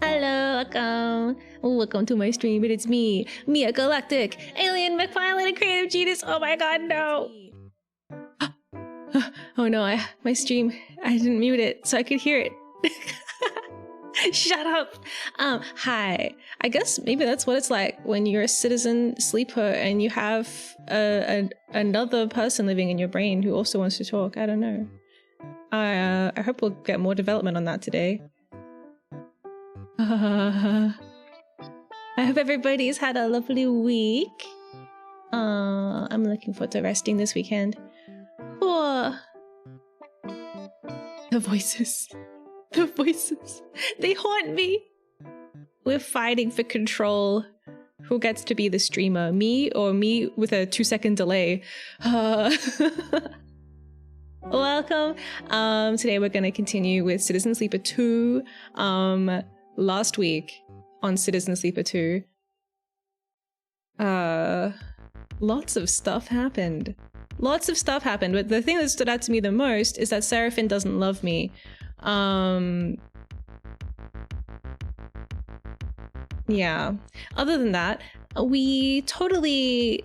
Hello, welcome to my stream. It's me, Miya Galactic, alien, McFarlane, and creative genius. Oh my god, no! Oh no, my stream, I didn't mute it so I could hear it. Shut up. Hi. I guess maybe that's what it's like when you're a citizen sleeper and you have another person living in your brain who also wants to talk. I don't know. I hope we'll get more development on that today. I hope everybody's had a lovely week. I'm looking forward to resting this weekend. Oh. The voices. The voices. They haunt me. We're fighting for control. Who gets to be the streamer? Me or me with a 2-second delay? Welcome. Today we're going to continue with Citizen Sleeper 2. Last week on Citizen Sleeper 2, lots of stuff happened. But the thing that stood out to me the most is that Seraphine doesn't love me. Yeah. Other than that, we totally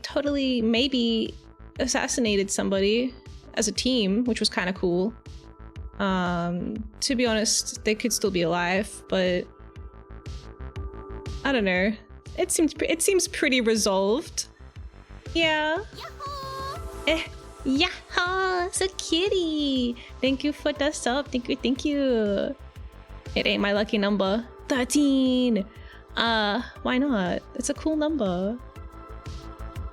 maybe assassinated somebody as a team, which was kind of cool. To be honest, they could still be alive, but I don't know. It seems pretty resolved. Yeah. Yaho! So kitty! Thank you for the sub. Thank you. It ain't my lucky number. 13! Why not? It's a cool number.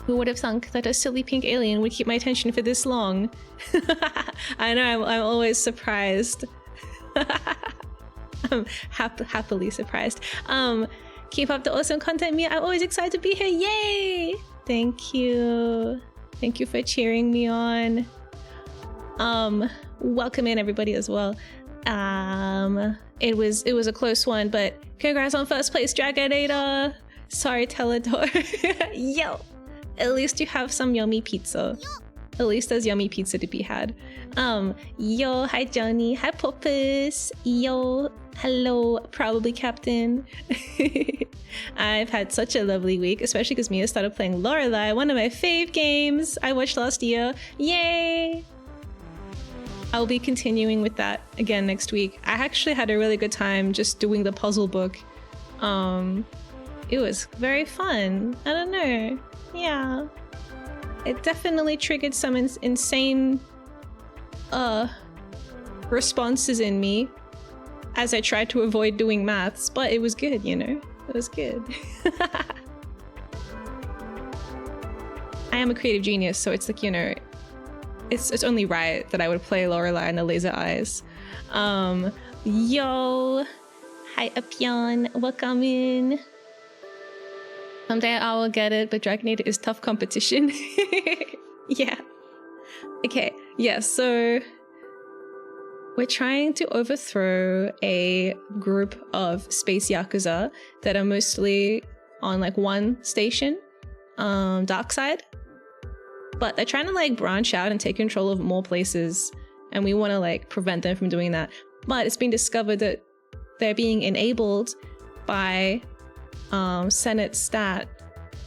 Who would have thunk that a silly pink alien would keep my attention for this long? I know, I'm always surprised. I'm happily surprised. Keep up the awesome content, Miya. I'm always excited to be here. Yay! Thank you. Thank you for cheering me on. Welcome in everybody as well. It was a close one, but congrats on first place, Dragonator. Sorry, Teledor. Yo. At least you have some yummy pizza. At least there's yummy pizza to be had. Yo, hi Johnny, hi Popus. Yo, hello, probably Captain. I've had such a lovely week, especially because Miya started playing Lorelei, one of my fave games I watched last year. Yay! I'll be continuing with that again next week. I actually had a really good time just doing the puzzle book. It was very fun. I don't know. Yeah. It definitely triggered some insane responses in me as I tried to avoid doing maths, but it was good, you know? It was good. I am a creative genius, so it's like, you know, it's only right that I would play Lorelei and the Laser Eyes. Yo! Hi, Apion. Welcome in. Someday I will get it, but Dragonator is tough competition. Yeah. Okay, yeah, so we're trying to overthrow a group of space yakuza that are mostly on like one station, dark side. But they're trying to like branch out and take control of more places, and we want to like prevent them from doing that. But it's been discovered that they're being enabled by Senate Stat,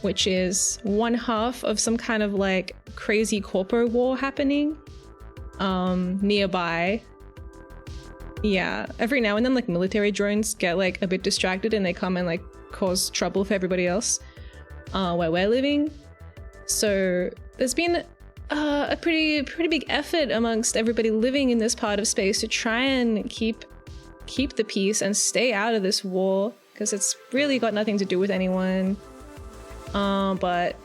which is one half of some kind of like crazy corpo war happening nearby. Yeah, every now and then like military drones get like a bit distracted and they come and like cause trouble for everybody else where we're living. So there's been a pretty big effort amongst everybody living in this part of space to try and keep keep the peace and stay out of this war, because it's really got nothing to do with anyone. But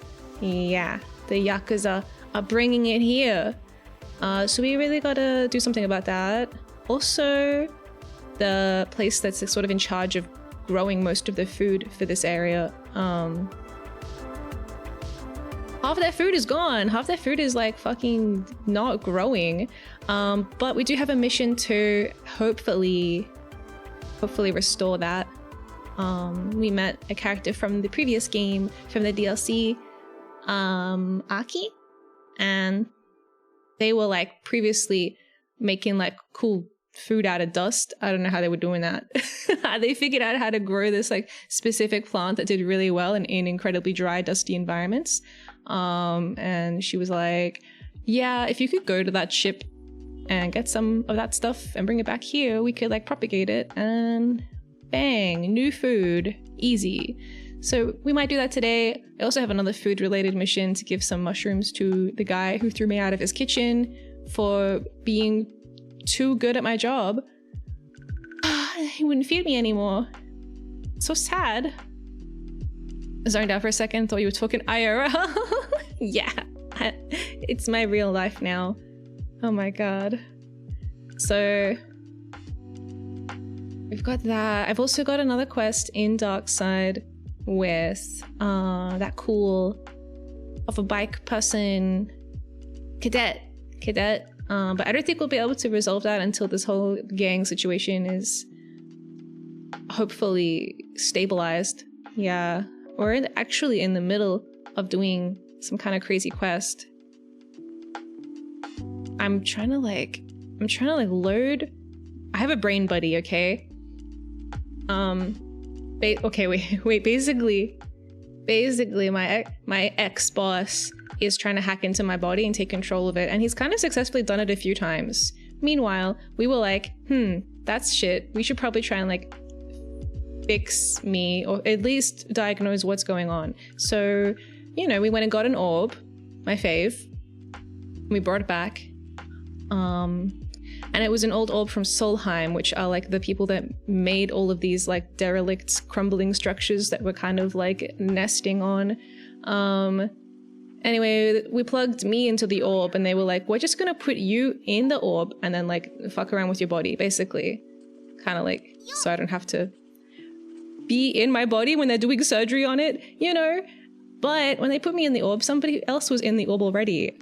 yeah, the Yakuza are bringing it here. So we really gotta do something about that. Also, the place that's sort of in charge of growing most of the food for this area, half their food is gone. Half their food is like fucking not growing. But we do have a mission to hopefully restore that. We met a character from the previous game, from the DLC, Aki, and they were like previously making like cool food out of dust. I don't know how they were doing that. They figured out how to grow this like specific plant that did really well in incredibly dry, dusty environments. And she was like, yeah, if you could go to that ship and get some of that stuff and bring it back here, we could like propagate it and bang, new food, easy. So we might do that today. I also have another food related mission to give some mushrooms to the guy who threw me out of his kitchen for being too good at my job. He wouldn't feed me anymore. So sad. Zoned out for a second, thought you were talking IRL. Yeah, it's my real life now. Oh my god. So we've got that. I've also got another quest in Darkside with that cool of a bike person cadet. But I don't think we'll be able to resolve that until this whole gang situation is hopefully stabilized. Yeah, we're actually in the middle of doing some kind of crazy quest. I'm trying to like load. I have a brain buddy, okay? Okay, wait. Basically, my ex-boss is trying to hack into my body and take control of it, and he's kind of successfully done it a few times. Meanwhile, we were like, that's shit. We should probably try and like fix me, or at least diagnose what's going on. So, you know, we went and got an orb, my fave. We brought it back. And it was an old orb from Solheim, which are like the people that made all of these like derelict, crumbling structures that were kind of like nesting on. Anyway, we plugged me into the orb and they were like, we're just gonna put you in the orb and then like fuck around with your body, basically. Kind of like, so I don't have to be in my body when they're doing surgery on it, you know? But when they put me in the orb, somebody else was in the orb already,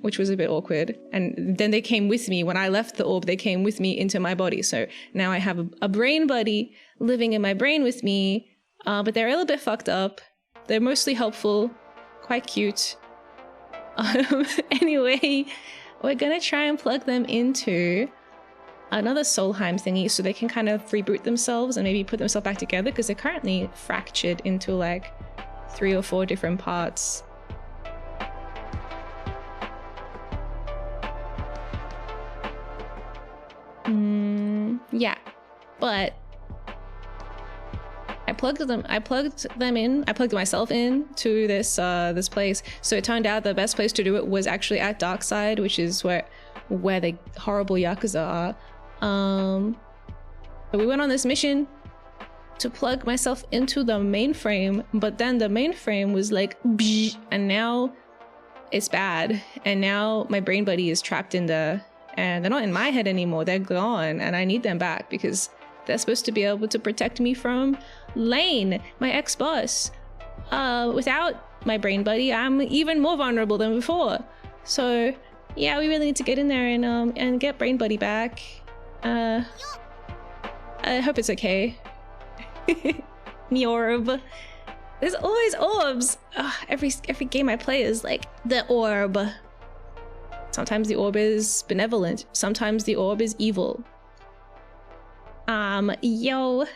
which was a bit awkward. And then they came with me. When I left the orb, they came with me into my body. So now I have a brain buddy living in my brain with me, but they're a little bit fucked up. They're mostly helpful, quite cute. Anyway, we're gonna try and plug them into another Solheim thingy so they can kind of reboot themselves and maybe put themselves back together, because they're currently fractured into like 3 or 4 different parts. Yeah, but I plugged myself in to this this place. So it turned out the best place to do it was actually at Darkside, which is where the horrible Yakuza are. But we went on this mission to plug myself into the mainframe, but then the mainframe was like, and now it's bad. And now my brain buddy is trapped in there, and they're not in my head anymore. They're gone, and I need them back because they're supposed to be able to protect me from Lane, my ex-boss. Without my brain buddy, I'm even more vulnerable than before. So yeah, we really need to get in there and get brain buddy back. I hope it's okay. Me orb. There's always orbs. Every game I play is like the orb. Sometimes the orb is benevolent. Sometimes the orb is evil. Yo.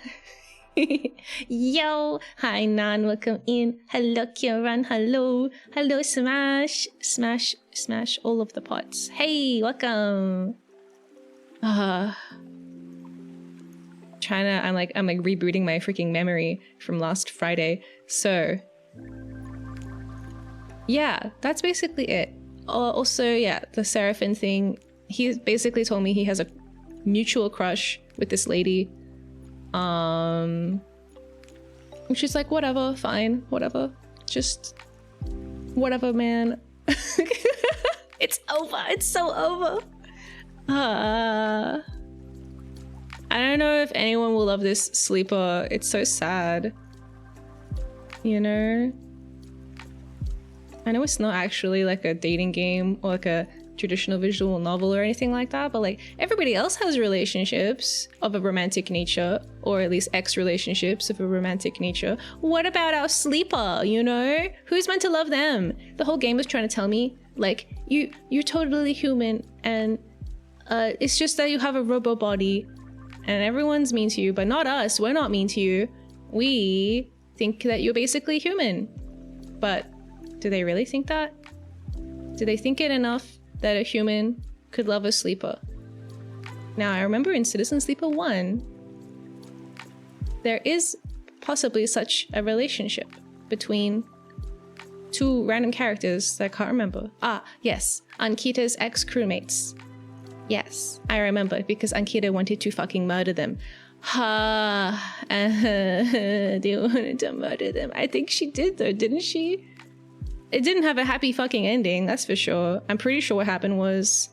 Yo. Hi, Nan. Welcome in. Hello, Kieran. Hello. Hello, Smash. Smash all of the pots. Hey, welcome. I'm like rebooting my freaking memory from last Friday. So yeah, that's basically it. Also, yeah, the Seraphim thing, he basically told me he has a mutual crush with this lady. She's like, whatever, fine, whatever. Just whatever, man. It's over. It's so over. I don't know if anyone will love this sleeper. It's so sad. You know? I know it's not actually like a dating game or like a traditional visual novel or anything like that, but like everybody else has relationships of a romantic nature, or at least ex-relationships of a romantic nature. What about our sleeper, you know? Who's meant to love them? The whole game was trying to tell me, like, you're totally human, and it's just that you have a robo body and everyone's mean to you, but not us. We're not mean to you. We think that you're basically human. But do they really think that? Do they think it enough that a human could love a sleeper? Now, I remember in Citizen Sleeper 1, there is possibly such a relationship between two random characters that I can't remember. Ah, yes, Ankita's ex-crewmates. Yes, I remember, because Ankita wanted to fucking murder them. They wanted to murder them. I think she did though, didn't she? It didn't have a happy fucking ending, that's for sure. I'm pretty sure what happened was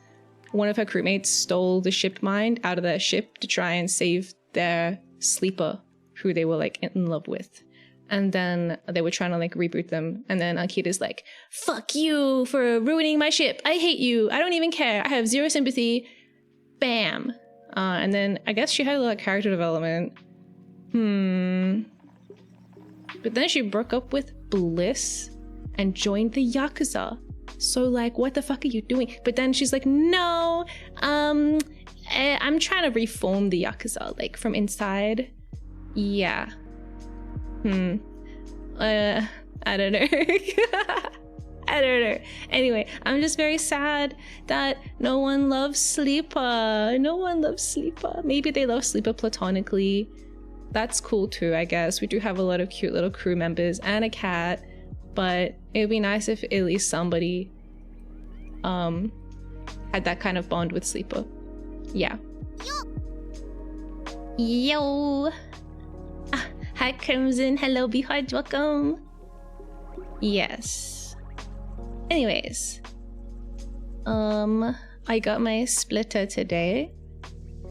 one of her crewmates stole the ship mind out of their ship to try and save their sleeper, who they were like in love with. And then they were trying to like reboot them. And then Ankita's like, fuck you for ruining my ship. I hate you. I don't even care. I have zero sympathy. Bam. And then I guess she had a lot of character development. But then she broke up with Bliss and joined the Yakuza. So like, what the fuck are you doing? But then she's like, no, I'm trying to reform the Yakuza, like from inside. Yeah. I don't know. I don't know. Anyway, I'm just very sad that no one loves Sleeper. No one loves Sleeper. Maybe they love Sleeper platonically. That's cool too, I guess. We do have a lot of cute little crew members and a cat, but it would be nice if at least somebody had that kind of bond with Sleeper. Yeah. Yo! Hi Crimson, hello Beehard, welcome. Yes. Anyways, I got my splitter today,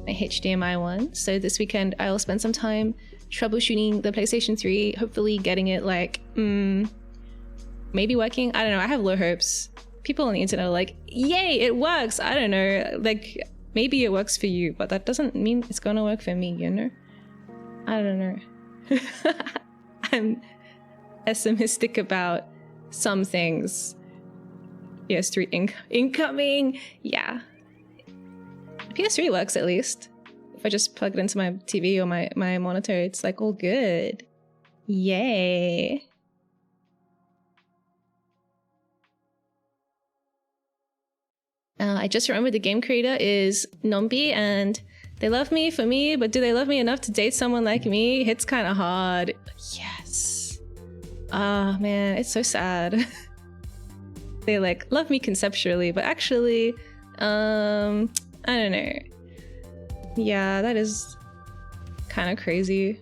my HDMI one. So this weekend I'll spend some time troubleshooting the PlayStation 3, hopefully getting it like, maybe working. I don't know, I have low hopes. People on the internet are like, yay, it works. I don't know, like maybe it works for you, but that doesn't mean it's gonna work for me, you know? I don't know. I'm pessimistic about some things. PS3 incoming. Yeah. PS3 works at least. If I just plug it into my TV or my monitor, it's like all good. Yay. I just remembered the game creator is Nombi, and they love me for me, but do they love me enough to date someone like me? It's kind of hard. Yes. Ah, man, it's so sad. They like love me conceptually, but actually, I don't know. Yeah, that is kind of crazy.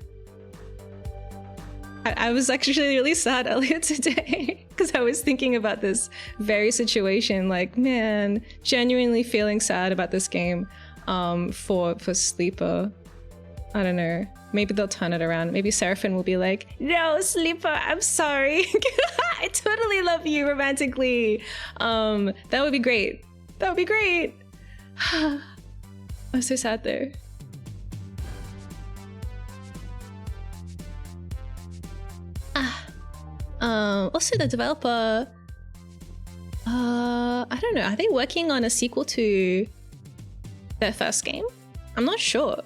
I was actually really sad earlier today because I was thinking about this very situation. Like, man, genuinely feeling sad about this game. For Sleeper. I don't know. Maybe they'll turn it around. Maybe Seraphine will be like, no, Sleeper, I'm sorry. I totally love you romantically. That would be great. That would be great. I'm so sad though. Also the developer, I don't know, are they working on a sequel to their first game? I'm not sure.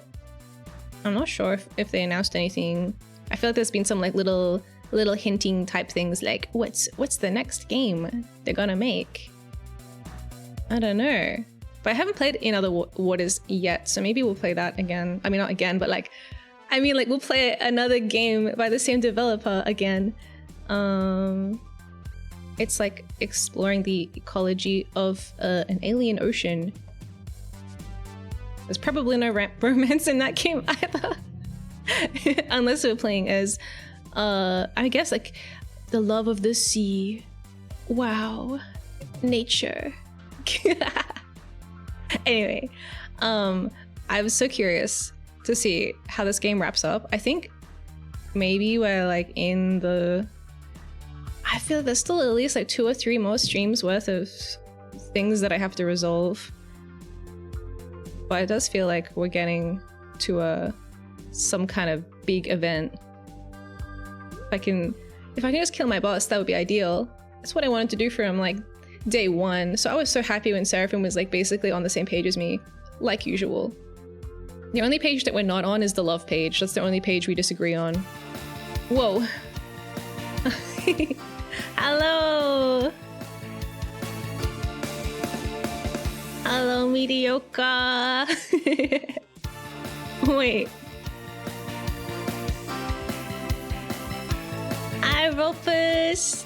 I'm not sure if they announced anything. I feel like there's been some like little hinting type things like what's the next game they're gonna make? I don't know. But I haven't played In Other Waters yet, so maybe we'll play that again. I mean, not again, but like, I mean, like we'll play another game by the same developer again. It's like exploring the ecology of an alien ocean. There's probably no romance in that game either. Unless we're playing as, I guess, like, the love of the sea. Wow. Nature. Anyway, I was so curious to see how this game wraps up. I think maybe we're like in the... I feel there's still at least like 2 or 3 more streams worth of things that I have to resolve. But it does feel like we're getting to some kind of big event. If I can just kill my boss, that would be ideal. That's what I wanted to do for him like day 1. So I was so happy when Seraphim was like basically on the same page as me, like usual. The only page that we're not on is the love page. That's the only page we disagree on. Whoa. Hello. Hello, mediocre. Wait. Hi, Rufus.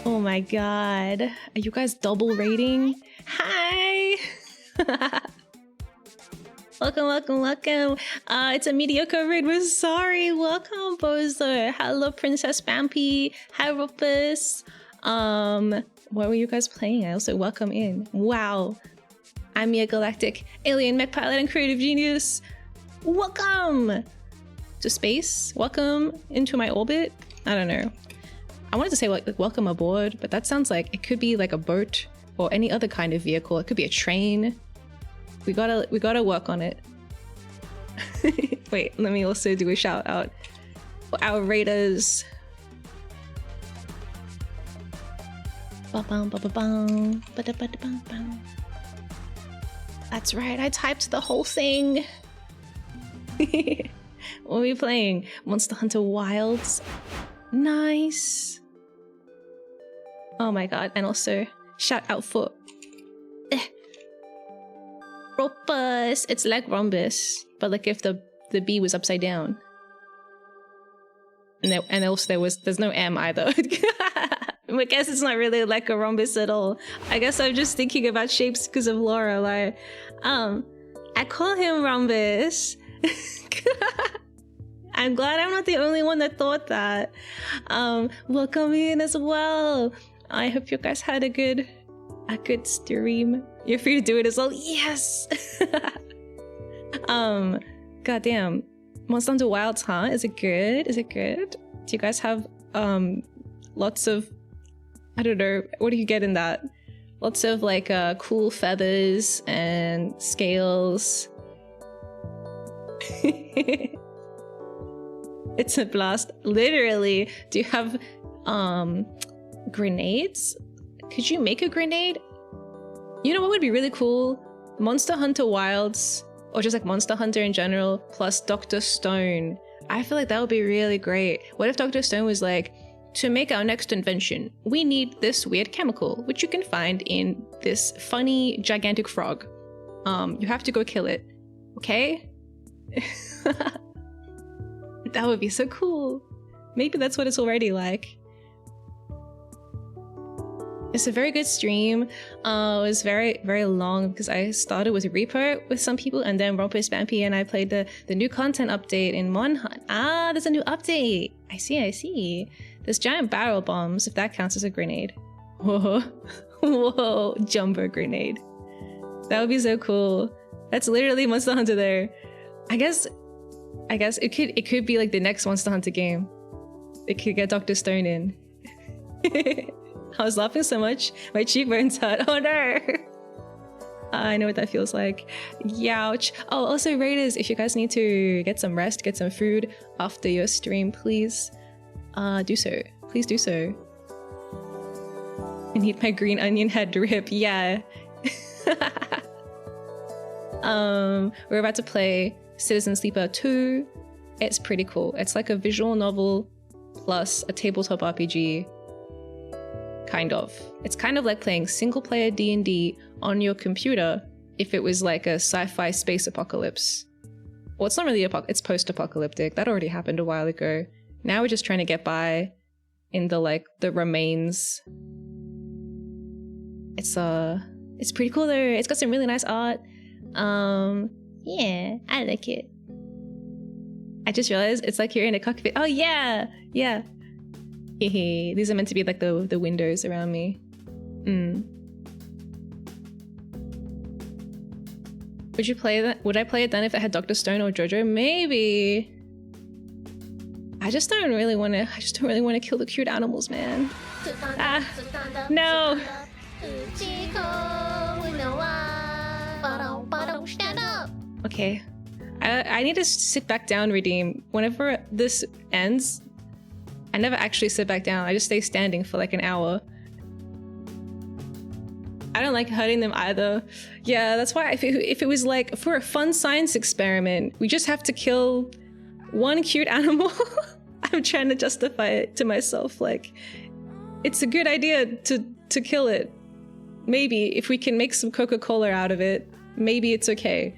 Oh my god. Are you guys double rating? Hi. Welcome. It's a mediocre raid. We're sorry. Welcome, Bozo. Hello, Princess Bampy. Hi, Rufus. What were you guys playing? I also welcome in. Wow. I'm Miyagalactic, alien mech pilot and creative genius. Welcome to space. Welcome into my orbit. I don't know. I wanted to say like welcome aboard, but that sounds like it could be like a boat or any other kind of vehicle. It could be a train. We gotta work on it. Wait, let me also do a shout out for our raiders. That's right, I typed the whole thing. What are we playing? Monster Hunter Wilds. Nice. Oh my god, and also shout out for Rhombus. It's like rhombus, but like if the B was upside down. And also there's no M either. I guess it's not really like a rhombus at all. I guess I'm just thinking about shapes because of Laura. Like, I call him rhombus. I'm glad I'm not the only one that thought that. Welcome in as well. I hope you guys had a good stream. You're free to do it as well. Yes. Goddamn. Monster Hunter Wilds, huh? Is it good? Is it good? Do you guys have lots of, I don't know, what do you get in that? Lots of like cool feathers and scales. It's a blast. Literally. Do you have grenades? Could you make a grenade? You know what would be really cool? Monster Hunter Wilds, or just like Monster Hunter in general, plus Dr. Stone. I feel like that would be really great. What if Dr. Stone was like, to make our next invention, we need this weird chemical, which you can find in this funny gigantic frog. You have to go kill it, okay? That would be so cool. Maybe that's what it's already like. It's a very good stream. It was very, very long because I started with Reaper with some people and then Rompus Bampy and I played the new content update in Monhunt. Ah, there's a new update. I see. There's giant barrel bombs, if that counts as a grenade. Whoa. Whoa, jumbo grenade. That would be so cool. That's literally Monster Hunter there. I guess it could be like the next Monster Hunter game. It could get Dr. Stone in. I was laughing so much, my cheekbones hurt. Oh no! I know what that feels like. Youch. Oh, also Raiders, if you guys need to get some rest, get some food after your stream, please do so. Please do so. I need my green onion head drip. Yeah. We're about to play Citizen Sleeper 2. It's pretty cool. It's like a visual novel plus a tabletop RPG. Kind of. It's kind of like playing single-player D&D on your computer if it was like a sci-fi space apocalypse. Well, it's not really it's post-apocalyptic. That already happened a while ago. Now we're just trying to get by in the remains. It's It's pretty cool though. It's got some really nice art. Yeah, I like it. I just realized it's like you're in a cockpit. Oh yeah, yeah. Hehe. These are meant to be like the windows around me. Would you play that? Would I play it then if it had Dr. Stone or JoJo? Maybe. I just don't really want to kill the cute animals, man. Ah, no. Okay. I need to sit back down, Redeem. Whenever this ends, I never actually sit back down. I just stay standing for like an hour. I don't like hurting them either. Yeah, that's why if it was like for a fun science experiment, we just have to kill one cute animal. I'm trying to justify it to myself. Like, it's a good idea to kill it. Maybe if we can make some Coca-Cola out of it, maybe it's okay.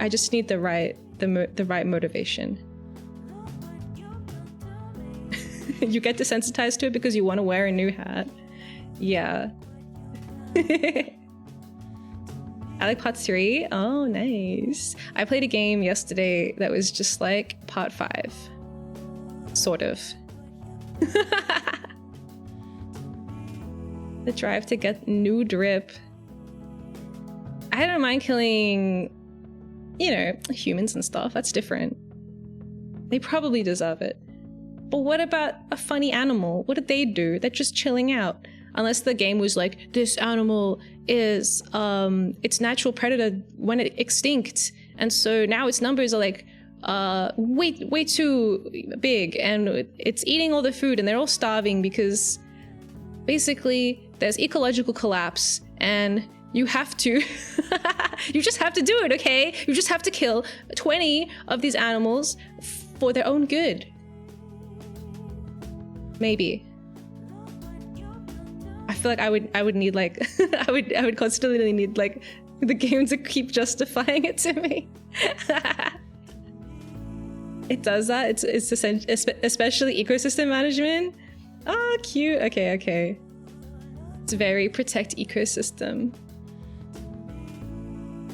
I just need the right motivation. You get desensitized to it because you want to wear a new hat. Yeah. I like part 3. Oh, nice. I played a game yesterday that was just like part 5. Sort of. The drive to get new drip. I don't mind killing, you know, humans and stuff. That's different. They probably deserve it. But what about a funny animal? What did they do? They're just chilling out. Unless the game was like, this animal is its natural predator went extinct, and so now its numbers are like way too big, and it's eating all the food, and they're all starving because basically there's ecological collapse, and you have to you just have to do it, okay? You just have to kill 20 of these animals for their own good. Maybe. I feel like I would need like I would constantly need like the game to keep justifying it to me. It does that. It's especially ecosystem management. Oh, cute. Okay. It's very protect ecosystem.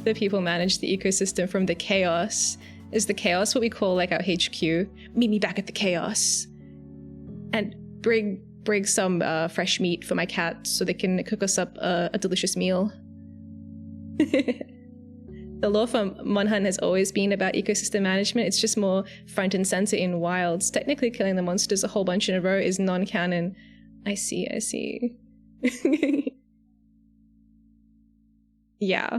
The people manage the ecosystem from the chaos. Is the chaos what we call like our HQ? Meet me back at the chaos. And bring some fresh meat for my cat so they can cook us up a delicious meal. The lore from Monhan has always been about ecosystem management. It's just more front and center in wilds. Technically killing the monsters a whole bunch in a row is non-canon. I see. Yeah.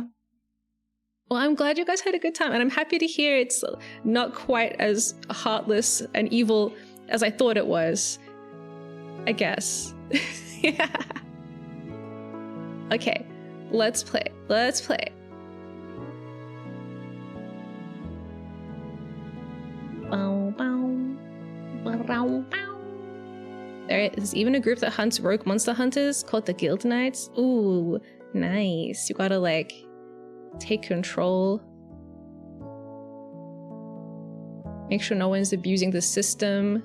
Well, I'm glad you guys had a good time, and I'm happy to hear it's not quite as heartless and evil as I thought it was. I guess. Yeah. Okay, let's play. There is even a group that hunts rogue monster hunters called the Guild Knights. Ooh, nice. You gotta like take control. Make sure no one's abusing the system.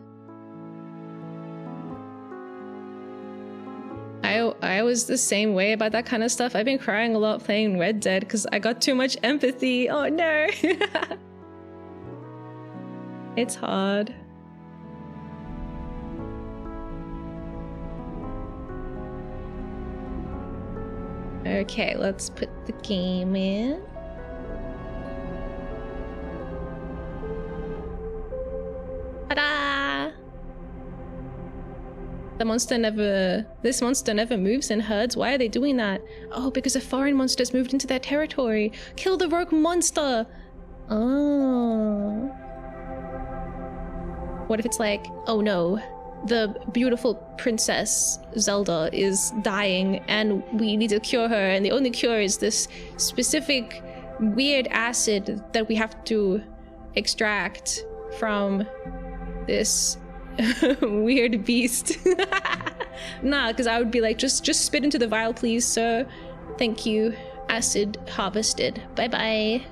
I was the same way about that kind of stuff. I've been crying a lot playing Red Dead because I got too much empathy. Oh no. It's hard. Okay, let's put the game in. Ta-da! This monster never moves in herds. Why are they doing that? Oh, because a foreign monster's moved into their territory. Kill the rogue monster! Oh. What if it's like, oh no, the beautiful princess Zelda is dying and we need to cure her, and the only cure is this specific weird acid that we have to extract from this weird beast. Nah, because I would be like, just spit into the vial, please, sir. Thank you. Acid harvested. Bye-bye.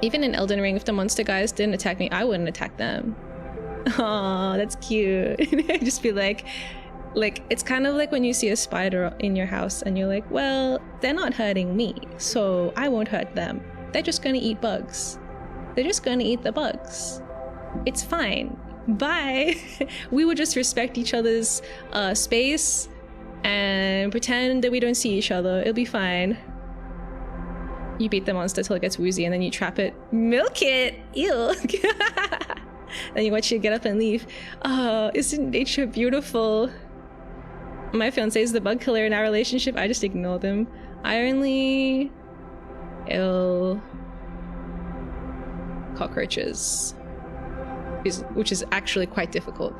Even in Elden Ring, if the monster guys didn't attack me, I wouldn't attack them. Aw, that's cute. Just be like, Like, it's kind of like when you see a spider in your house and you're like, well, they're not hurting me, so I won't hurt them. They're just gonna eat bugs. They're just gonna eat the bugs. It's fine. Bye. We would just respect each other's space and pretend that we don't see each other. It'll be fine. You beat the monster till it gets woozy and then you trap it. Milk it! Ew! Then you watch it get up and leave. Oh, isn't nature beautiful? My fiance is the bug killer in our relationship. I just ignore them. I only... Ew. Cockroaches. Which is actually quite difficult.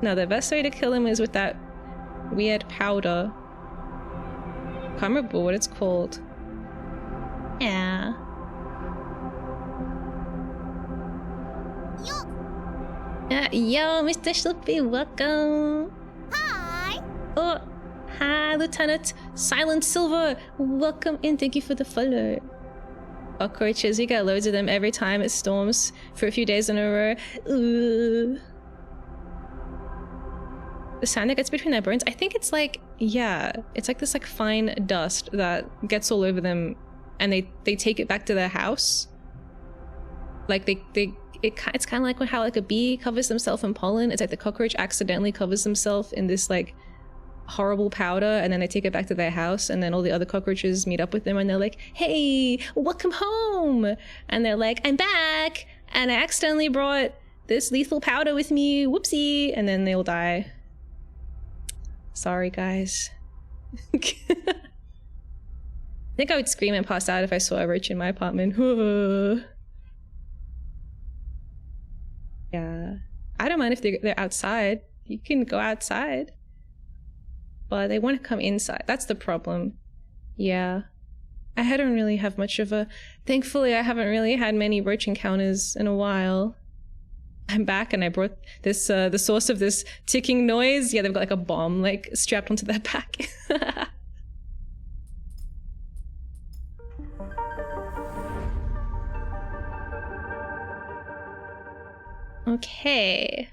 No, the best way to kill him is with that weird powder. Can't remember what it's called. Yeah. Yo, Mr. Schlippy, welcome. Hi. Oh, hi, Lieutenant Silent Silver. Welcome in. Thank you for the follow. Cockroaches, you get loads of them every time it storms for a few days in a row. Ooh. The sand that gets between their bones, I think it's like, yeah, it's like this like fine dust that gets all over them, and they take it back to their house. Like it's kind of like how like a bee covers themselves in pollen. It's like the cockroach accidentally covers themselves in this like horrible powder, and then they take it back to their house, and then all the other cockroaches meet up with them and they're like, hey, welcome home. And they're like, I'm back and I accidentally brought this lethal powder with me, whoopsie. And then they'll die. Sorry guys. I think I would scream and pass out if I saw a roach in my apartment. Yeah, I don't mind if they're outside. You can go outside. But they want to come inside. That's the problem. Yeah. I don't really have much of a... Thankfully, I haven't really had many roach encounters in a while. I'm back and I brought this, the source of this ticking noise. Yeah, they've got like a bomb like strapped onto their back. Okay.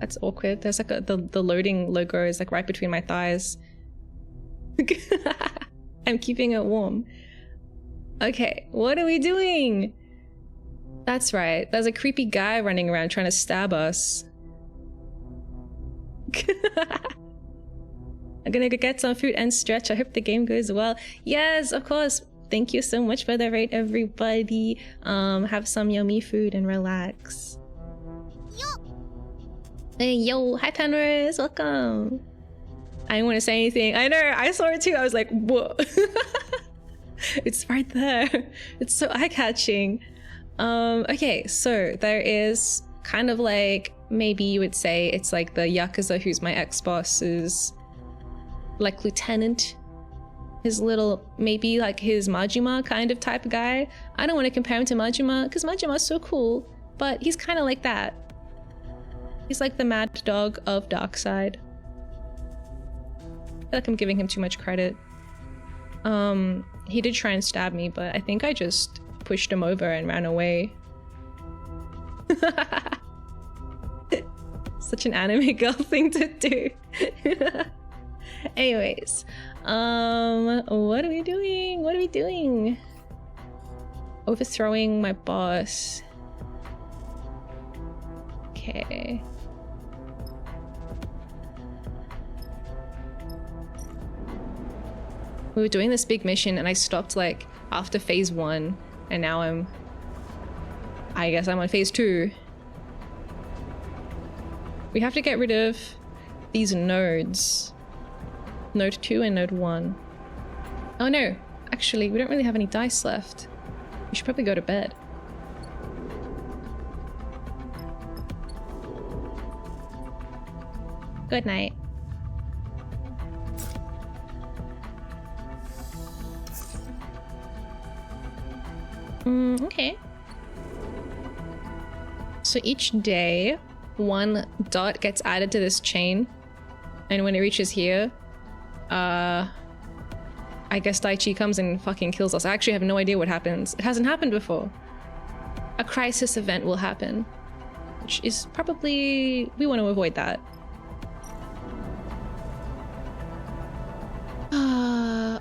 That's awkward. There's like the loading logo is like right between my thighs. I'm keeping it warm. Okay, what are we doing? That's right. There's a creepy guy running around trying to stab us. I'm gonna go get some food and stretch. I hope the game goes well. Yes, of course. Thank you so much for the raid, everybody. Have some yummy food and relax. Hey, yo, hi Penrose, welcome. I didn't want to say anything. I know, I saw it too. I was like, whoa. It's right there. It's so eye-catching. Okay, so there is kind of like, maybe you would say it's like the Yakuza who's my ex-boss's like lieutenant. His little, maybe like his Majima kind of type of guy. I don't want to compare him to Majima because Majima's so cool, but he's kind of like that. He's like the mad dog of Darkside. I feel like I'm giving him too much credit. He did try and stab me, but I think I just pushed him over and ran away. Such an anime girl thing to do. Anyways, what are we doing? What are we doing? Overthrowing my boss. Okay. We were doing this big mission and I stopped like after phase 1 and now I guess I'm on phase 2. We have to get rid of these nodes. Node 2 and node 1. Oh no, actually we don't really have any dice left. We should probably go to bed. Good night. Okay. So each day, 1 dot gets added to this chain, and when it reaches here, I guess Daichi comes and fucking kills us. I actually have no idea what happens. It hasn't happened before. A crisis event will happen, which is probably... we want to avoid that.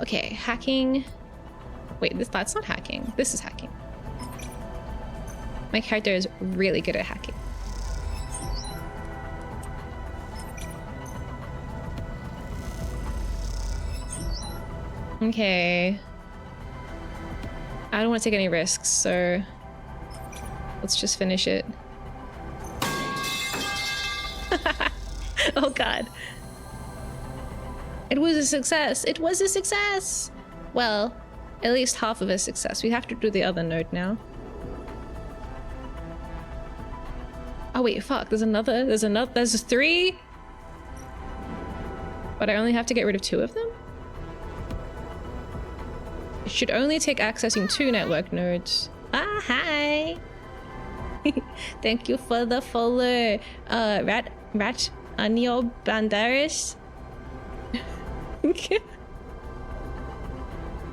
Okay, hacking. Wait, that's not hacking. This is hacking. My character is really good at hacking. Okay. I don't want to take any risks, so let's just finish it. Oh god. It was a success! It was a success! Well, at least half of a success. We have to do the other node now. Oh wait, fuck, there's 3? But I only have to get rid of 2 of them? It should only take accessing 2 network nodes. Ah, hi! Thank you for the follow. Rat Anio Banderas.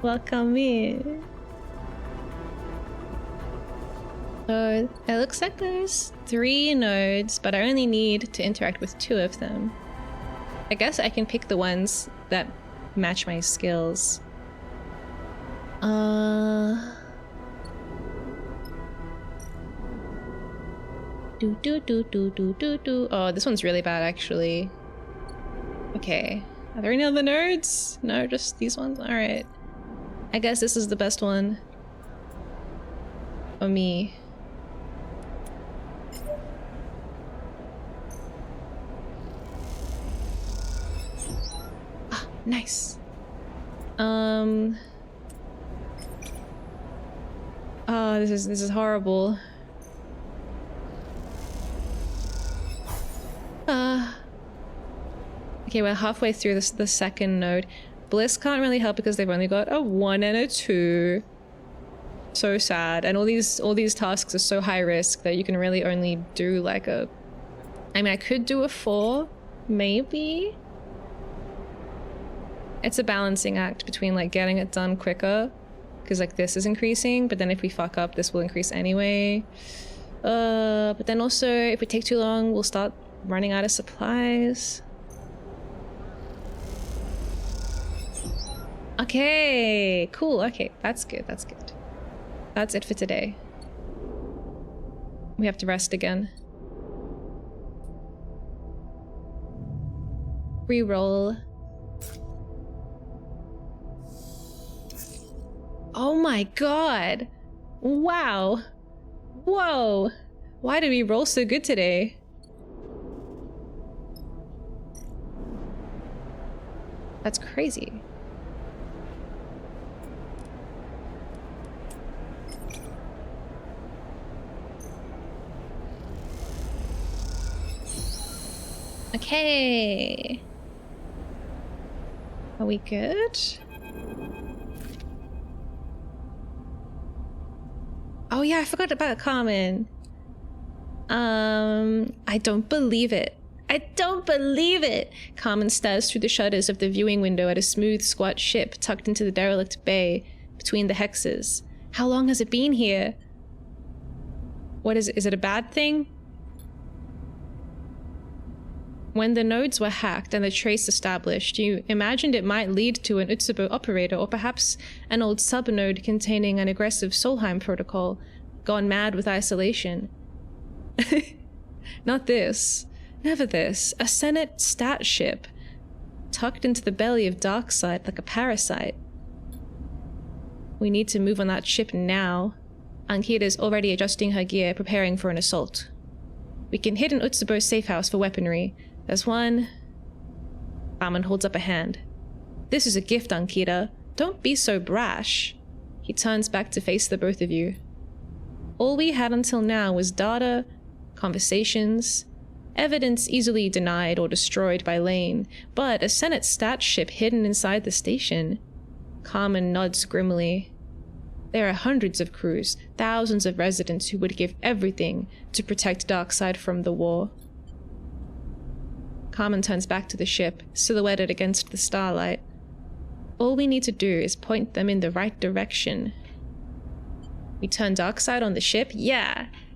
Welcome in. So it looks like there's 3 nodes, but I only need to interact with 2 of them. I guess I can pick the ones that match my skills. Oh, this one's really bad actually. Okay. Are there any other nodes? No, just these ones? Alright. I guess this is the best one. For me. Ah, nice. Oh, this is horrible. Okay, we're halfway through the second node. Bliss can't really help because they've only got a 1 and a 2. So sad. And all these tasks are so high risk that you can really only do like a... I mean, I could do a 4, maybe? It's a balancing act between like getting it done quicker, because like this is increasing, but then if we fuck up, this will increase anyway. But then also, if we take too long, we'll start running out of supplies. Okay, cool. Okay, that's good. That's good. That's it for today. We have to rest again. Reroll. Oh my god! Wow! Whoa! Why did we roll so good today? That's crazy. Okay. Are we good? Oh yeah, I forgot about Carmen. I don't believe it. I don't believe it! Carmen stares through the shutters of the viewing window at a smooth, squat ship tucked into the derelict bay between the hexes. How long has it been here? What is it? Is it a bad thing? When the nodes were hacked and the trace established, you imagined it might lead to an Vtuber operator or perhaps an old subnode containing an aggressive Solheim protocol gone mad with isolation. Not this. Never this. A Senate stat ship tucked into the belly of Darkseid like a parasite. We need to move on that ship now. Ankita's already adjusting her gear, preparing for an assault. We can hit an Vtuber safe house for weaponry. There's one. Barman holds up a hand. This is a gift, Ankita. Don't be so brash. He turns back to face the both of you. All we had until now was data, conversations, evidence easily denied or destroyed by Lane, but a Senate stat ship hidden inside the station. Carmen nods grimly. There are hundreds of crews, thousands of residents who would give everything to protect Darkseid from the war. Carmen turns back to the ship, silhouetted against the starlight. All we need to do is point them in the right direction. We turn Darkseid on the ship? Yeah!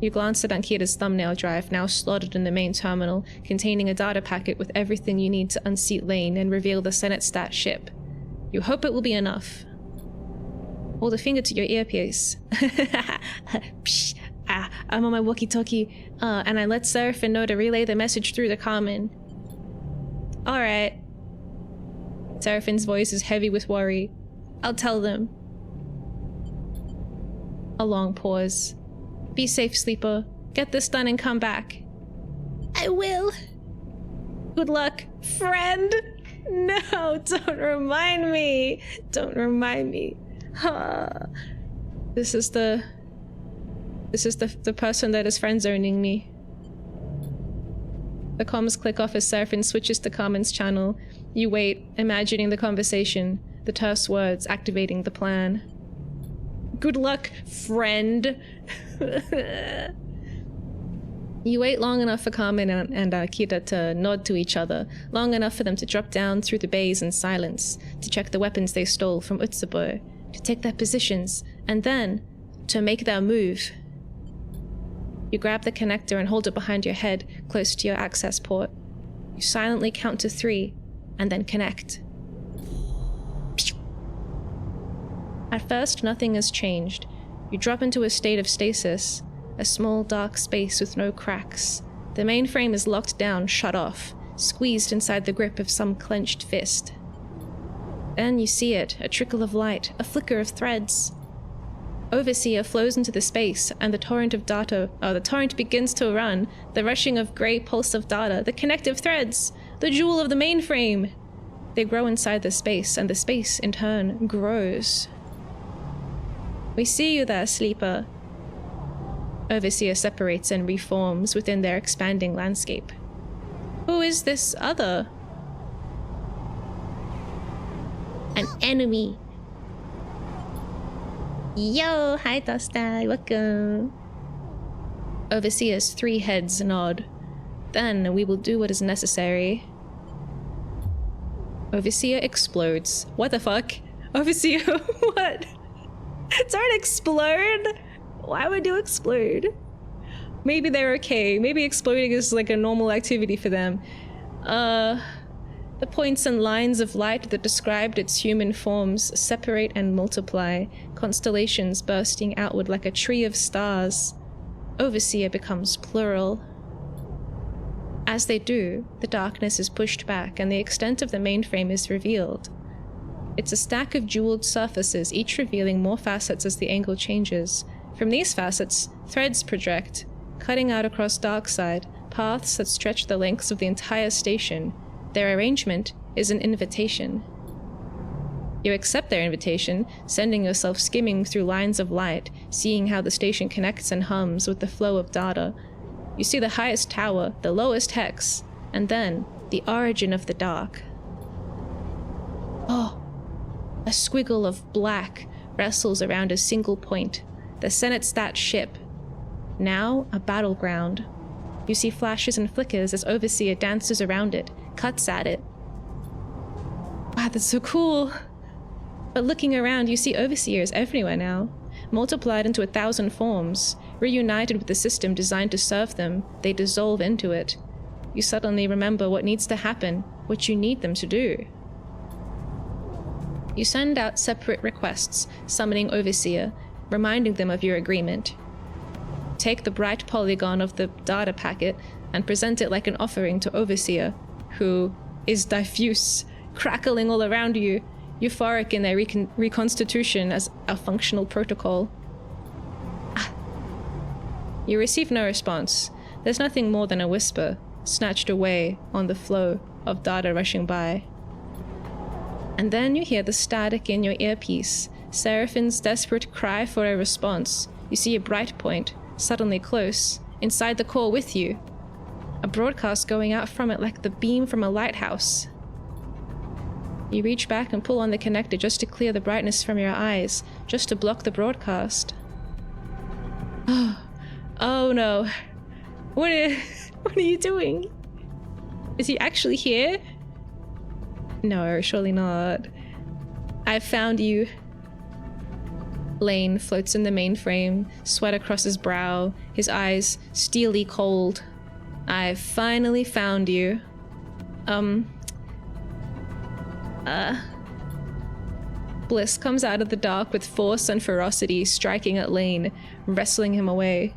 You glance at Ankita's thumbnail drive, now slotted in the main terminal, containing a data packet with everything you need to unseat Lane and reveal the Senate stat ship. You hope it will be enough. Hold a finger to your earpiece. Psh, I'm on my walkie-talkie, and I let Seraphim know to relay the message through the common. Alright. Seraphim's voice is heavy with worry. I'll tell them. A long pause. Be safe, sleeper. Get this done and come back. I will. Good luck, friend. No, don't remind me. Don't remind me. This is the person that is friend-zoning me. The comms click off as Seraphim switches to Carmen's channel. You wait, imagining the conversation, the terse words activating the plan. Good luck, friend. You wait long enough for Carmen and Akita to nod to each other, long enough for them to drop down through the bays in silence, to check the weapons they stole from Utsubo, to take their positions, and then to make their move. You grab the connector and hold it behind your head, close to your access port. You silently count to 3, and then connect. At first, nothing has changed. You drop into a state of stasis, a small dark space with no cracks. The mainframe is locked down, shut off, squeezed inside the grip of some clenched fist. Then you see it, a trickle of light, a flicker of threads. Overseer flows into the space, and the torrent begins to run, the rushing of grey pulse of data, the connective threads, the jewel of the mainframe. They grow inside the space, and the space, in turn, grows. We see you there, sleeper. Overseer separates and reforms within their expanding landscape. Who is this other? An enemy. Yo, hi Tosta, welcome. Overseer's 3 heads nod. Then we will do what is necessary. Overseer explodes. What the fuck? Overseer, what? Don't explode? Why would you explode? Maybe they're okay. Maybe exploding is like a normal activity for them. The points and lines of light that described its human forms separate and multiply, constellations bursting outward like a tree of stars. Overseer becomes plural. As they do, the darkness is pushed back and the extent of the mainframe is revealed. It's a stack of jeweled surfaces, each revealing more facets as the angle changes. From these facets, threads project, cutting out across darkside, paths that stretch the lengths of the entire station. Their arrangement is an invitation. You accept their invitation, sending yourself skimming through lines of light, seeing how the station connects and hums with the flow of data. You see the highest tower, the lowest hex, and then the origin of the dark. Oh, a squiggle of black wrestles around a single point, the Senate stat ship. Now a battleground. You see flashes and flickers as Overseer dances around it, cuts at it. Wow, that's so cool. But looking around, you see Overseers everywhere now, multiplied into 1,000 forms, reunited with the system designed to serve them. They dissolve into it. You suddenly remember what needs to happen, what you need them to do. You send out separate requests, summoning Overseer, reminding them of your agreement. Take the bright polygon of the data packet and present it like an offering to Overseer, who is diffuse, crackling all around you, euphoric in their reconstitution as a functional protocol. You receive no response. There's nothing more than a whisper, snatched away on the flow of data rushing by. And then you hear the static in your earpiece, Seraphim's desperate cry for a response. You see a bright point, suddenly close, inside the core with you. A broadcast going out from it like the beam from a lighthouse. You reach back and pull on the connector just to clear the brightness from your eyes, just to block the broadcast. Oh no. What are you doing? Is he actually here? No, surely not. I've found you. Lane floats in the mainframe, sweat across his brow, his eyes steely cold. I've finally found you. Bliss comes out of the dark with force and ferocity, striking at Lane, wrestling him away.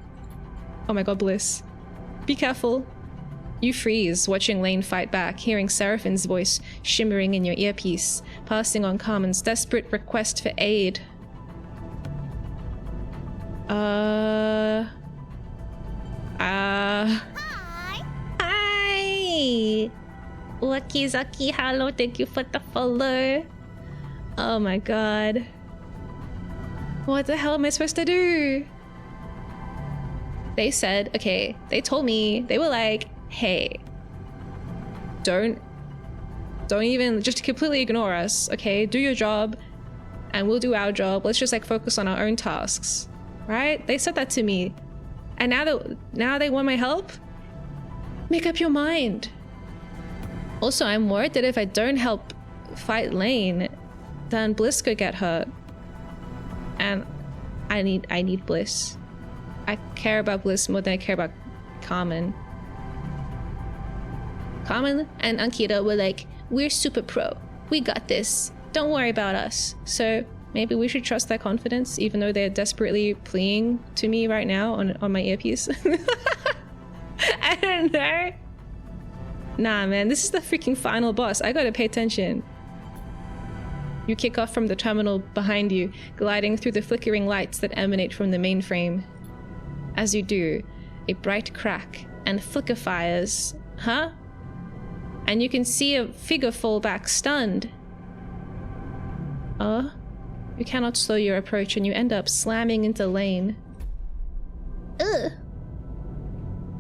Oh my god, Bliss. Be careful. You freeze, watching Lane fight back, hearing Seraphine's voice shimmering in your earpiece, passing on Carmen's desperate request for aid. Hi. Wakizaki, hello, thank you for the follow. Oh my god. What the hell am I supposed to do? They said, okay, they told me, they were like, hey, don't even, just completely ignore us, okay? Do your job and we'll do our job. Let's just like focus on our own tasks, right? They said that to me. And now they want my help? Make up your mind. Also, I'm worried that if I don't help fight Lane, then Bliss could get hurt. And I need Bliss. I care about Bliss more than I care about Carmen. Carmen and Ankita were like, we're super pro. We got this. Don't worry about us. So maybe we should trust their confidence, even though they're desperately pleading to me right now on my earpiece. I don't know. Nah, man, this is the freaking final boss. I gotta pay attention. You kick off from the terminal behind you, gliding through the flickering lights that emanate from the mainframe. As you do, a bright crack and flicker fires. Huh? And you can see a figure fall back, stunned. You cannot slow your approach and you end up slamming into Lane. Ugh.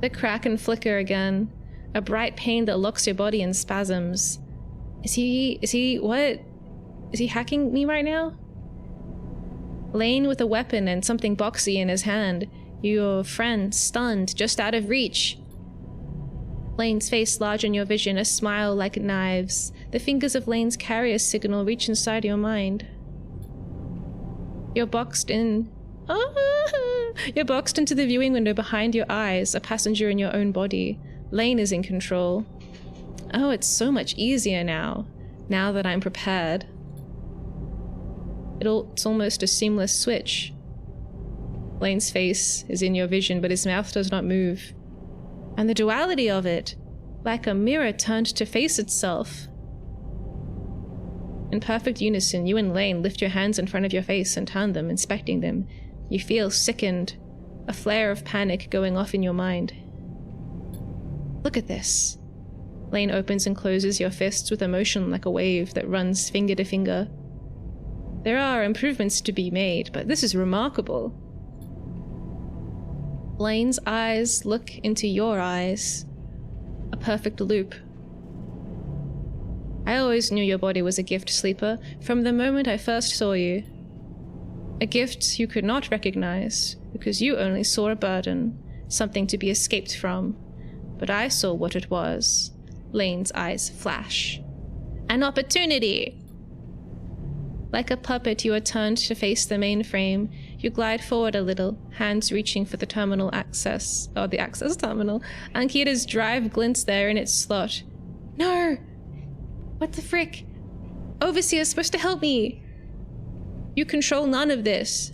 The crack and flicker again. A bright pain that locks your body in spasms. Is he what? Is he hacking me right now? Lane with a weapon and something boxy in his hand. Your friend stunned, just out of reach. Lane's face large in your vision, a smile like knives. The fingers of Lane's carrier signal reach inside your mind. You're boxed in. You're boxed into the viewing window behind your eyes, a passenger in your own body. Lane is in control. Oh, it's so much easier now that I'm prepared. It's almost a seamless switch. Lane's face is in your vision, but his mouth does not move. And the duality of it, like a mirror turned to face itself. In perfect unison, you and Lane lift your hands in front of your face and turn them, inspecting them. You feel sickened, a flare of panic going off in your mind. Look at this. Lane opens and closes your fists with a motion like a wave that runs finger to finger. There are improvements to be made, but this is remarkable. Lane's eyes look into your eyes. A perfect loop. I always knew your body was a gift, Sleeper, from the moment I first saw you. A gift you could not recognize, because you only saw a burden, something to be escaped from. But I saw what it was. Lane's eyes flash. An opportunity! Like a puppet, you are turned to face the mainframe. You glide forward a little, hands reaching for the terminal access, or the access terminal. Ankita's drive glints there in its slot. No! What the frick? Overseer's supposed to help me! You control none of this.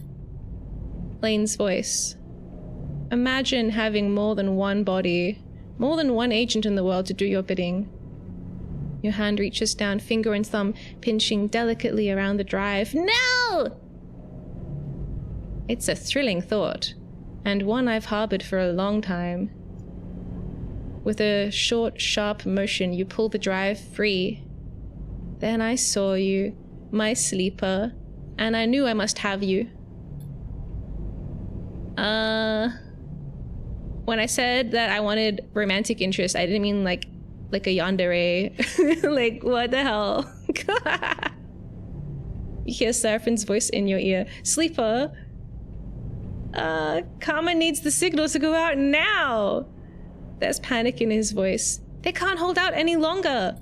Lane's voice. Imagine having more than one body, more than one agent in the world to do your bidding. Your hand reaches down, finger and thumb pinching delicately around the drive. No! It's a thrilling thought, and one I've harbored for a long time. With a short, sharp motion, you pull the drive free. Then I saw you, my Sleeper, and I knew I must have you. When I said that I wanted romantic interest, I didn't mean like a yandere. Like, what the hell? You hear Seraphine's voice in your ear. Sleeper, Carmen needs the signal to go out now. There's panic in his voice. They can't hold out any longer.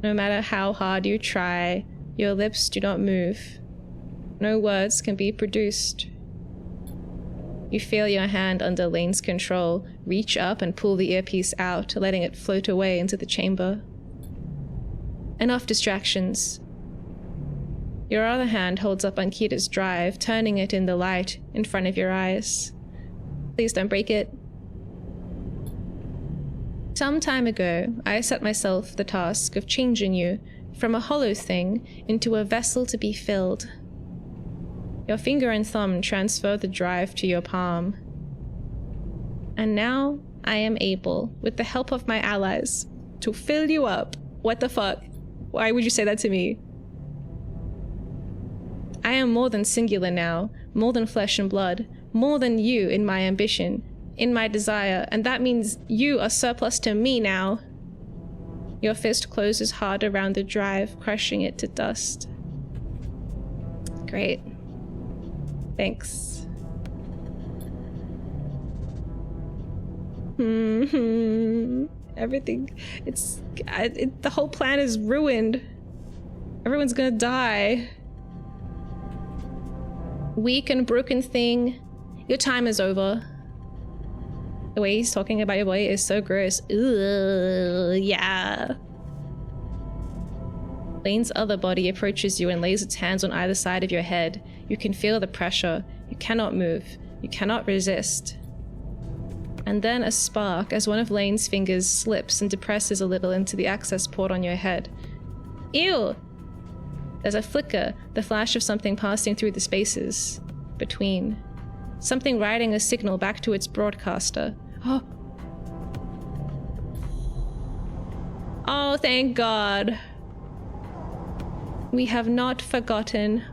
No matter how hard you try, your lips do not move. No words can be produced. You feel your hand under Lane's control reach up and pull the earpiece out, letting it float away into the chamber. Enough distractions. Your other hand holds up Ankita's drive, turning it in the light in front of your eyes. Please don't break it. Some time ago, I set myself the task of changing you from a hollow thing into a vessel to be filled. Your finger and thumb transfer the drive to your palm. And now I am able, with the help of my allies, to fill you up. What the fuck? Why would you say that to me? I am more than singular now, more than flesh and blood, more than you in my ambition, in my desire, and that means you are surplus to me now. Your fist closes hard around the drive, crushing it to dust. Great. Thanks. Everything, the whole plan is ruined. Everyone's gonna die. Weak and broken thing, your time is over. The way he's talking about your boy is so gross. Ugh, yeah. Lane's other body approaches you and lays its hands on either side of your head. You can feel the pressure. You cannot move. You cannot resist. And then a spark as one of Lane's fingers slips and depresses a little into the access port on your head. Ew! There's a flicker, the flash of something passing through the spaces between. Something writing a signal back to its broadcaster. Oh. Oh, thank God. We have not forgotten.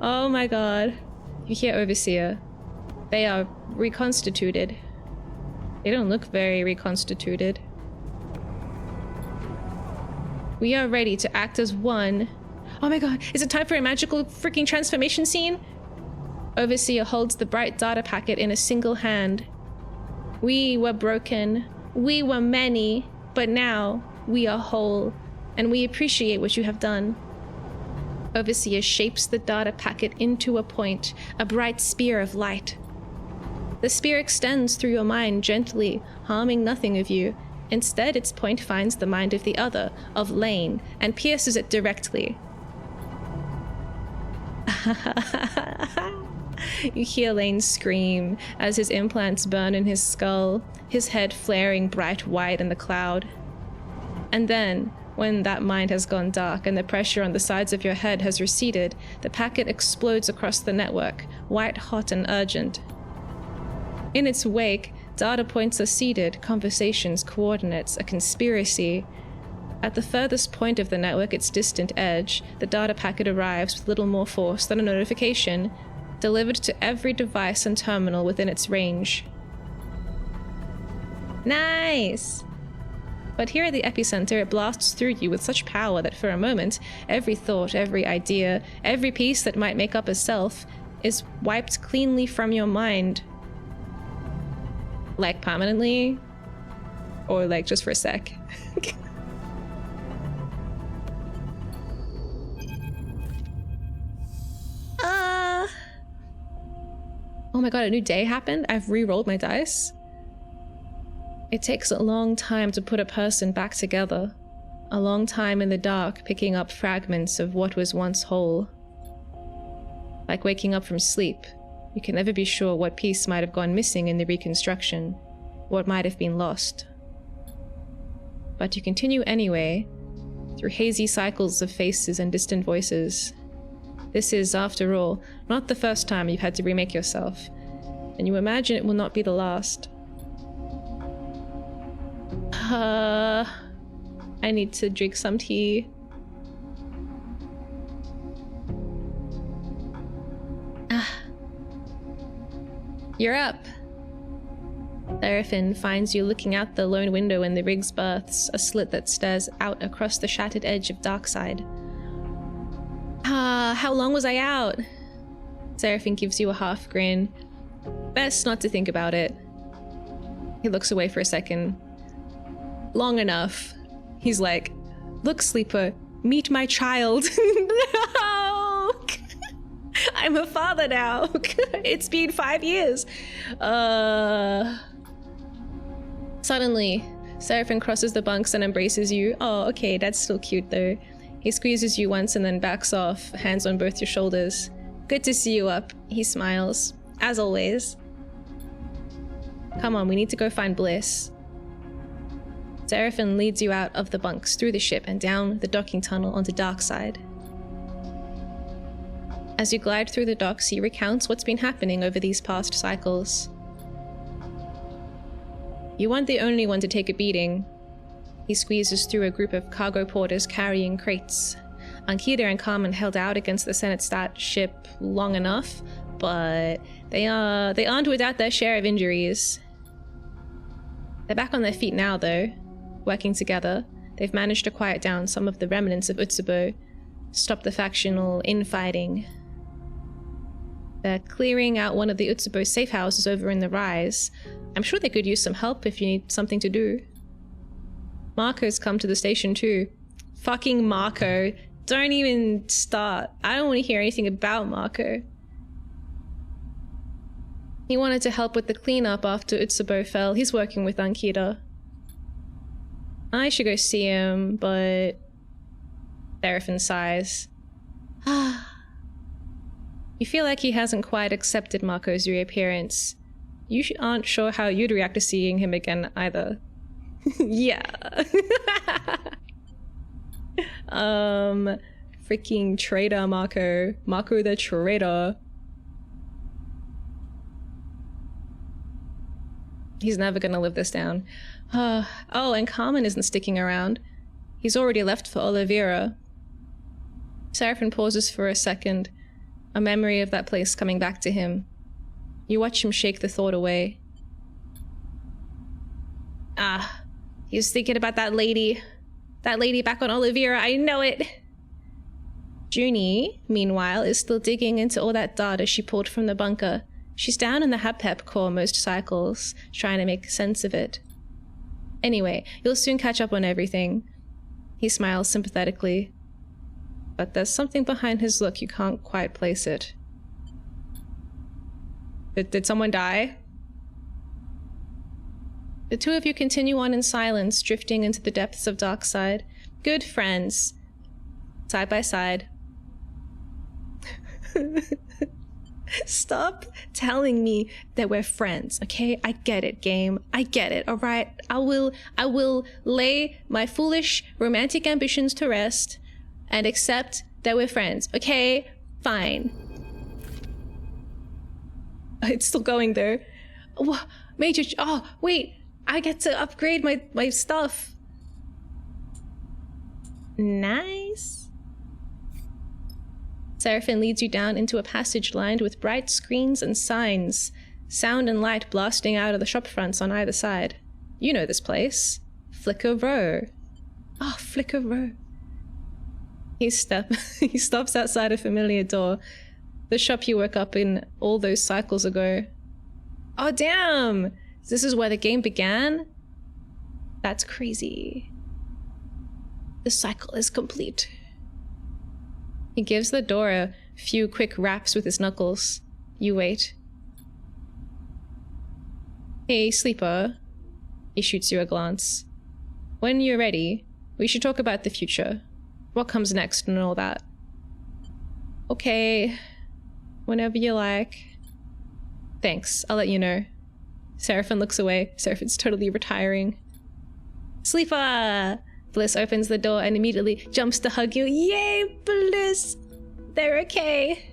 Oh my God. You hear Overseer. They are reconstituted. They don't look very reconstituted. We are ready to act as one. Oh my God, is it time for a magical freaking transformation scene? Overseer holds the bright data packet in a single hand. We were broken. We were many, but now we are whole, and we appreciate what you have done. Overseer shapes the data packet into a point, a bright spear of light. The spear extends through your mind gently, harming nothing of you. Instead, its point finds the mind of the other, of Lane, and pierces it directly. You hear Lane scream as his implants burn in his skull, his head flaring bright white in the cloud. And then, when that mind has gone dark and the pressure on the sides of your head has receded, the packet explodes across the network, white hot and urgent. In its wake, data points are seeded, conversations, coordinates, a conspiracy. At the furthest point of the network, its distant edge, the data packet arrives with little more force than a notification, delivered to every device and terminal within its range. Nice! But here at the epicenter, it blasts through you with such power that for a moment, every thought, every idea, every piece that might make up a self is wiped cleanly from your mind. Like permanently? Or like just for a sec? Oh my God, a new day happened? I've re-rolled my dice? It takes a long time to put a person back together. A long time in the dark, picking up fragments of what was once whole. Like waking up from sleep, you can never be sure what piece might have gone missing in the reconstruction, what might have been lost. But you continue anyway, through hazy cycles of faces and distant voices. This is, after all, not the first time you've had to remake yourself, and you imagine it will not be the last. I need to drink some tea. You're up. Therafin finds you looking out the lone window in the rig's berths, a slit that stares out across the shattered edge of Darkside. How long was I out? Seraphine gives you a half grin. Best not to think about it. He looks away for a second. Long enough. He's like, look, sleeper, meet my child. No! I'm a father now. It's been 5 years. Suddenly, Seraphim crosses the bunks and embraces you. Oh, okay, that's still cute though. He squeezes you once and then backs off, hands on both your shoulders. Good to see you up. He smiles. As always. Come on, we need to go find Bliss. Seraphim leads you out of the bunks, through the ship, and down the docking tunnel onto dark side. As you glide through the docks, he recounts what's been happening over these past cycles. You weren't the only one to take a beating. He squeezes through a group of cargo porters carrying crates. Ankita and Carmen held out against the Senate Stat ship long enough, but they aren't without their share of injuries. They're back on their feet now, though. Working together, they've managed to quiet down some of the remnants of Utsubo, stop the factional infighting. They're clearing out one of the Utsubo safe houses over in the Rise. I'm sure they could use some help if you need something to do. Marco's come to the station too. Fucking Marco. Don't even start. I don't want to hear anything about Marco. He wanted to help with the cleanup after Utsubo fell. He's working with Ankita. I should go see him, but... Seraphim sighs. You feel like he hasn't quite accepted Marco's reappearance. You aren't sure how you'd react to seeing him again either. Yeah. Freaking traitor Marco. Marco the traitor. He's never gonna live this down. Oh, and Carmen isn't sticking around. He's already left for Oliveira. Seraphim pauses for a second, a memory of that place coming back to him. You watch him shake the thought away. He was thinking about that lady. That lady back on Oliveira, I know it! Junie, meanwhile, is still digging into all that data she pulled from the bunker. She's down in the Hap-Hep core most cycles, trying to make sense of it. Anyway, you'll soon catch up on everything. He smiles sympathetically. But there's something behind his look, you can't quite place it. Did someone die? The two of you continue on in silence, drifting into the depths of Darkside. Good friends. Side by side. Stop telling me that we're friends, okay? I get it, game. I get it, alright? I will lay my foolish romantic ambitions to rest and accept that we're friends, okay? Fine. It's still going there. Major... Oh, wait. I get to upgrade my stuff. Nice. Seraphim leads you down into a passage lined with bright screens and signs, sound and light blasting out of the shop fronts on either side. You know this place. Flicker Row. Oh, Flicker Row. He stops outside a familiar door. The shop you woke up in all those cycles ago. Oh, damn! This is where the game began? That's crazy. The cycle is complete. He gives the door a few quick raps with his knuckles. You wait. Hey, sleeper. He shoots you a glance. When you're ready, we should talk about the future. What comes next and all that. Okay. Whenever you like. Thanks, I'll let you know. Seraphim looks away. Seraphim's totally retiring. Sleeper! Bliss opens the door and immediately jumps to hug you. Yay, Bliss! They're okay.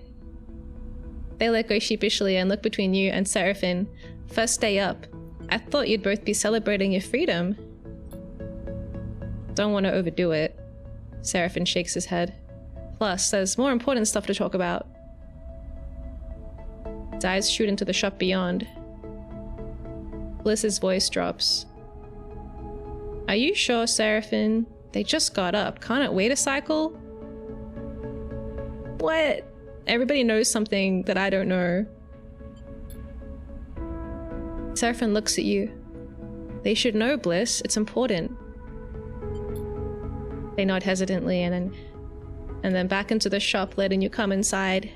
They let go sheepishly and look between you and Seraphim. First day up. I thought you'd both be celebrating your freedom. Don't want to overdo it. Seraphim shakes his head. Plus, there's more important stuff to talk about. His eyes shoot into the shop beyond. Bliss's voice drops. Are you sure, Seraphim? They just got up. Can't it wait a cycle? What? Everybody knows something that I don't know. Seraphim looks at you. They should know, Bliss. It's important. They nod hesitantly and then back into the shop, letting you come inside.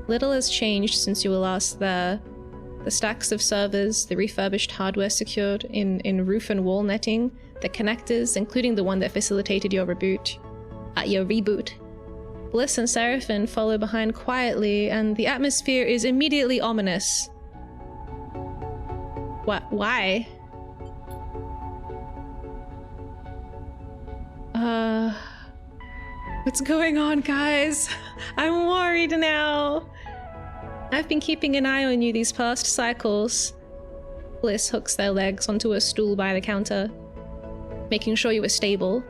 Little has changed since you were last there. The stacks of servers, the refurbished hardware secured in roof and wall netting, the connectors, including the one that facilitated your reboot. Bliss and Seraphim follow behind quietly, and the atmosphere is immediately ominous. What? Why? What's going on, guys? I'm worried now. I've been keeping an eye on you these past cycles. Bliss hooks their legs onto a stool by the counter, making sure you were stable.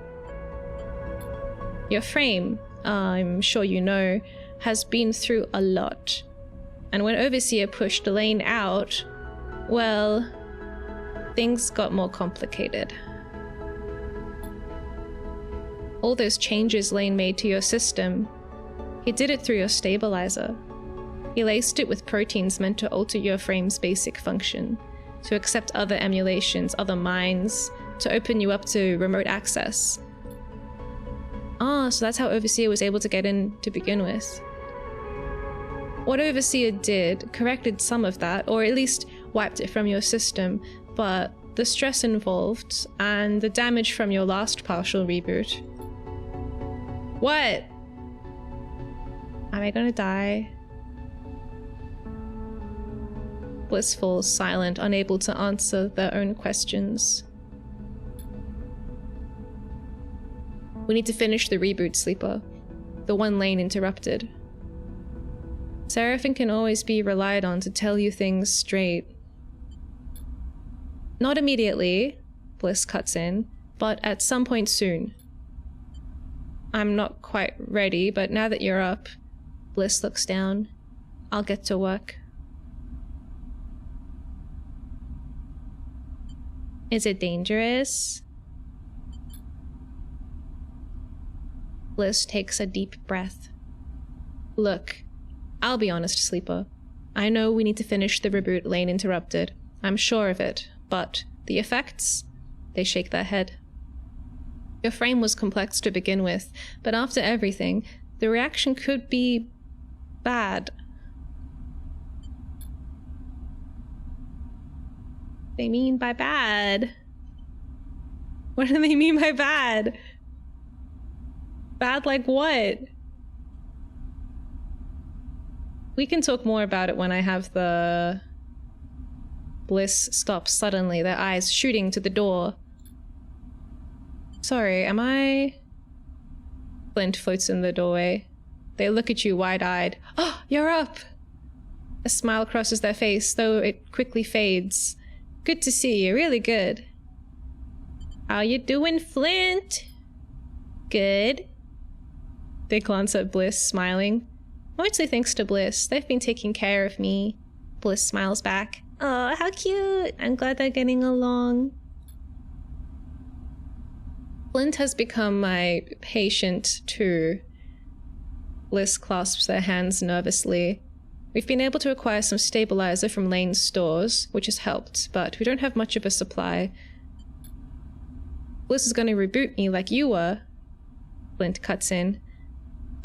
Your frame, I'm sure you know, has been through a lot. And when Overseer pushed Lane out, well, things got more complicated. All those changes Lane made to your system, he did it through your stabilizer. He laced it with proteins meant to alter your frame's basic function, to accept other emulations, other minds, to open you up to remote access. Ah, so that's how Overseer was able to get in to begin with. What Overseer did corrected some of that, or at least wiped it from your system, but the stress involved and the damage from your last partial reboot. What? Am I gonna die? Bliss falls silent, unable to answer their own questions. We need to finish the reboot, Sleeper. The one Lane interrupted. Seraphim can always be relied on to tell you things straight. Not immediately, Bliss cuts in, but at some point soon. I'm not quite ready, but now that you're up, Bliss looks down. I'll get to work. Is it dangerous? Bliss takes a deep breath. Look, I'll be honest, Sleeper. I know we need to finish the reboot Lane interrupted. I'm sure of it, but the effects? They shake their head. Your frame was complex to begin with, but after everything, the reaction could be bad. They mean by bad? What do they mean by bad? Bad like what? We can talk more about it when I have the... Bliss stops suddenly, their eyes shooting to the door. Sorry, am I... Flint floats in the doorway. They look at you wide-eyed. Oh, you're up! A smile crosses their face, though it quickly fades. Good to see you, really good. How you doing, Flint? Good. They glance at Bliss, smiling. Mostly thanks to Bliss. They've been taking care of me. Bliss smiles back. Oh, how cute. I'm glad they're getting along. Flint has become my patient too. Bliss clasps their hands nervously. We've been able to acquire some stabilizer from Lane's stores, which has helped, but we don't have much of a supply. Bliss is going to reboot me like you were. Flint cuts in.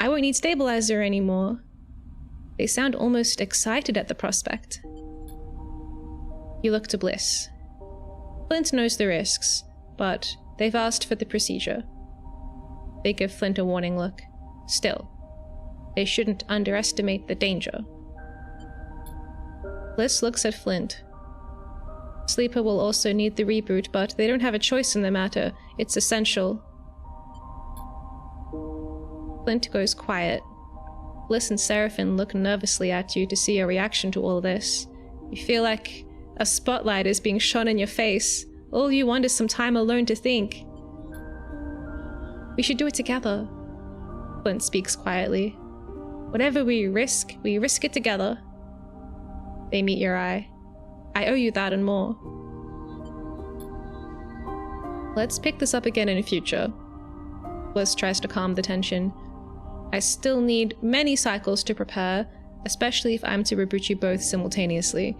I won't need stabilizer anymore. They sound almost excited at the prospect. You look to Bliss. Flint knows the risks, but they've asked for the procedure. They give Flint a warning look. Still, they shouldn't underestimate the danger. Bliss looks at Flint. Sleeper will also need the reboot, but they don't have a choice in the matter. It's essential. Flint goes quiet. Bliss and Seraphim look nervously at you to see your reaction to all this. You feel like a spotlight is being shone in your face. All you want is some time alone to think. We should do it together. Flint speaks quietly. Whatever we risk it together. They meet your eye. I owe you that and more. Let's pick this up again in the future. Bliss tries to calm the tension. I still need many cycles to prepare, especially if I'm to reboot you both simultaneously.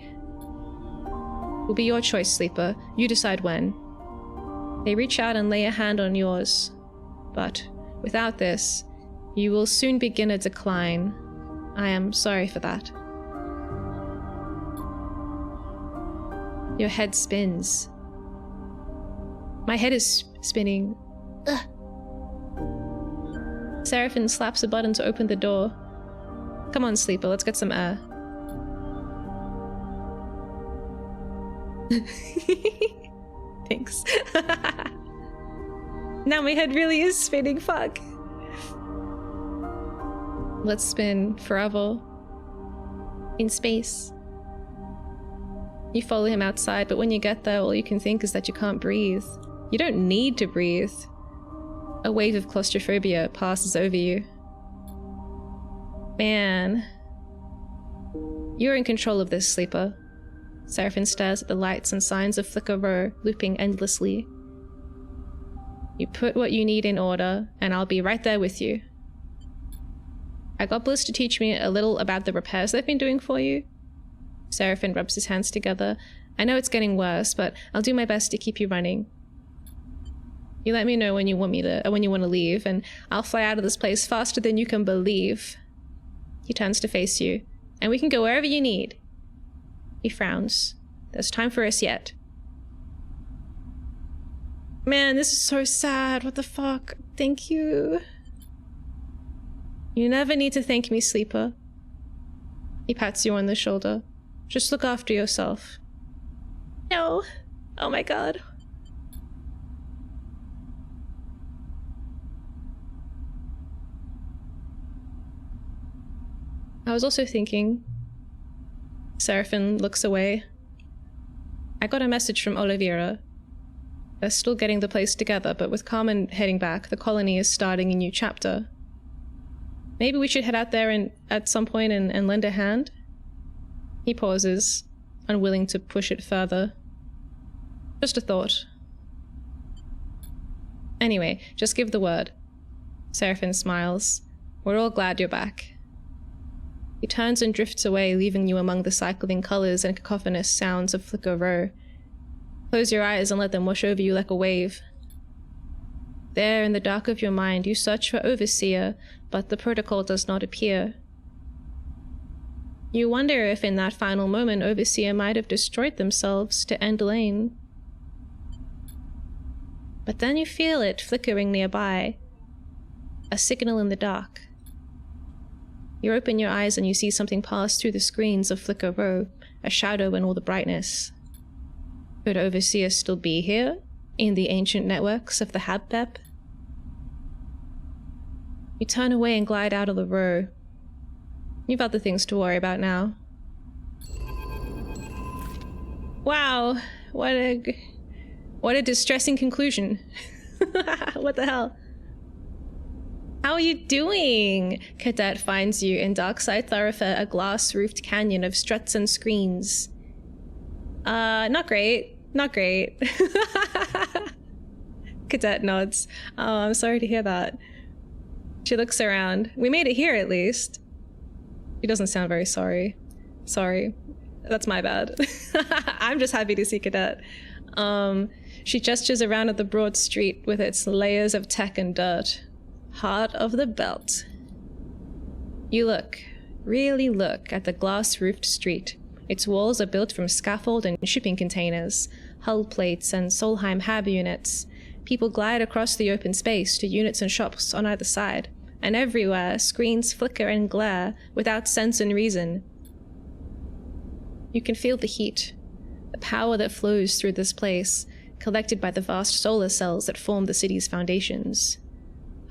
Will be your choice, Sleeper. You decide when. They reach out and lay a hand on yours. But without this, you will soon begin a decline. I am sorry for that. Your head spins. My head is spinning. Ugh. Seraphim slaps a button to open the door. Come on, sleeper, let's get some air. Thanks. Now my head really is spinning, fuck. Let's spin forever. In space. You follow him outside, but when you get there, all you can think is that you can't breathe. You don't need to breathe. A wave of claustrophobia passes over you. Man. You're in control of this, sleeper. Seraphim stares at the lights and signs of Flicker Row looping endlessly. You put what you need in order, and I'll be right there with you. I got Bliss to teach me a little about the repairs they've been doing for you. Seraphim rubs his hands together. I know it's getting worse, but I'll do my best to keep you running. You let me know when you want to leave, and I'll fly out of this place faster than you can believe. He turns to face you, and we can go wherever you need. He frowns. There's time for us yet. Man, this is so sad. What the fuck? Thank you. You never need to thank me, sleeper. He pats you on the shoulder. Just look after yourself. No. Oh my god. I was also thinking... Seraphim looks away. I got a message from Oliveira. They're still getting the place together, but with Carmen heading back, the colony is starting a new chapter. Maybe we should head out there at some point and lend a hand? He pauses, unwilling to push it further. Just a thought. Anyway, just give the word. Seraphim smiles. We're all glad you're back. He turns and drifts away, leaving you among the cycling colors and cacophonous sounds of Flicker Row. Close your eyes and let them wash over you like a wave. There, in the dark of your mind, you search for Overseer, but the protocol does not appear. You wonder if in that final moment Overseer might have destroyed themselves to end Lane. But then you feel it flickering nearby. A signal in the dark. You open your eyes and you see something pass through the screens of Flicker Row, a shadow in all the brightness. Could Overseer still be here, in the ancient networks of the Habpep? You turn away and glide out of the row. You've other things to worry about now. Wow, what a distressing conclusion. What the hell? How are you doing? Cadet finds you in Darkside Thoroughfare, a glass-roofed canyon of struts and screens. Not great. Not great. Cadet nods. Oh, I'm sorry to hear that. She looks around. We made it here, at least. She doesn't sound very sorry. Sorry. That's my bad. I'm just happy to see Cadet. She gestures around at the broad street with its layers of tech and dirt. Heart of the belt. You look, really look, at the glass-roofed street. Its walls are built from scaffold and shipping containers, hull plates and Solheim hab units. People glide across the open space to units and shops on either side, and everywhere screens flicker and glare without sense and reason. You can feel the heat, the power that flows through this place, collected by the vast solar cells that form the city's foundations.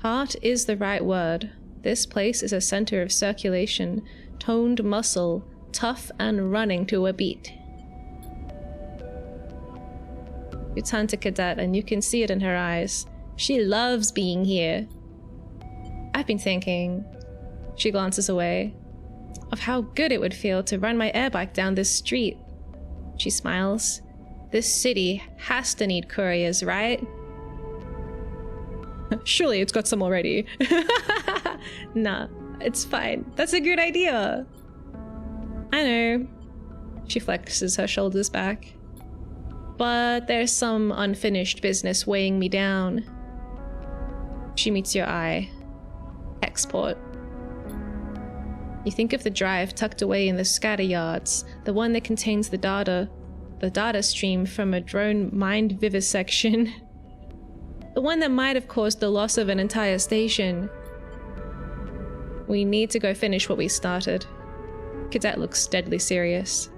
Heart is the right word. This place is a center of circulation, toned muscle, tough and running to a beat. You turn to Cadet and you can see it in her eyes. She loves being here. I've been thinking, she glances away, of how good it would feel to run my airbike down this street. She smiles. This city has to need couriers, right? Surely it's got some already. Nah, it's fine. That's a good idea. I know. She flexes her shoulders back. But there's some unfinished business weighing me down. She meets your eye. Export. You think of the drive tucked away in the scatter yards, the one that contains the data stream from a drone mind vivisection. The one that might have caused the loss of an entire station. We need to go finish what we started. Cadet looks deadly serious.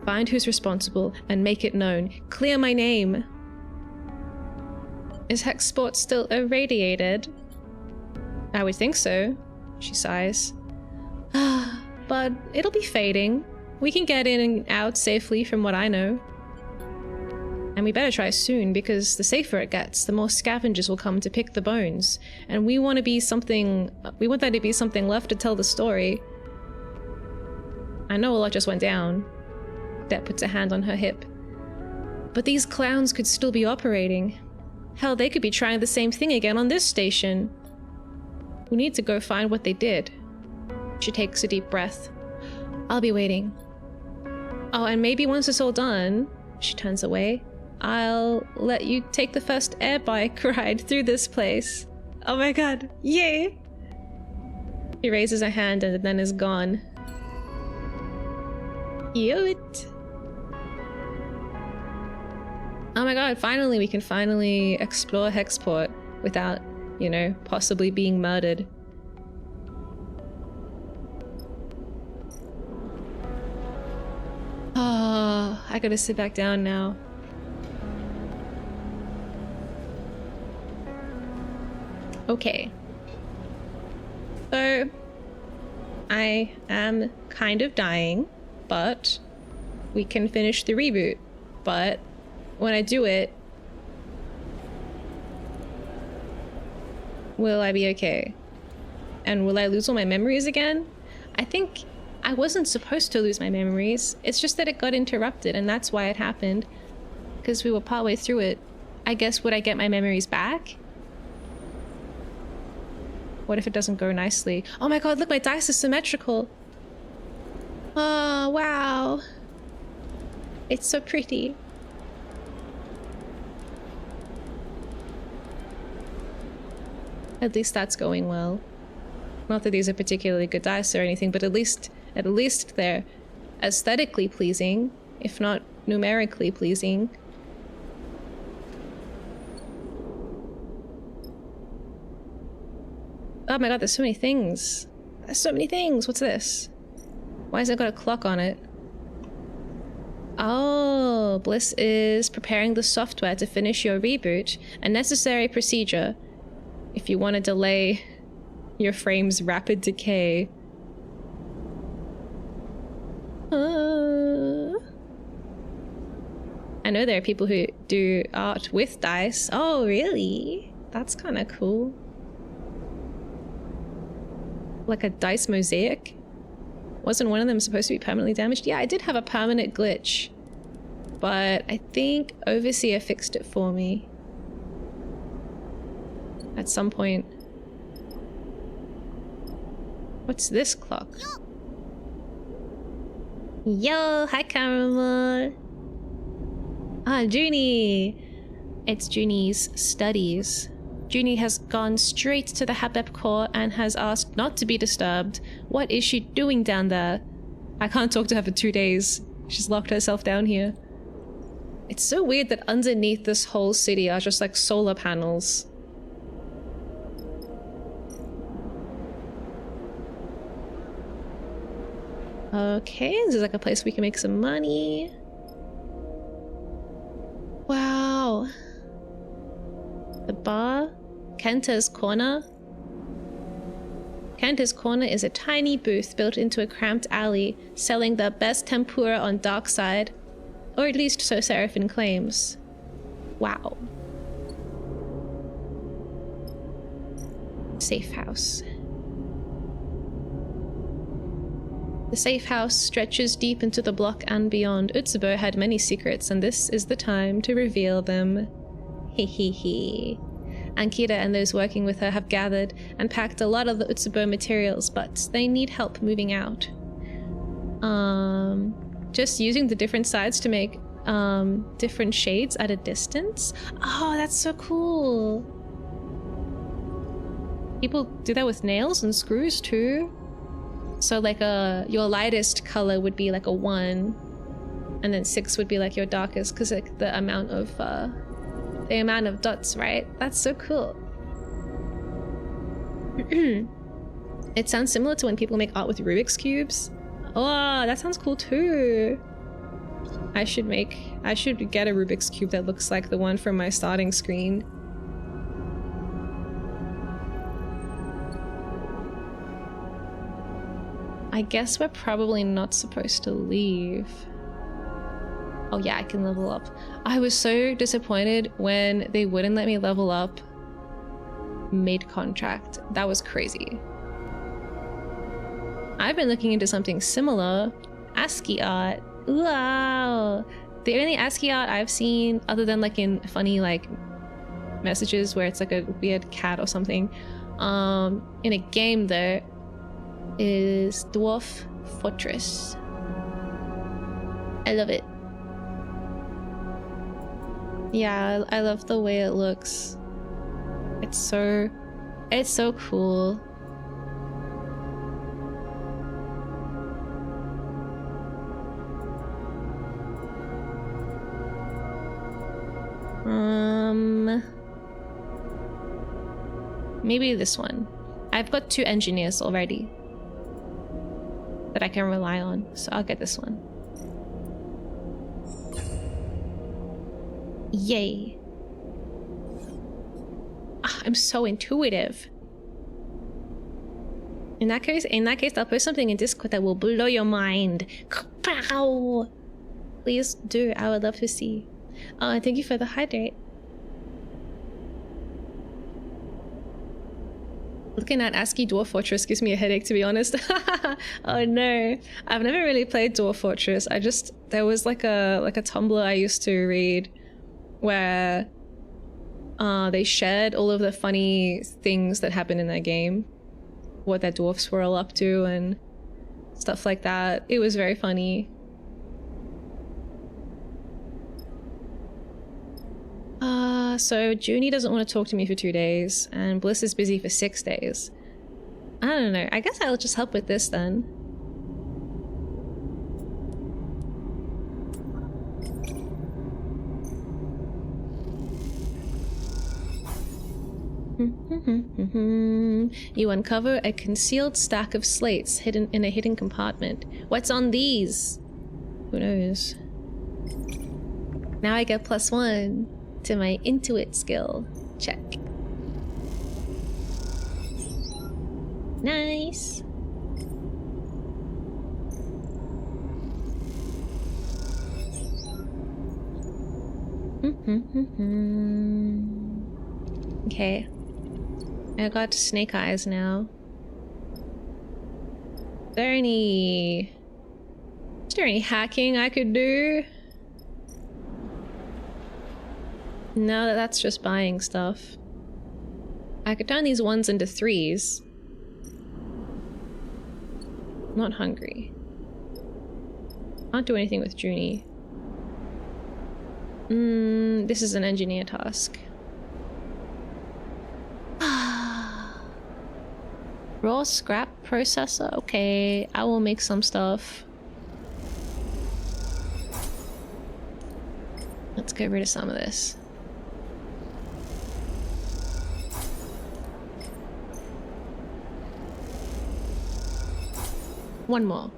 Find who's responsible and make it known. Clear my name. Is Hexport still irradiated? I would think so, she sighs. But it'll be fading. We can get in and out safely from what I know. And we better try soon, because the safer it gets, the more scavengers will come to pick the bones. And we want there to be something left to tell the story. I know a lot just went down. Det puts a hand on her hip. But these clowns could still be operating. Hell, they could be trying the same thing again on this station. We need to go find what they did. She takes a deep breath. I'll be waiting. Oh, and maybe once it's all done, she turns away, I'll let you take the first air bike ride through this place. Oh my god, yay! She raises her hand and then is gone. Cute! Oh my god, finally, we can finally explore Hexport without, you know, possibly being murdered. Oh, I gotta sit back down now. Okay. So, I am kind of dying, but we can finish the reboot. But when I do it, will I be okay? And will I lose all my memories again? I think I wasn't supposed to lose my memories. It's just that it got interrupted, and that's why it happened. Because we were partway through it. I guess, would I get my memories back? What if it doesn't go nicely? Oh my god, look, my dice is symmetrical. Oh, wow. It's so pretty. At least that's going well. Not that these are particularly good dice or anything, but at least they're aesthetically pleasing, if not numerically pleasing. Oh my god, there's so many things. There's so many things. What's this? Why has it got a clock on it? Oh, Bliss is preparing the software to finish your reboot, a necessary procedure if you want to delay your frame's rapid decay. I know there are people who do art with dice. Oh, really? That's kind of cool. Like a dice mosaic? Wasn't one of them supposed to be permanently damaged? Yeah, I did have a permanent glitch, but I think Overseer fixed it for me at some point. What's this clock? Yo, hi Caramel. Ah, Junie. It's Junie's studies. Junie has gone straight to the Habeb core and has asked not to be disturbed. What is she doing down there? I can't talk to her for 2 days. She's locked herself down here. It's so weird that underneath this whole city are just like solar panels. Okay, this is like a place we can make some money. Wow. The bar? Kenta's Corner? Kenta's Corner is a tiny booth built into a cramped alley, selling the best tempura on Darkside. Or at least so Seraphine claims. Wow. Safe house. The safe house stretches deep into the block and beyond. Utsubo had many secrets, and this is the time to reveal them. Hehehe. Ankita and those working with her have gathered and packed a lot of the Utsubo materials, but they need help moving out. Just using the different sides to make different shades at a distance? Oh, that's so cool. People do that with nails and screws too. So like your lightest color would be like a 1, and then 6 would be like your darkest, because like the amount of dots, right? That's so cool. It sounds similar to when people make art with Rubik's cubes. Oh, that sounds cool too. I should get a Rubik's cube that looks like the one from my starting screen. I guess we're probably not supposed to leave. Oh yeah, I can level up. I was so disappointed when they wouldn't let me level up mid-contract. That was crazy. I've been looking into something similar. ASCII art. Wow. The only ASCII art I've seen, other than like in funny like messages where it's like a weird cat or something, in a game though, is Dwarf Fortress. I love it. Yeah, I love the way it looks. It's so cool. Maybe this one. I've got 2 engineers already that I can rely on, so I'll get this one. Yay. I'm so intuitive. In that case, I'll post something in Discord that will blow your mind. Pow! Please do. I would love to see. Oh, thank you for the hydrate. Looking at ASCII Dwarf Fortress gives me a headache, to be honest. Oh no, I've never really played Dwarf Fortress. There was like a Tumblr I used to read where they shared all of the funny things that happened in that game, what their dwarfs were all up to and stuff like that. It was very funny. So Junie doesn't want to talk to me for 2 days, and Bliss is busy for 6 days. I don't know. I guess I'll just help with this then. You uncover a concealed stack of slates hidden in a hidden compartment. What's on these? Who knows? Now I get +1 to my Intuit skill. Check. Nice. Okay. I got snake eyes now. Is there any hacking I could do? No, that's just buying stuff. I could turn these 1s into 3s. Not hungry. Can't do anything with Junie. This is an engineer task. Raw scrap processor? Okay, I will make some stuff. Let's get rid of some of this. One more.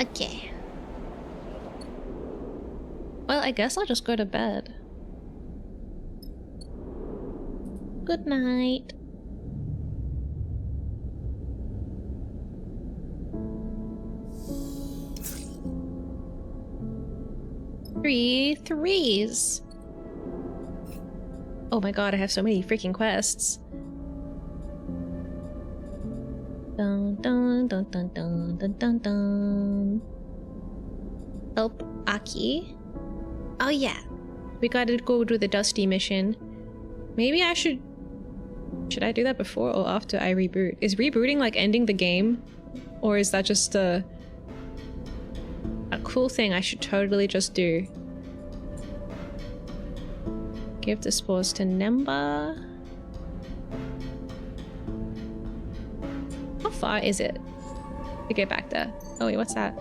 Okay. Well, I guess I'll just go to bed. Good night. Three threes. Oh my god, I have so many freaking quests. Dun dun dun dun dun dun dun dun. Help Aki. Oh yeah. We gotta go do the Dusty mission. Maybe I should I do that before or after I reboot? Is rebooting like ending the game? Or is that just a cool thing I should totally just do? Give the spores to Nemba. far is it to get back there? Oh wait, what's that?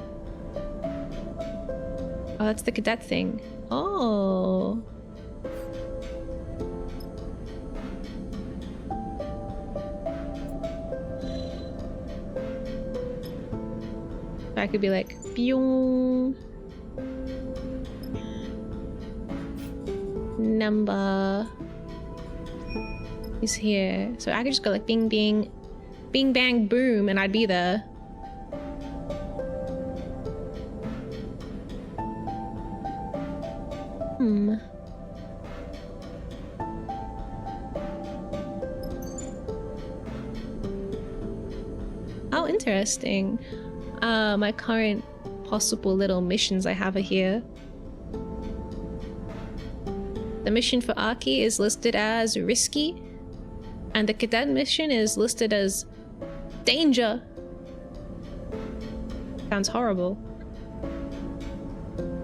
Oh, that's the cadet thing. Oh. I could be like, Byung. Number is here. So I could just go like bing bing, bing bang boom, and I'd be there. How interesting. My current possible little missions I have are here. The mission for Aki is listed as risky, and the cadet mission is listed as danger. Sounds horrible.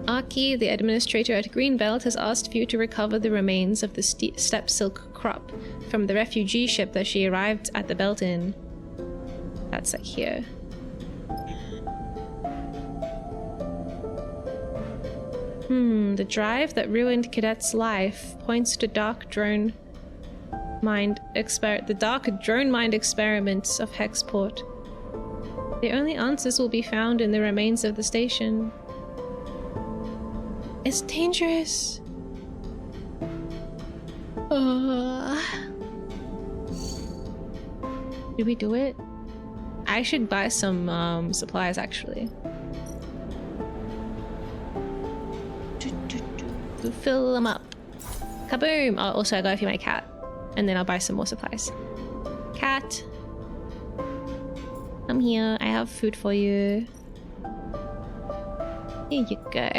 Aki, the administrator at Greenbelt, has asked for you to recover the remains of the steppe silk crop from the refugee ship that she arrived at the belt in. That's like here. The drive that ruined Cadet's life points to the dark drone mind experiment of Hexport. The only answers will be found in the remains of the station. It's dangerous. Do we do it? I should buy some supplies actually. To fill them up. Kaboom! Oh, also I gotta feed my cat. And then I'll buy some more supplies. Cat. I'm here. I have food for you. Here you go.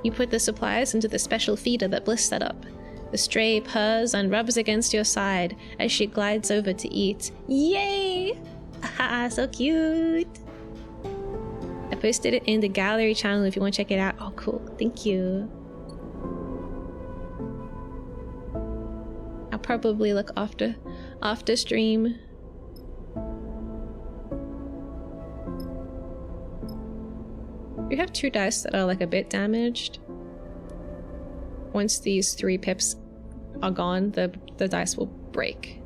You put the supplies into the special feeder that Bliss set up. The stray purrs and rubs against your side as she glides over to eat. Yay! Haha, so cute! I posted it in the gallery channel if you want to check it out. Oh, cool. Thank you. I'll probably look after stream. We have 2 dice that are like a bit damaged. Once these 3 pips are gone, the dice will break.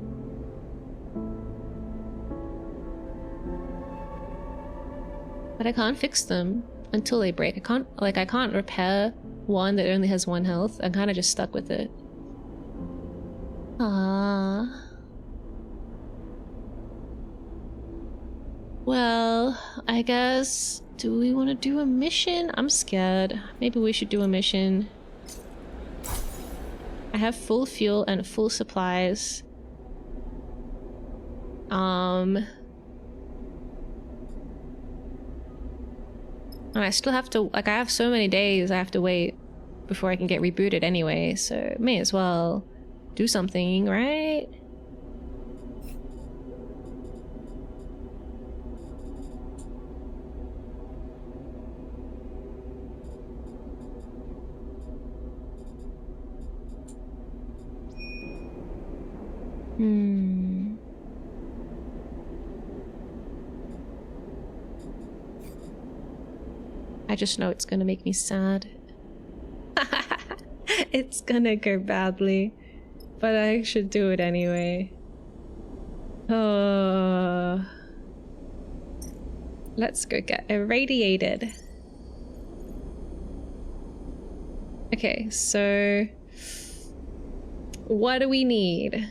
But I can't fix them until they break. I can't repair one that only has 1 health. I'm kind of just stuck with it. Ah. Well, I guess, do we want to do a mission? I'm scared. Maybe we should do a mission. I have full fuel and full supplies. And I still have to, like, I have so many days I have to wait before I can get rebooted anyway, so may as well do something, right? I just know it's gonna make me sad. It's gonna go badly, but I should do it anyway. Oh, let's go get irradiated. Okay, so what do we need?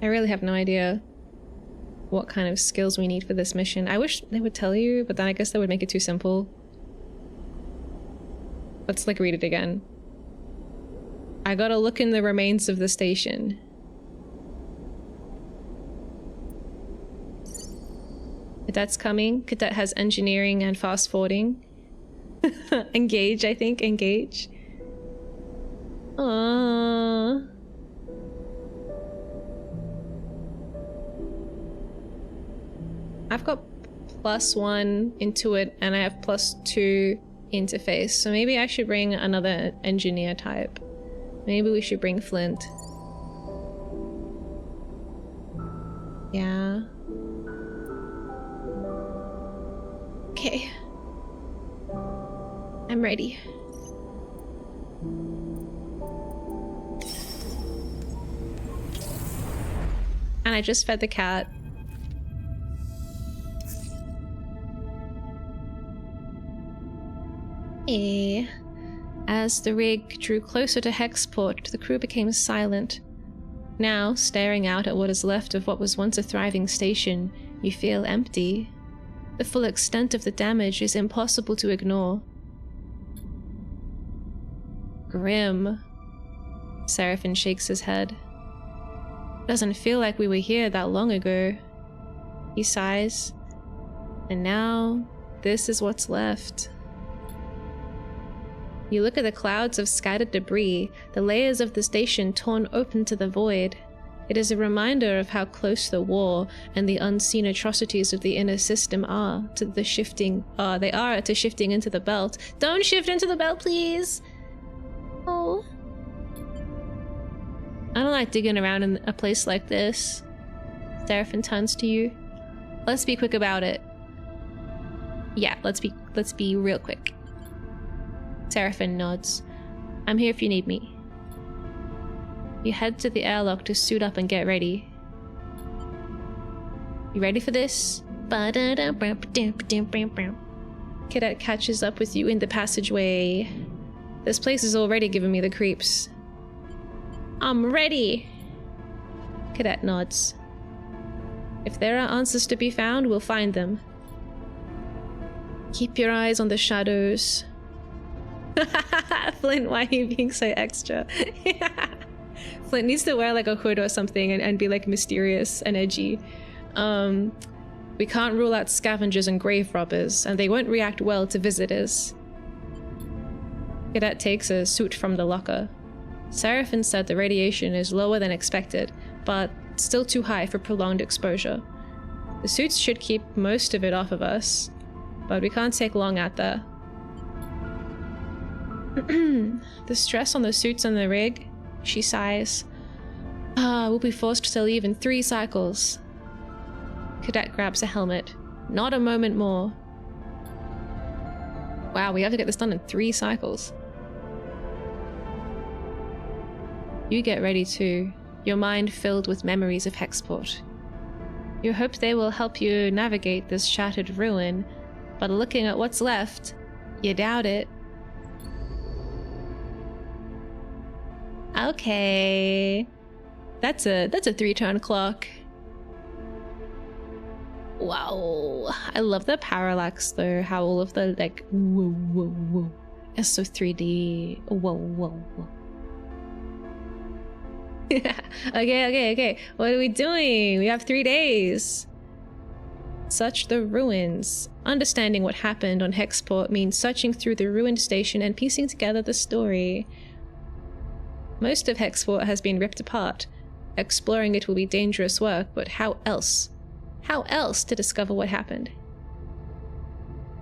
I really have no idea what kind of skills we need for this mission. I wish they would tell you, but then I guess that would make it too simple. Let's like read it again. I gotta look in the remains of the station. Cadet's coming. Cadet has engineering and fast forwarding. Engage, I think. Engage. Aww. I've got +1 into it and I have +2 interface, so maybe I should bring another engineer type. Maybe we should bring Flint. Yeah. Okay. I'm ready. And I just fed the cat. As the rig drew closer to Hexport, the crew became silent. Now, staring out at what is left of what was once a thriving station, you feel empty. The full extent of the damage is impossible to ignore. Grim. Seraphin shakes his head. Doesn't feel like we were here that long ago. He sighs. And now, this is what's left. You look at the clouds of scattered debris, the layers of the station torn open to the void. It is a reminder of how close the war and the unseen atrocities of the inner system are to the shifting into the belt. Don't shift into the belt, please! Oh. I don't like digging around in a place like this. Seraphin turns to you. Let's be quick about it. Yeah, let's be real quick. Seraphin nods. I'm here if you need me. You head to the airlock to suit up and get ready. You ready for this? Cadet catches up with you in the passageway. This place is already giving me the creeps. I'm ready! Cadet nods. If there are answers to be found, we'll find them. Keep your eyes on the shadows. Flint, why are you being so extra? Flint needs to wear like a hood or something and be like mysterious and edgy. We can't rule out scavengers and grave robbers, and they won't react well to visitors. Cadet takes a suit from the locker. Seraphin said the radiation is lower than expected, but still too high for prolonged exposure. The suits should keep most of it off of us, but we can't take long out there. The stress on the suits and the rig, she sighs. We'll be forced to leave in 3 cycles. Cadet grabs a helmet. Not a moment more. Wow, we have to get this done in 3 cycles. You get ready too, your mind filled with memories of Hexport. You hope they will help you navigate this shattered ruin, but looking at what's left, you doubt it. Okay. That's a 3-turn clock. Wow. I love the parallax though, how all of the like whoa. It's so 3D. Whoa. Okay. What are we doing? We have 3 days. Search the ruins. Understanding what happened on Hexport means searching through the ruined station and piecing together the story. Most of Hexport has been ripped apart. Exploring it will be dangerous work, but how else? How else to discover what happened?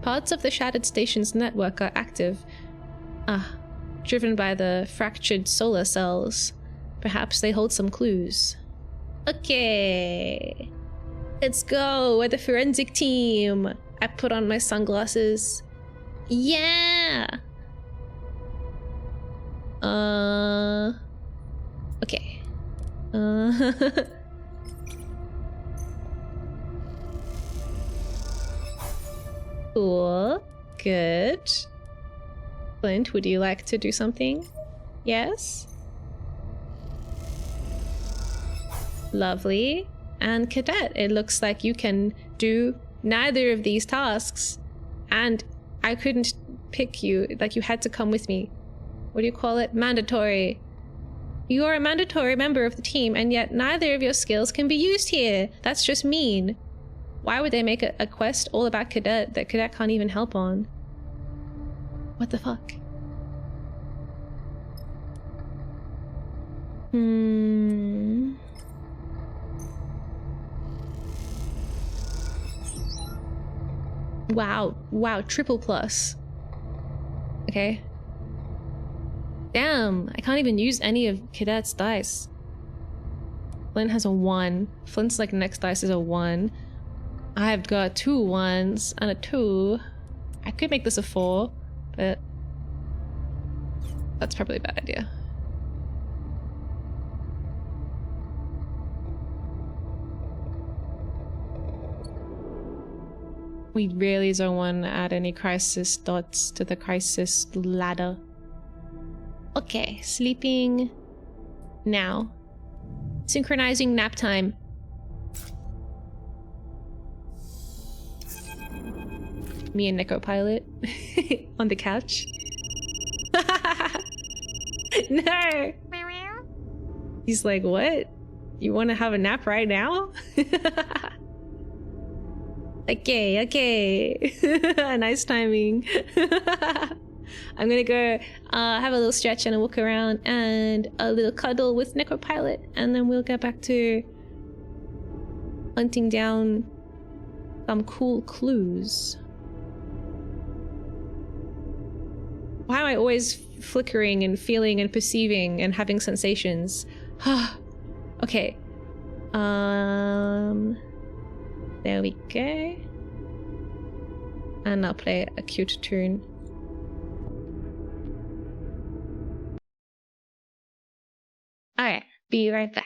Parts of the shattered station's network are active. Driven by the fractured solar cells. Perhaps they hold some clues. Okay. Let's go. We're the forensic team. I put on my sunglasses. Yeah! Okay. Cool. Good. Flint, would you like to do something? Yes? Lovely. And Cadet, it looks like you can do neither of these tasks. And I couldn't pick you, like you had to come with me. What do you call it? Mandatory. You are a mandatory member of the team, and yet neither of your skills can be used here. That's just mean. Why would they make a quest all about Cadet that Cadet can't even help on? What the fuck? Wow, triple plus. Okay. Damn, I can't even use any of Cadet's dice. Flint has a 1. Flint's like next dice is a 1. I've got 2 1s and a 2. I could make this a 4, but that's probably a bad idea. We really don't want to add any crisis dots to the crisis ladder. Okay, sleeping now. Synchronizing nap time. Me and Nico Pilot on the couch. No! He's like, what? You want to have a nap right now? Okay. Nice timing. I'm gonna go have a little stretch and a walk around and a little cuddle with Nico Pilot, and then we'll get back to hunting down some cool clues. Why am I always flickering and feeling and perceiving and having sensations? Okay. There we go. And I'll play a cute tune. Alright, be right back.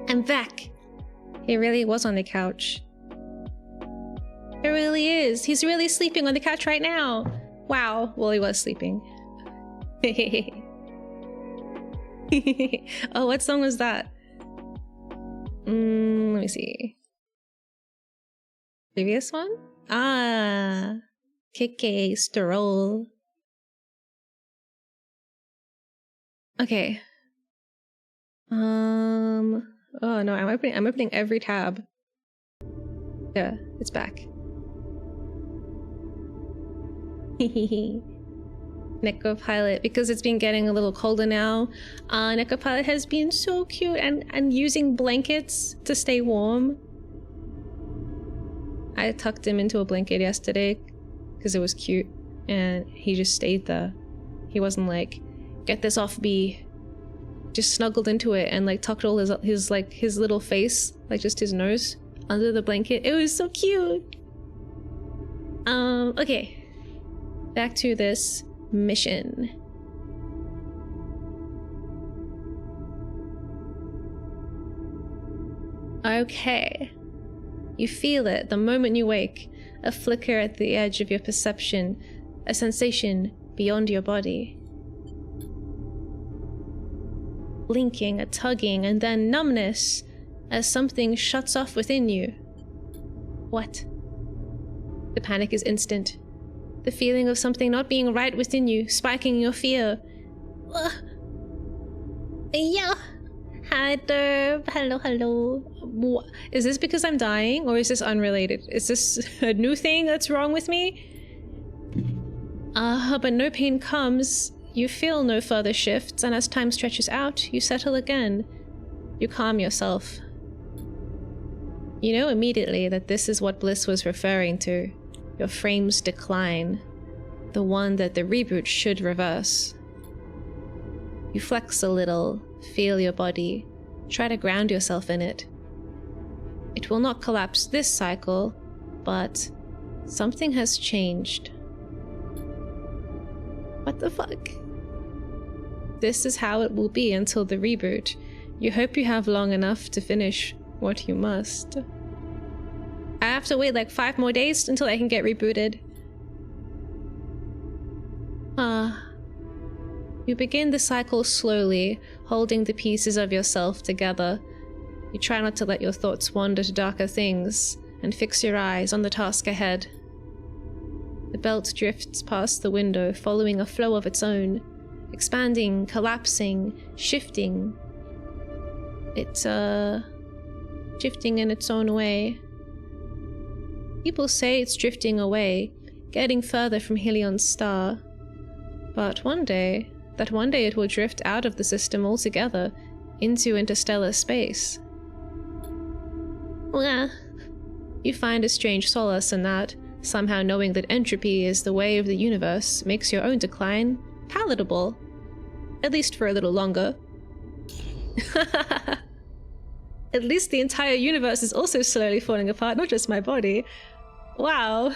I'm back. He really was on the couch. It really is. He's really sleeping on the couch right now. Wow. Well, he was sleeping. Oh, what song was that? Let me see. Previous one? Ah. Keke Stroll. Okay. Oh no, I'm opening every tab. Yeah, it's back. Neko Pilot, because it's been getting a little colder now. Neko Pilot has been so cute and using blankets to stay warm. I tucked him into a blanket yesterday because it was cute, and he just stayed there. He wasn't like, get this off me. Just snuggled into it and like tucked all his little face, like just his nose, under the blanket. It was so cute. Okay. Back to this mission. Okay. You feel it the moment you wake, a flicker at the edge of your perception, a sensation beyond your body. Blinking, a tugging, and then numbness as something shuts off within you. What? The panic is instant. The feeling of something not being right within you, spiking your fear. Yeah. Hi there. Hello. Is this because I'm dying, or is this unrelated? Is this a new thing that's wrong with me? But no pain comes. You feel no further shifts, and as time stretches out, you settle again. You calm yourself. You know immediately that this is what Bliss was referring to. Your frame's decline. The one that the reboot should reverse. You flex a little, feel your body, try to ground yourself in it. It will not collapse this cycle, but something has changed. What the fuck? This is how it will be until the reboot. You hope you have long enough to finish what you must. I have to wait like 5 more days until I can get rebooted. You begin the cycle slowly, holding the pieces of yourself together. You try not to let your thoughts wander to darker things, and fix your eyes on the task ahead. The belt drifts past the window, following a flow of its own, expanding, collapsing, shifting. It's, shifting in its own way. People say it's drifting away, getting further from Helion's star. But one day it will drift out of the system altogether, into interstellar space. You find a strange solace in that, somehow knowing that entropy is the way of the universe makes your own decline palatable. At least for a little longer. At least the entire universe is also slowly falling apart, not just my body. Wow.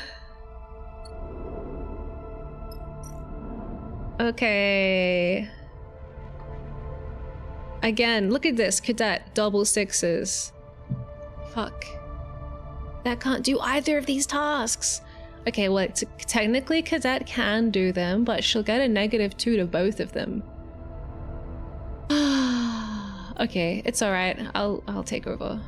Okay. Again, look at this, Cadet, double 6s. Fuck. That can't do either of these tasks. Okay, well, technically Cadet can do them, but she'll get a -2 to both of them. Okay, it's alright. I'll take over.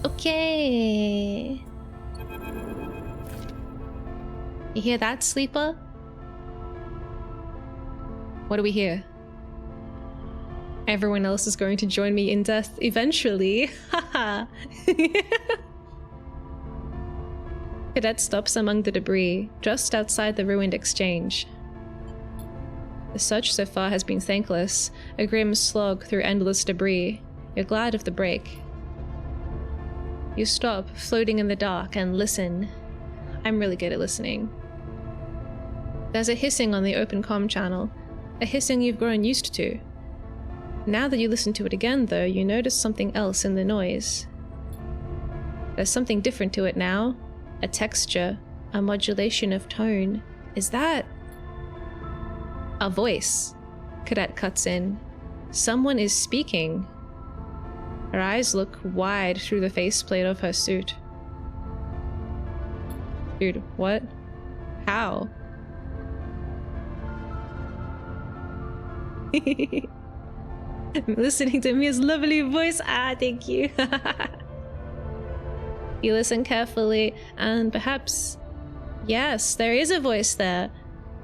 Okay. You hear that, sleeper? What do we hear? Everyone else is going to join me in death eventually. Haha. Cadet stops among the debris, just outside the ruined exchange. The search so far has been thankless, a grim slog through endless debris. You're glad of the break. You stop, floating in the dark, and listen. I'm really good at listening. There's a hissing on the open comm channel, a hissing you've grown used to. Now that you listen to it again, though, you notice something else in the noise. There's something different to it now. A texture, a modulation of tone. Is that a voice? Cadet cuts in. Someone is speaking. Her eyes look wide through the faceplate of her suit. Dude, what? How? I'm listening to Mia's lovely voice. Ah, thank you. You listen carefully, and perhaps... Yes, there is a voice there,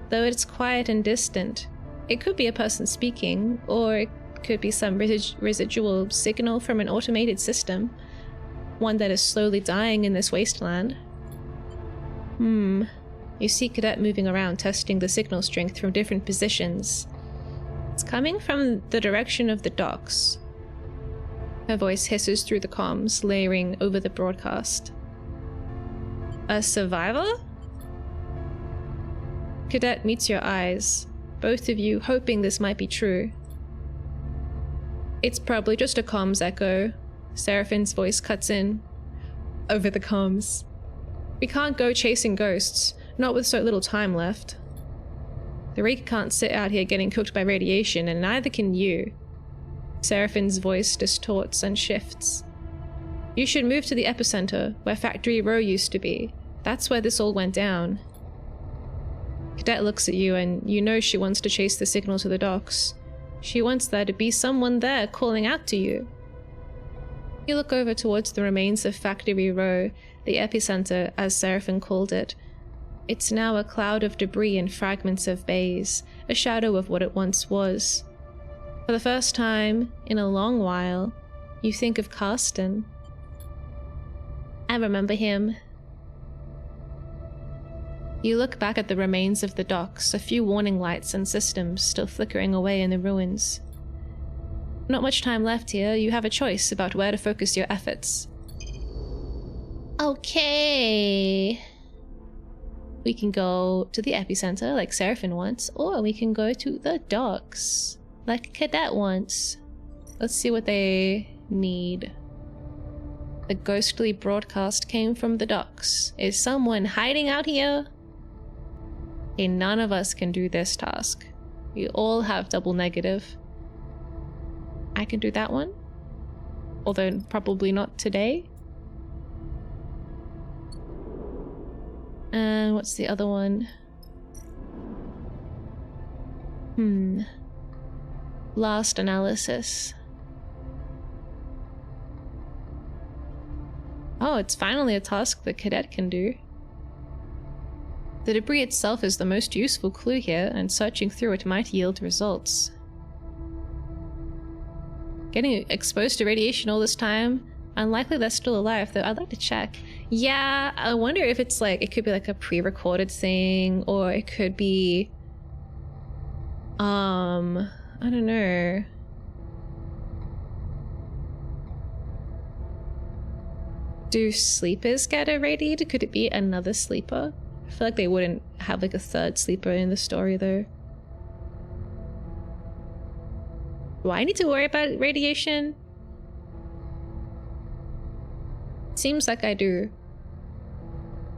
though it's quiet and distant. It could be a person speaking, or it could be some residual signal from an automated system. One that is slowly dying in this wasteland. You see Cadet moving around, testing the signal strength from different positions. It's coming from the direction of the docks. Her voice hisses through the comms, layering over the broadcast. A survivor? Cadet meets your eyes, both of you hoping this might be true. It's probably just a comms echo. Seraphine's voice cuts in. Over the comms. We can't go chasing ghosts, not with so little time left. The Reek can't sit out here getting cooked by radiation, and neither can you. Seraphine's voice distorts and shifts. You should move to the epicenter, where Factory Row used to be. That's where this all went down. Cadet looks at you, and you know she wants to chase the signal to the docks. She wants there to be someone there calling out to you. You look over towards the remains of Factory Row, the epicenter, as Seraphine called it. It's now a cloud of debris and fragments of bays, a shadow of what it once was. For the first time in a long while, you think of Karsten. I remember him. You look back at the remains of the docks, a few warning lights and systems still flickering away in the ruins. Not much time left here. You have a choice about where to focus your efforts. Okay. We can go to the epicenter, like Seraphine wants, or we can go to the docks, like Cadet wants. Let's see what they need. The ghostly broadcast came from the docks. Is someone hiding out here? Okay, none of us can do this task. We all have double negative. I can do that one, although probably not today. And what's the other one? Last analysis. Oh, it's finally a task the Cadet can do. The debris itself is the most useful clue here, and searching through it might yield results. Getting exposed to radiation all this time? Unlikely they're still alive, though. I'd like to check. Yeah, I wonder if it's like, it could be like a pre-recorded thing, or it could be... I don't know. Do sleepers get irradiated? Could it be another sleeper? I feel like they wouldn't have like a third sleeper in the story, though. Do I need to worry about radiation? Seems like I do.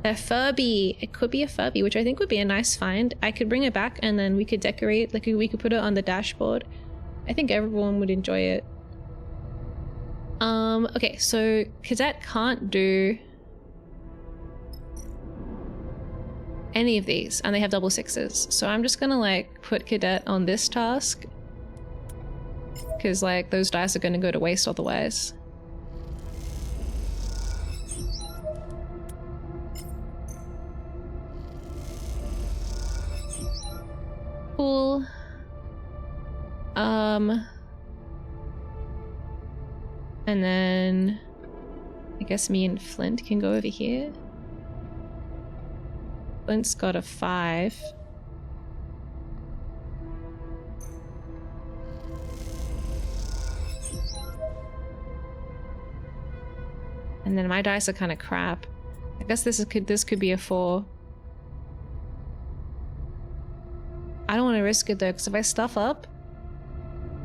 A Furby. It could be a Furby, which I think would be a nice find. I could bring it back and then we could decorate, like we could put it on the dashboard. I think everyone would enjoy it. Okay, so Cadet can't do any of these, and they have double sixes. So I'm just gonna like put Cadet on this task, because like those dice are gonna go to waste otherwise. Cool. And then I guess me and Flint can go over here. Flint's got a 5. And then my dice are kind of crap. I guess this could be a 4. I don't want to risk it though, because if I stuff up,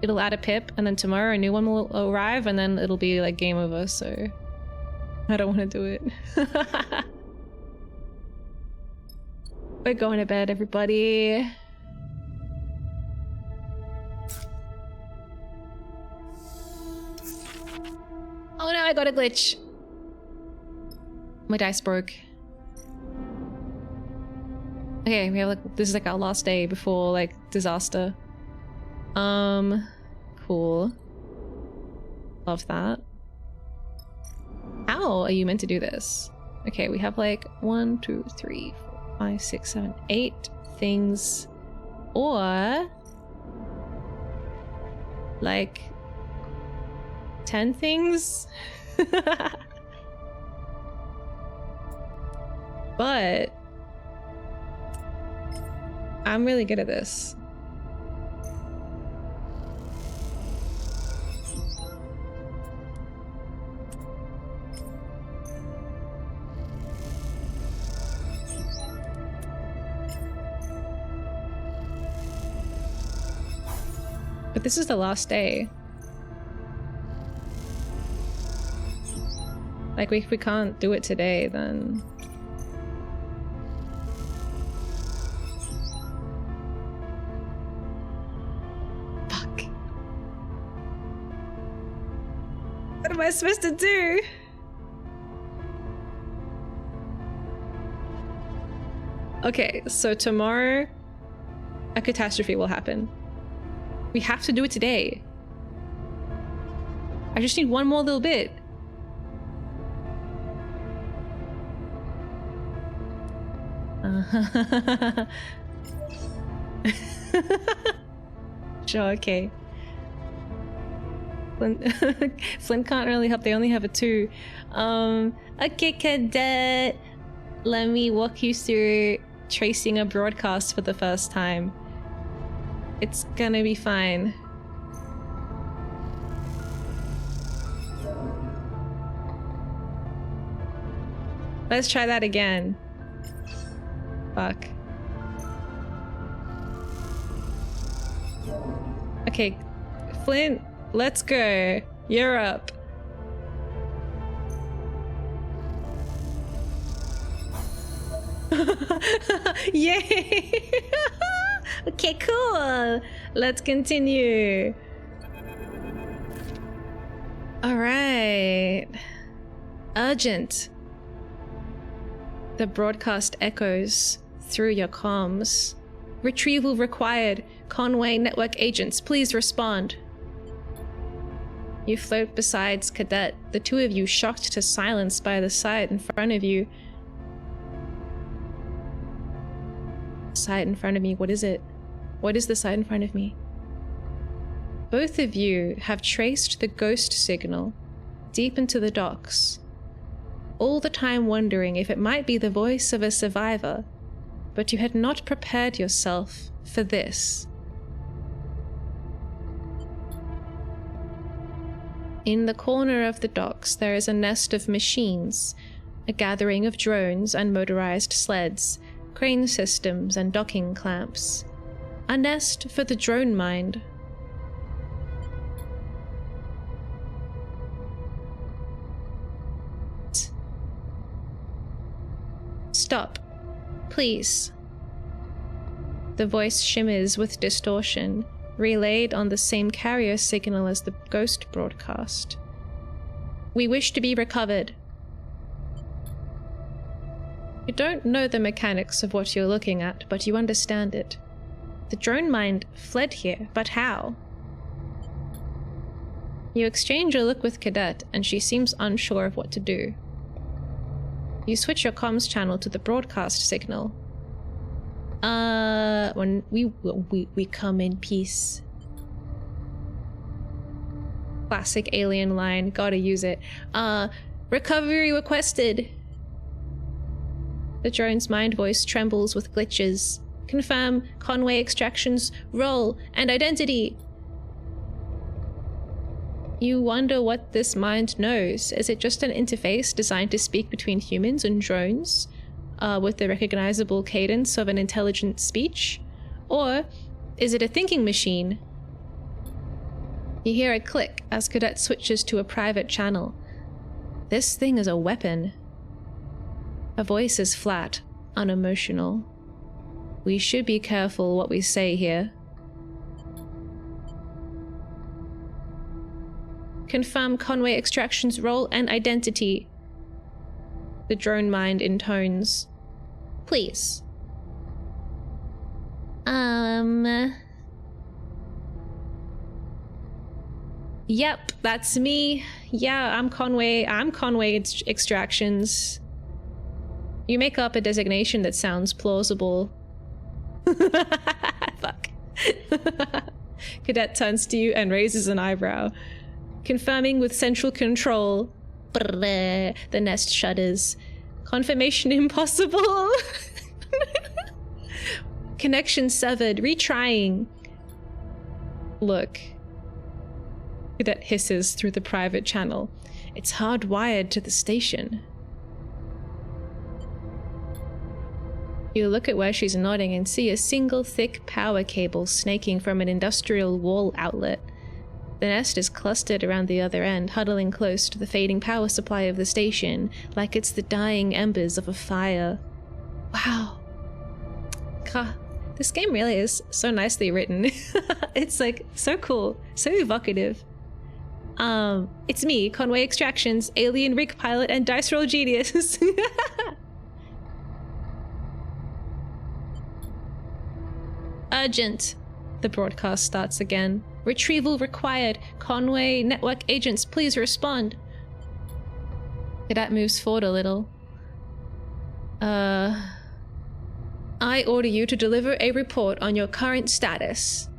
it'll add a pip, and then tomorrow a new one will arrive, and then it'll be like game over, so... I don't want to do it. We're going to bed, everybody. Oh no, I got a glitch. My dice broke. Okay, we have like, this is like our last day before like disaster. Cool. Love that. How are you meant to do this? Okay, we have like 1, 2, 3, 4, 5, 6, 7, 8 things. Or like 10 things? But I'm really good at this. But this is the last day. Like, if we can't do it today, then... Fuck. What am I supposed to do? Okay, so tomorrow, a catastrophe will happen. We have to do it today. I just need one more little bit. Sure, okay. Flint can't really help, they only have a 2. Okay, cadet. Let me walk you through tracing a broadcast for the first time. It's gonna be fine. Let's try that again. Fuck. Okay, Flint, let's go. You're up. Yay! Okay, cool. Let's continue. All right. Urgent. The broadcast echoes through your comms. Retrieval required. Conway network agents, please respond. You float beside Cadet, the two of you shocked to silence by the sight in front of you. Sight in front of me, what is it? What is the sight in front of me? Both of you have traced the ghost signal deep into the docks, all the time wondering if it might be the voice of a survivor, but you had not prepared yourself for this. In the corner of the docks, there is a nest of machines, a gathering of drones and motorized sleds, crane systems and docking clamps. A nest for the drone mind. Stop. Please. The voice shimmers with distortion, relayed on the same carrier signal as the ghost broadcast. We wish to be recovered. You don't know the mechanics of what you're looking at, but you understand it. The drone mind fled here, but how? You exchange a look with Cadet, and she seems unsure of what to do. You switch your comms channel to the broadcast signal. When we come in peace. Classic alien line, gotta use it. Recovery requested. The drone's mind voice trembles with glitches. Confirm Conway extractions, role, and identity. You wonder what this mind knows. Is it just an interface designed to speak between humans and drones, with the recognizable cadence of an intelligent speech? Or is it a thinking machine? You hear a click as Cadet switches to a private channel. This thing is a weapon. Her voice is flat, unemotional. We should be careful what we say here. Confirm Conway Extraction's role and identity. The drone mind intones. Please. Yep, that's me. Yeah, I'm Conway. I'm Conway Extractions. You make up a designation that sounds plausible. Fuck. Cadet turns to you and raises an eyebrow. Confirming with central control. Brrr, the nest shudders. Confirmation impossible. Connection severed. Retrying. Look. Cadet hisses through the private channel. It's hardwired to the station. You look at where she's nodding and see a single thick power cable snaking from an industrial wall outlet. The nest is clustered around the other end, huddling close to the fading power supply of the station, like it's the dying embers of a fire. Wow. God, this game really is so nicely written. It's like so cool, so evocative. It's me, Conway Extractions, alien rig pilot and dice roll genius. Urgent. The broadcast starts again. Retrieval required. Conway network agents, please respond. Cadet moves forward a little. I order you to deliver a report on your current status.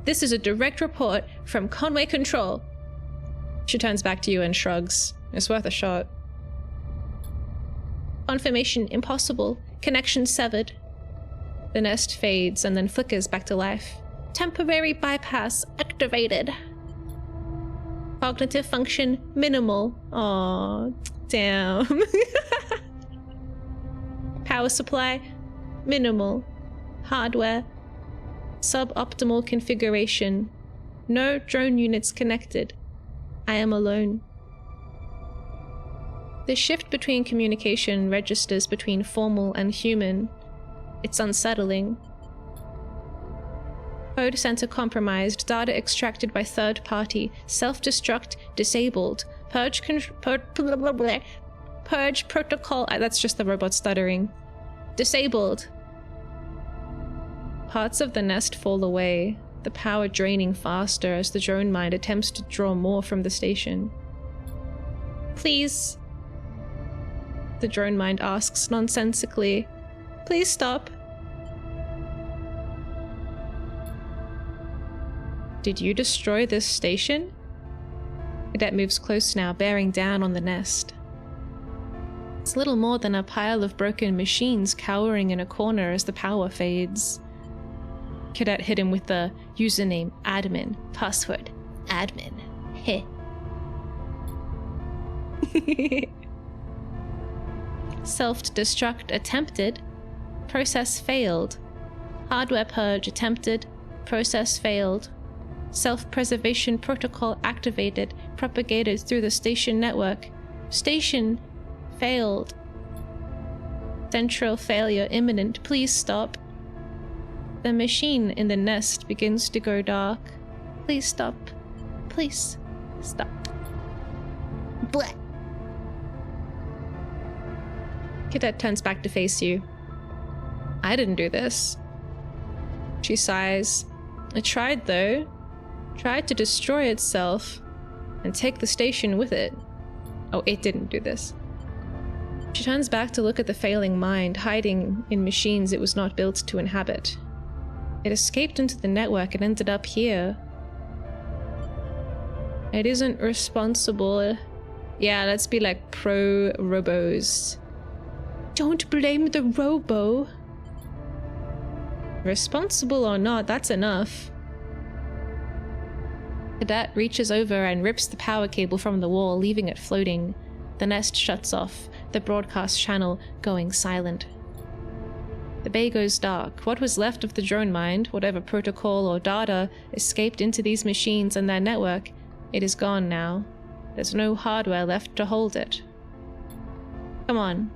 This is a direct report from Conway Control. She turns back to you and shrugs. It's worth a shot. Confirmation impossible. Connection severed. The nest fades and then flickers back to life. Temporary bypass activated. Cognitive function minimal. Aw, damn. Power supply minimal. Hardware suboptimal configuration. No drone units connected. I am alone. The shift between communication registers between formal and human. It's unsettling. Code center compromised, data extracted by third party, self-destruct disabled, purge protocol, that's just the robot stuttering. Disabled. Parts of the nest fall away, the power draining faster as the drone mind attempts to draw more from the station. Please. The drone mind asks nonsensically. Please stop. Did you destroy this station? Cadet moves close now, bearing down on the nest. It's little more than a pile of broken machines cowering in a corner as the power fades. Cadet hit him with the username admin, password admin. Heh. Self-destruct attempted. Process failed. Hardware purge attempted. Process failed. Self-preservation protocol activated. Propagated through the station network. Station failed. Central failure imminent. Please stop. The machine in the nest begins to go dark. Please stop. Please stop. Blech. Cadet turns back to face you. I didn't do this. She sighs. It tried though. Tried to destroy itself and take the station with it. Oh, it didn't do this. She turns back to look at the failing mind, hiding in machines it was not built to inhabit. It escaped into the network and ended up here. It isn't responsible. Yeah, let's be like pro-robos. Don't blame the robo. Responsible or not, that's enough. Cadet reaches over and rips the power cable from the wall, leaving it floating. The nest shuts off, the broadcast channel going silent. The bay goes dark. What was left of the drone mind, whatever protocol or data, escaped into these machines and their network. It is gone now. There's no hardware left to hold it. Come on.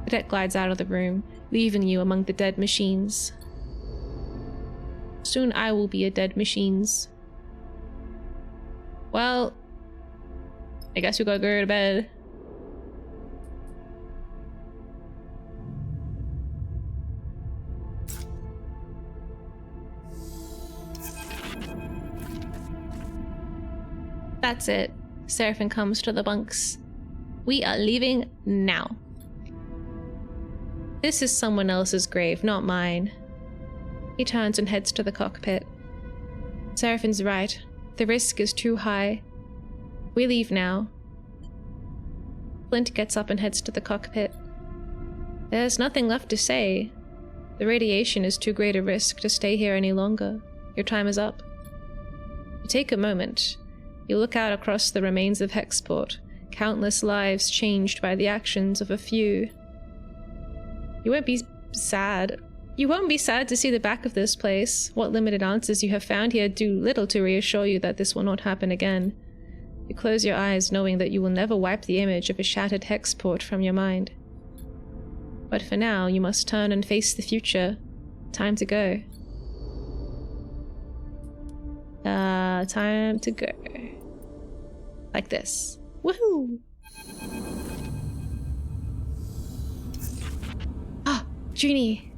Cadet glides out of the room, leaving you among the dead machines. Soon I will be a dead machines. Well, I guess we gotta go to bed. That's it. Seraphim comes to the bunks. We are leaving now. This is someone else's grave, not mine. He turns and heads to the cockpit. Seraphim's right. The risk is too high. We leave now. Flint gets up and heads to the cockpit. There's nothing left to say. The radiation is too great a risk to stay here any longer. Your time is up. You take a moment. You look out across the remains of Hexport, countless lives changed by the actions of a few. You won't be sad. You won't be sad to see the back of this place. What limited answers you have found here do little to reassure you that this will not happen again. You close your eyes knowing that you will never wipe the image of a shattered Hexport from your mind. But for now, you must turn and face the future. Time to go. Time to go. Like this. Woohoo! Ah, Junie!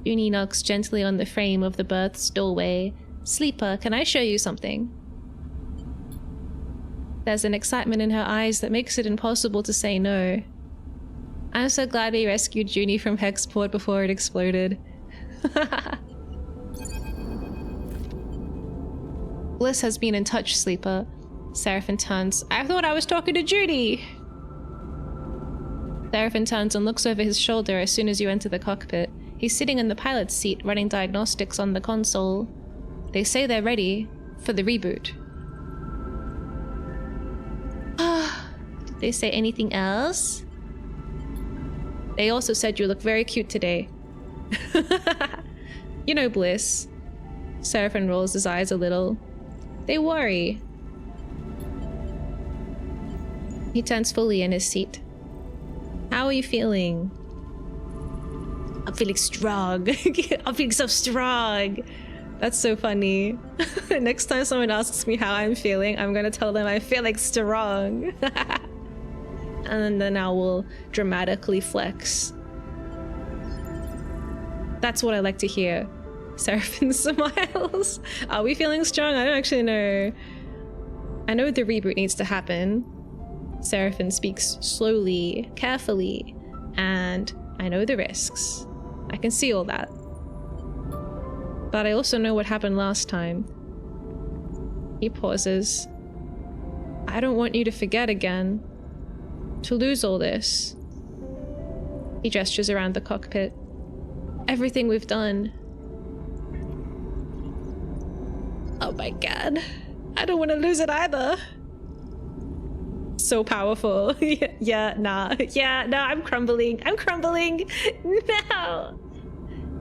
Junie knocks gently on the frame of the berth's doorway. Sleeper, can I show you something? There's an excitement in her eyes that makes it impossible to say no. I'm so glad we rescued Junie from Hexport before it exploded. Bliss has been in touch, Sleeper. Seraphim turns. I thought I was talking to Junie! Seraphim turns and looks over his shoulder as soon as you enter the cockpit. He's sitting in the pilot's seat, running diagnostics on the console. They say they're ready for the reboot. Did they say anything else? They also said you look very cute today. You know, Bliss. Seraphim rolls his eyes a little. They worry. He turns fully in his seat. How are you feeling? I'm feeling strong. I'm feeling so strong. That's so funny. Next time someone asks me how I'm feeling, I'm gonna tell them I'm feeling strong. And then I will dramatically flex. That's what I like to hear. Seraphim smiles. Are we feeling strong? I don't actually know. I know the reboot needs to happen. Seraphim speaks slowly, carefully, and I know the risks. I can see all that. But I also know what happened last time. He pauses. I don't want you to forget again. To lose all this. He gestures around the cockpit. Everything we've done. Oh my god. I don't want to lose it either. So powerful. Yeah, nah, I'm crumbling. I'm crumbling. No.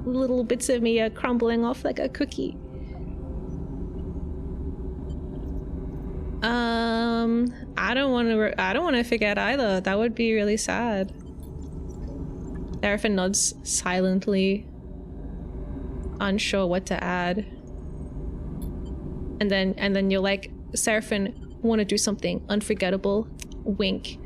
Little bits of me are crumbling off like a cookie. I don't want to forget either. That would be really sad. Seraphim nods silently, unsure what to add. And then you're like, Seraphim, want to do something unforgettable? Wink.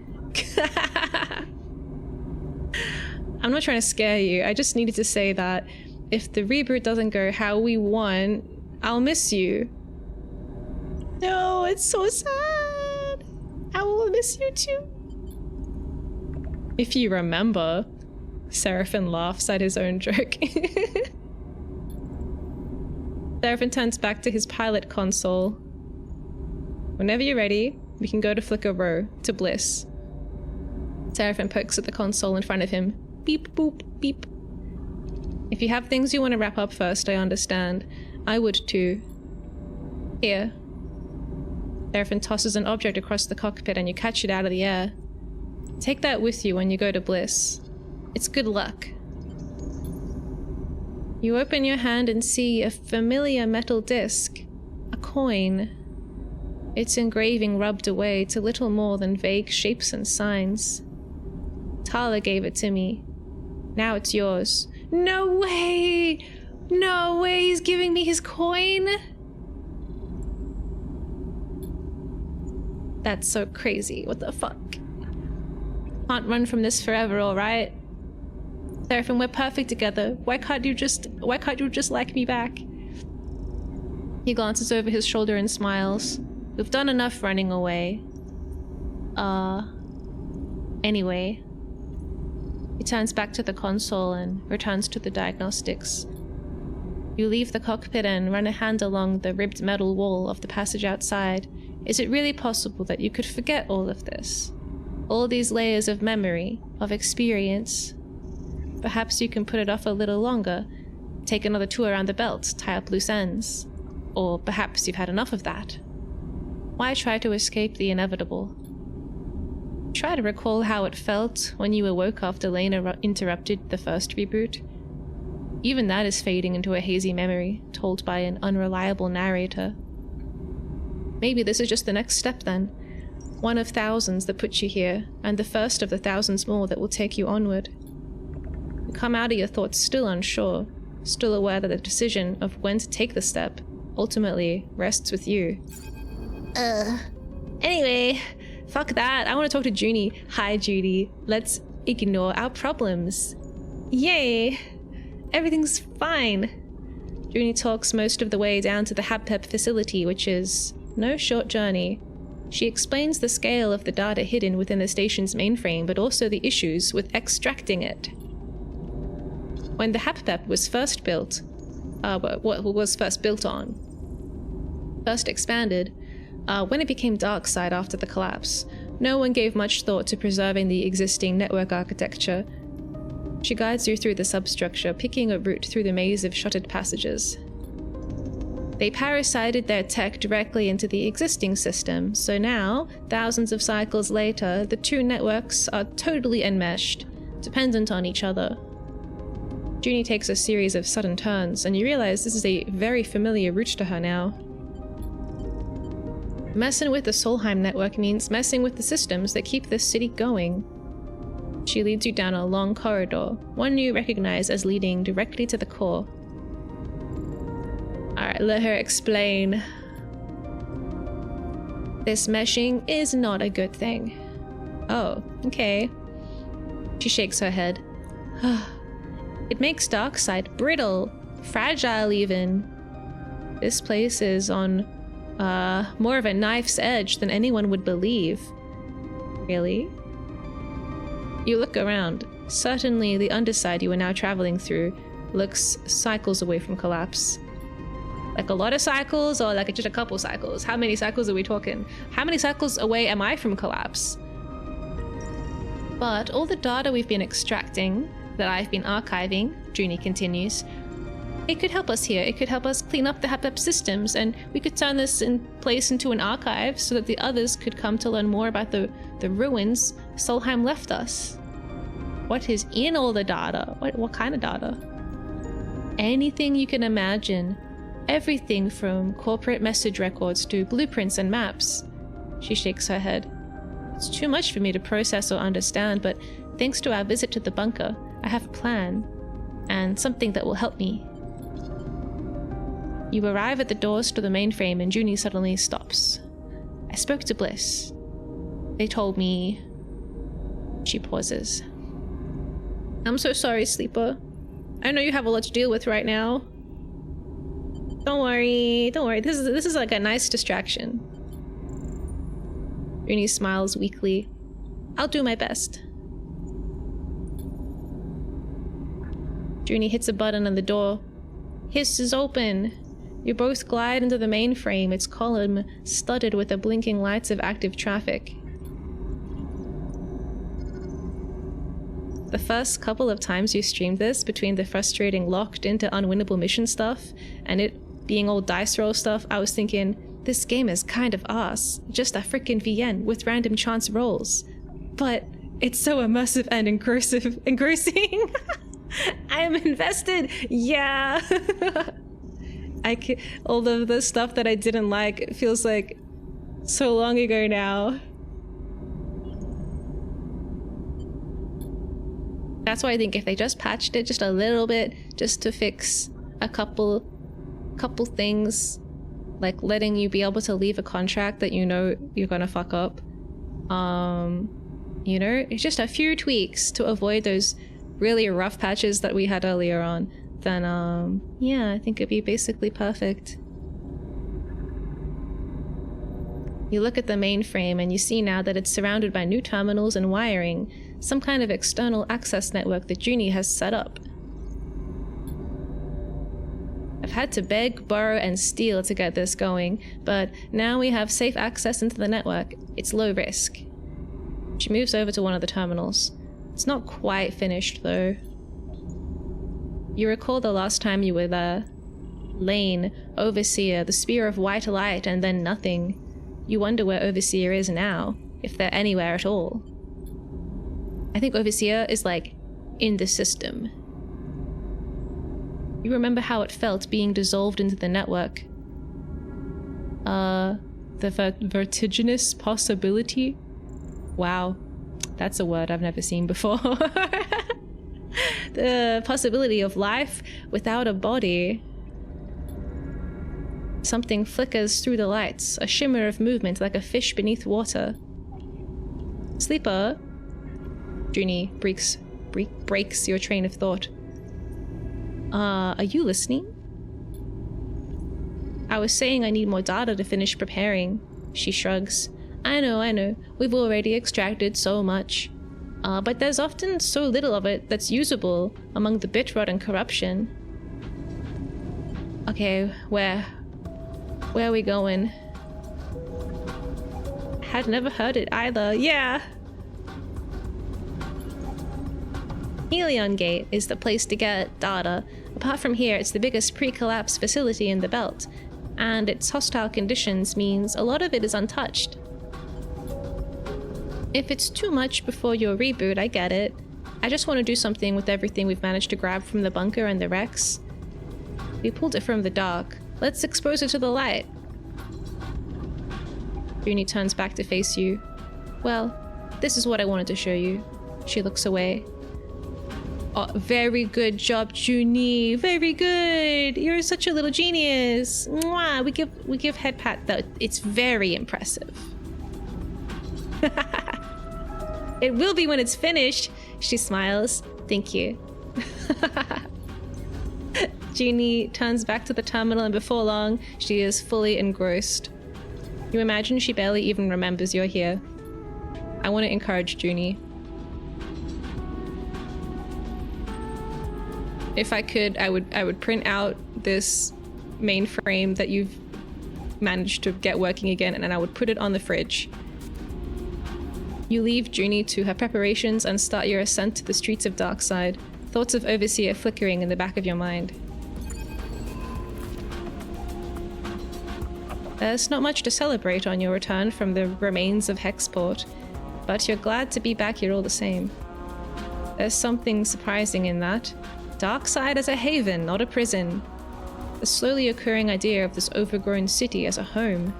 I'm not trying to scare you. I just needed to say that if the reboot doesn't go how we want, I'll miss you. No, it's so sad. I will miss you too. If you remember, Seraphim laughs at his own joke. Seraphim turns back to his pilot console. Whenever you're ready, we can go to Flicker Row, to Bliss. Seraphim pokes at the console in front of him. Beep, boop, beep. If you have things you want to wrap up first, I understand. I would too. Here. Seraphim tosses an object across the cockpit and you catch it out of the air. Take that with you when you go to Bliss. It's good luck. You open your hand and see a familiar metal disc. A coin. its engraving rubbed away to little more than vague shapes and signs. Tala gave it to me. Now it's yours. No way! No way, he's giving me his coin? That's so crazy. What the fuck? Can't run from this forever, alright? Seraphim, we're perfect together. Why can't you just like me back? He glances over his shoulder and smiles. We've done enough running away. Anyway. He turns back to the console and returns to the diagnostics. You leave the cockpit and run a hand along the ribbed metal wall of the passage outside. Is it really possible that you could forget all of this? All these layers of memory, of experience? Perhaps you can put it off a little longer, take another tour around the belt, tie up loose ends. Or perhaps you've had enough of that. Why try to escape the inevitable? Try to recall how it felt when you awoke after Lena interrupted the first reboot. Even that is fading into a hazy memory, told by an unreliable narrator. Maybe this is just the next step then. One of thousands that put you here, and the first of the thousands more that will take you onward. You come out of your thoughts still unsure, still aware that the decision of when to take the step ultimately rests with you. Anyway, fuck that. I want to talk to Junie. Hi, Judy. Let's ignore our problems. Yay! Everything's fine. Junie talks most of the way down to the HabPep facility, which is no short journey. She explains the scale of the data hidden within the station's mainframe, but also the issues with extracting it. When the HabPep was first built, what was first built on, first expanded, when it became Darkside after the collapse, no one gave much thought to preserving the existing network architecture. She guides you through the substructure, picking a route through the maze of shuttered passages. They parasited their tech directly into the existing system, so now, thousands of cycles later, the two networks are totally enmeshed, dependent on each other. Junie takes a series of sudden turns, and you realize this is a very familiar route to her now. Messing with the Solheim network means messing with the systems that keep this city going. She leads you down a long corridor, one you recognize as leading directly to the core. Alright, let her explain. This meshing is not a good thing. Oh, okay. She shakes her head. It makes Darkside brittle, fragile even. This place is on, more of a knife's edge than anyone would believe. Really? You look around. Certainly the underside you are now traveling through looks cycles away from collapse. Like a lot of cycles, or like just a couple cycles? How many cycles are we talking? How many cycles away am I from collapse? But all the data we've been extracting, that I've been archiving, Junie continues, it could help us here. It could help us clean up the HabPep systems, and we could turn this in place into an archive so that the others could come to learn more about the ruins Solheim left us. What is in all the data? What kind of data? Anything you can imagine. Everything from corporate message records to blueprints and maps. She shakes her head. It's too much for me to process or understand, but thanks to our visit to the bunker, I have a plan, and something that will help me. You arrive at the doors to the mainframe and Junie suddenly stops. I spoke to Bliss. They told me... She pauses. I'm so sorry, Sleeper. I know you have a lot to deal with right now. Don't worry. This is like a nice distraction. Junie smiles weakly. I'll do my best. Junie hits a button on the door. Hiss is open. You both glide into the mainframe, its column studded with the blinking lights of active traffic. The first couple of times you streamed this, between the frustrating locked into unwinnable mission stuff and it being all dice roll stuff, I was thinking, this game is kind of ass, just a frickin' Vnyan with random chance rolls. But it's so immersive and engrossing. I'm invested, yeah. All of the stuff that I didn't like, it feels like So long ago now. That's why I think if they just patched it just a little bit, just to fix a couple things, like letting you be able to leave a contract that you know you're gonna fuck up. You know, it's just a few tweaks to avoid those really rough patches that we had earlier on, then yeah, I think it'd be basically perfect. You look at the mainframe and you see now that it's surrounded by new terminals and wiring, some kind of external access network that Junie has set up. I've had to beg, borrow, and steal to get this going, but now we have safe access into the network. It's low risk. She moves over to one of the terminals. It's not quite finished, though. You recall the last time you were there. Lane, Overseer, the Spear of White Light, and then nothing. You wonder where Overseer is now, if they're anywhere at all. I think Overseer is, like, in the system. You remember how it felt being dissolved into the network. The vertiginous possibility? Wow, that's a word I've never seen before. The possibility of life without a body. Something flickers through the lights, a shimmer of movement like a fish beneath water. Sleeper? Junie breaks your train of thought. Are you listening? I was saying I need more data to finish preparing. She shrugs. I know. We've already extracted so much. But there's often so little of it that's usable among the bit rot and corruption. Okay, where are we going? Had never heard it either. Yeah! Helion Gate is the place to get data. Apart from here, it's the biggest pre-collapse facility in the belt, and its hostile conditions means a lot of it is untouched. If it's too much before your reboot, I get it. I just want to do something with everything we've managed to grab from the bunker and the wrecks. We pulled it from the dark. Let's expose it to the light. Junie turns back to face you. Well, this is what I wanted to show you. She looks away. Oh, very good job, Junie. Very good. You're such a little genius. Mwah. We give head pat though. It's very impressive. It will be when it's finished. She smiles. Thank you. Junie turns back to the terminal, and before long, she is fully engrossed. You imagine she barely even remembers you're here. I want to encourage Junie. If I could, I would print out this mainframe that you've managed to get working again, and I would put it on the fridge. You leave Junie to her preparations and start your ascent to the streets of Darkside, thoughts of Overseer flickering in the back of your mind. There's not much to celebrate on your return from the remains of Hexport, but you're glad to be back here all the same. There's something surprising in that. Darkside as a haven, not a prison. The slowly occurring idea of this overgrown city as a home.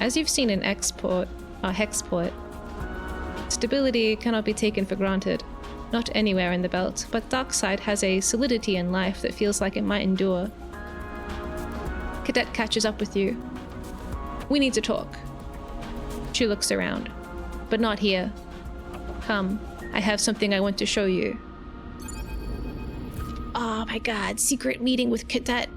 As you've seen in Hexport, stability cannot be taken for granted. Not anywhere in the belt, but Darkside has a solidity in life that feels like it might endure. Cadet catches up with you. We need to talk. She looks around. But not here. Come, I have something I want to show you. Oh my god, secret meeting with Cadet.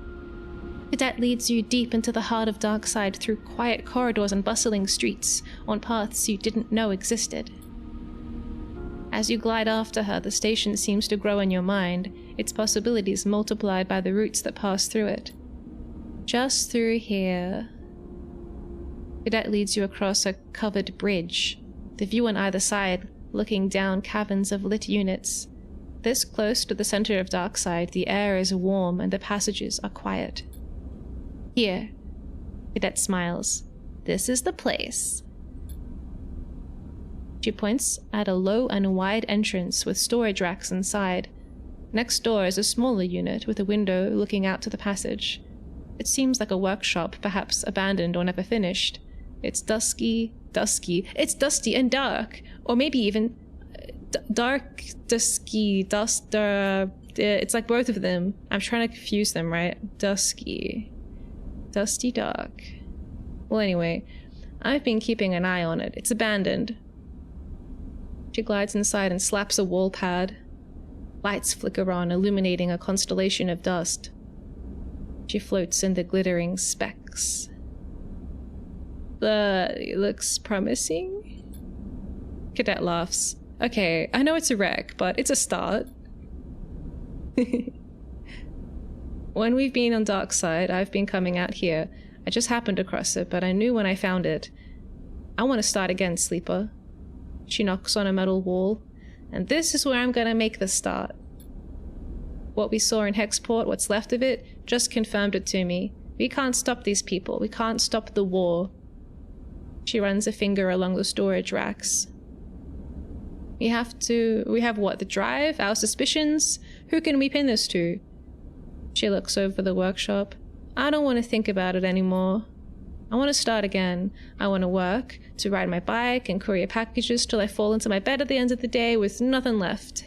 Cadet leads you deep into the heart of Darkside through quiet corridors and bustling streets, on paths you didn't know existed. As you glide after her, the station seems to grow in your mind, its possibilities multiplied by the routes that pass through it. Just through here. Cadet leads you across a covered bridge, the view on either side looking down caverns of lit units. This close to the center of Darkside, the air is warm and the passages are quiet. Here. Cadet smiles. This is the place. She points at a low and wide entrance with storage racks inside. Next door is a smaller unit with a window looking out to the passage. It seems like a workshop, perhaps abandoned or never finished. It's dusty. It's dusty and dark. Or maybe even dark, dusky, it's like both of them. I'm trying to confuse them, right? Dusty, dark. Well, anyway, I've been keeping an eye on it. It's abandoned. She glides inside and slaps a wall pad. Lights flicker on, illuminating a constellation of dust. She floats in the glittering specks. It looks promising? Cadet laughs. Okay, I know it's a wreck, but it's a start. When we've been on dark side, I've been coming out here. I just happened across it, but I knew when I found it. I want to start again, Sleeper. She knocks on a metal wall. And this is where I'm gonna make the start. What we saw in Hexport, what's left of it, just confirmed it to me. We can't stop these people. We can't stop the war. She runs a finger along the storage racks. We have what, the drive? Our suspicions? Who can we pin this to? She looks over the workshop. I don't want to think about it anymore. I want to start again. I want to work, to ride my bike and courier packages till I fall into my bed at the end of the day with nothing left.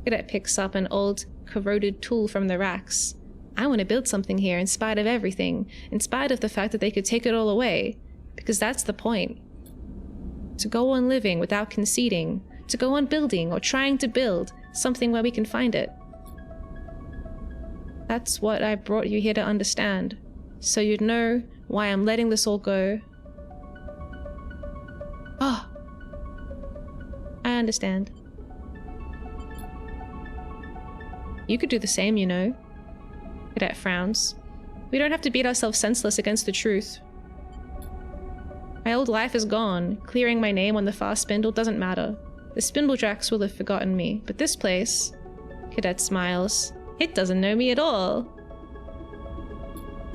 Cadet picks up an old, corroded tool from the racks. I want to build something here in spite of everything, in spite of the fact that they could take it all away, because that's the point. To go on living without conceding, to go on building or trying to build something where we can find it. That's what I brought you here to understand, so you'd know why I'm letting this all go. Oh, I understand. You could do the same, you know. Cadet frowns. We don't have to beat ourselves senseless against the truth. My old life is gone. Clearing my name on the fast spindle doesn't matter. The spindlejacks will have forgotten me, but this place... Cadet smiles. It doesn't know me at all.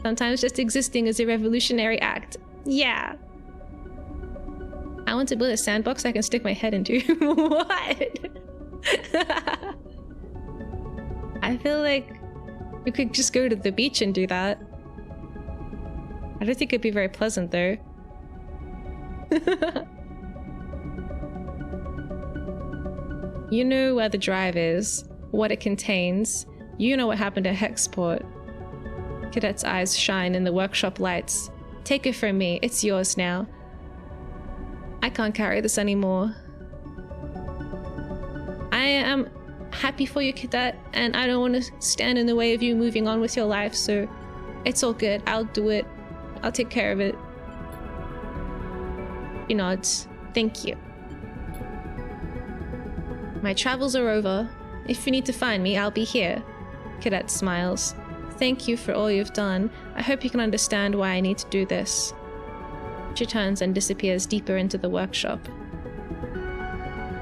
Sometimes just existing is a revolutionary act. Yeah. I want to build a sandbox I can stick my head into. What? I feel like we could just go to the beach and do that. I don't think it'd be very pleasant though. You know where the drive is, what it contains. You know what happened to Hexport. Cadet's eyes shine in the workshop lights. Take it from me, it's yours now. I can't carry this anymore. I am happy for you, Cadet, and I don't want to stand in the way of you moving on with your life, so it's all good. I'll do it. I'll take care of it. She nods. Thank you. My travels are over. If you need to find me, I'll be here. Cadet smiles. Thank you for all you've done. I hope you can understand why I need to do this. She turns and disappears deeper into the workshop.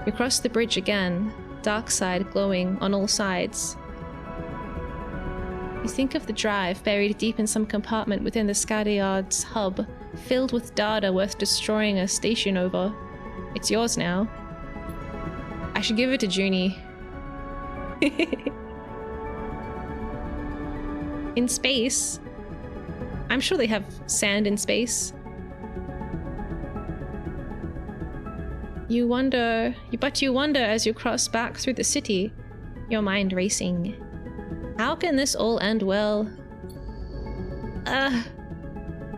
We cross the bridge again, dark side glowing on all sides. You think of the drive buried deep in some compartment within the Scatteryard's hub, filled with data worth destroying a station over. It's yours now. I should give it to Junie. In space. I'm sure they have sand in space. You wonder as you cross back through the city, your mind racing. How can this all end well?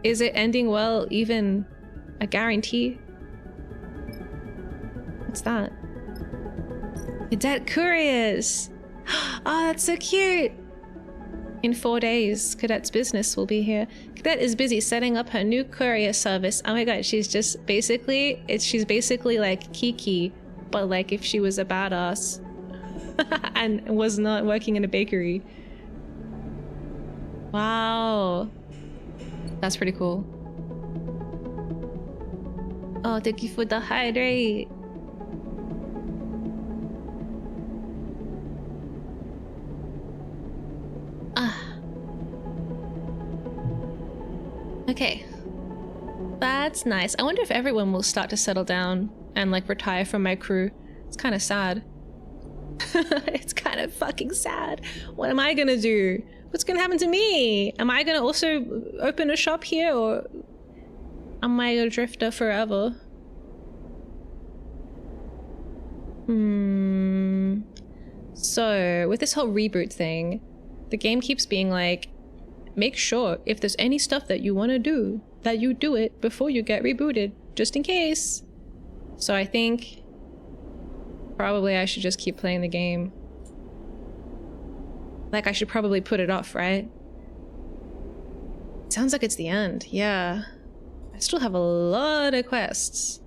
Is it ending well even a guarantee? What's that? Cadet couriers! Oh, that's so cute! In 4 days, Cadet's business will be here. Cadet is busy setting up her new courier service. Oh my god, she's basically like Kiki, but like if she was a badass and was not working in a bakery. Wow. That's pretty cool. Oh, thank you for the hydrate. Okay. That's nice. I wonder if everyone will start to settle down and like retire from my crew. It's kind of sad. It's kind of fucking sad. What am I gonna do? What's gonna happen to me? Am I gonna also open a shop here, or am I a drifter forever? So, with this whole reboot thing, the game keeps being like, make sure if there's any stuff that you want to do, that you do it before you get rebooted, just in case. So I think probably I should just keep playing the game. Like, I should probably put it off, right? Sounds like it's the end, yeah. I still have a lot of quests.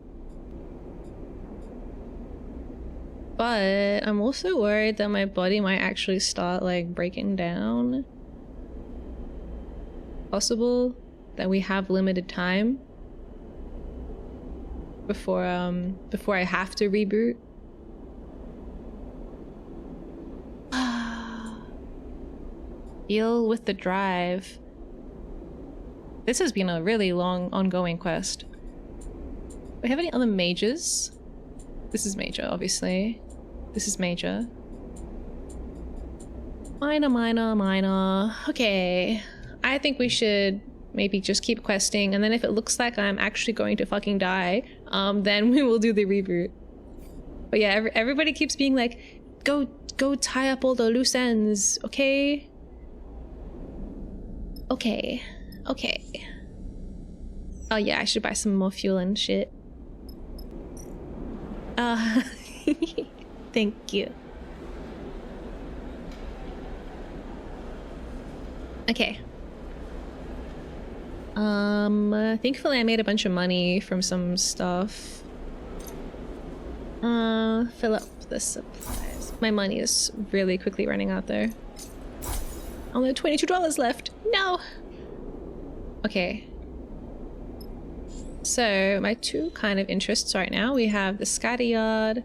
But I'm also worried that my body might actually start, like, breaking down. Possible that we have limited time before I have to reboot. Deal with the drive. This has been a really long ongoing quest. Do we have any other majors? This is major, obviously. This is major. Minor, minor, minor. Okay. I think we should maybe just keep questing, and then if it looks like I'm actually going to fucking die, then we will do the reboot. But yeah, everybody keeps being like, go tie up all the loose ends, okay? Okay. Okay. Oh yeah, I should buy some more fuel and shit. Thank you. Okay. Thankfully I made a bunch of money from some stuff. Fill up the supplies. My money is really quickly running out there. Only $22 left. No! Okay. So, my two kind of interests right now, we have the scatter yard.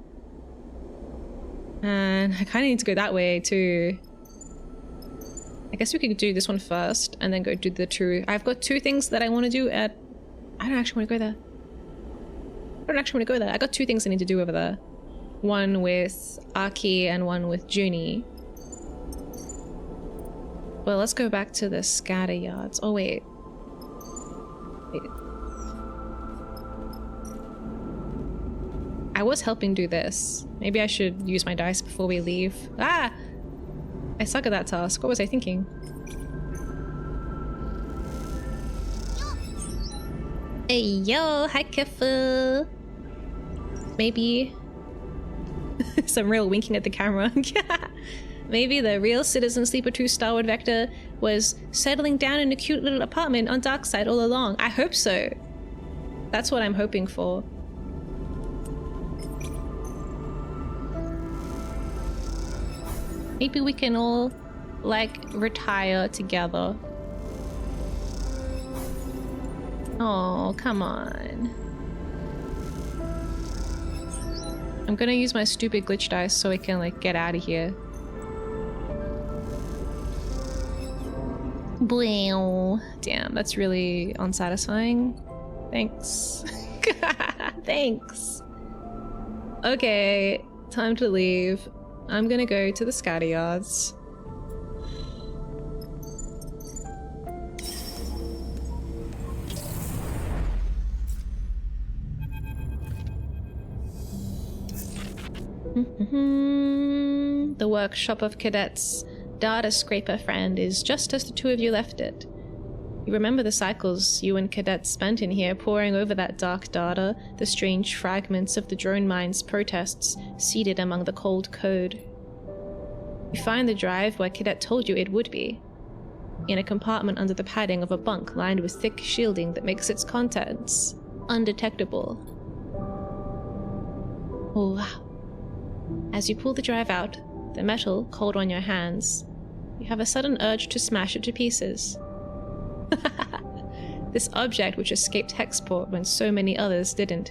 And I kind of need to go that way too. I guess we could do this one first and then go do the two. I've got two things that I want to do at... I don't actually want to go there. I don't actually want to go there. I got two things I need to do over there. One with Aki and one with Junie. Well, let's go back to the scatter yards. Oh, wait. Wait. I was helping do this. Maybe I should use my dice before we leave. Ah! I suck at that task. What was I thinking? Hey yo, hi Café. Maybe some real winking at the camera. Maybe the real Citizen Sleeper 2 Starward Vector was settling down in a cute little apartment on Darkside all along. I hope so. That's what I'm hoping for. Maybe we can all, like, retire together. Oh, come on. I'm gonna use my stupid glitch dice so I can, like, get out of here. Bueno. Damn, that's really unsatisfying. Thanks. Thanks. Okay, time to leave. I'm gonna go to the scatter yards. The workshop of Cadet's data scraper friend is just as the two of you left it. You remember the cycles you and Cadet spent in here poring over that dark data, the strange fragments of the drone mine's protests seated among the cold code. You find the drive where Cadet told you it would be, in a compartment under the padding of a bunk lined with thick shielding that makes its contents undetectable. Oh wow. As you pull the drive out, the metal cold on your hands, you have a sudden urge to smash it to pieces. This object which escaped Hexport when so many others didn't.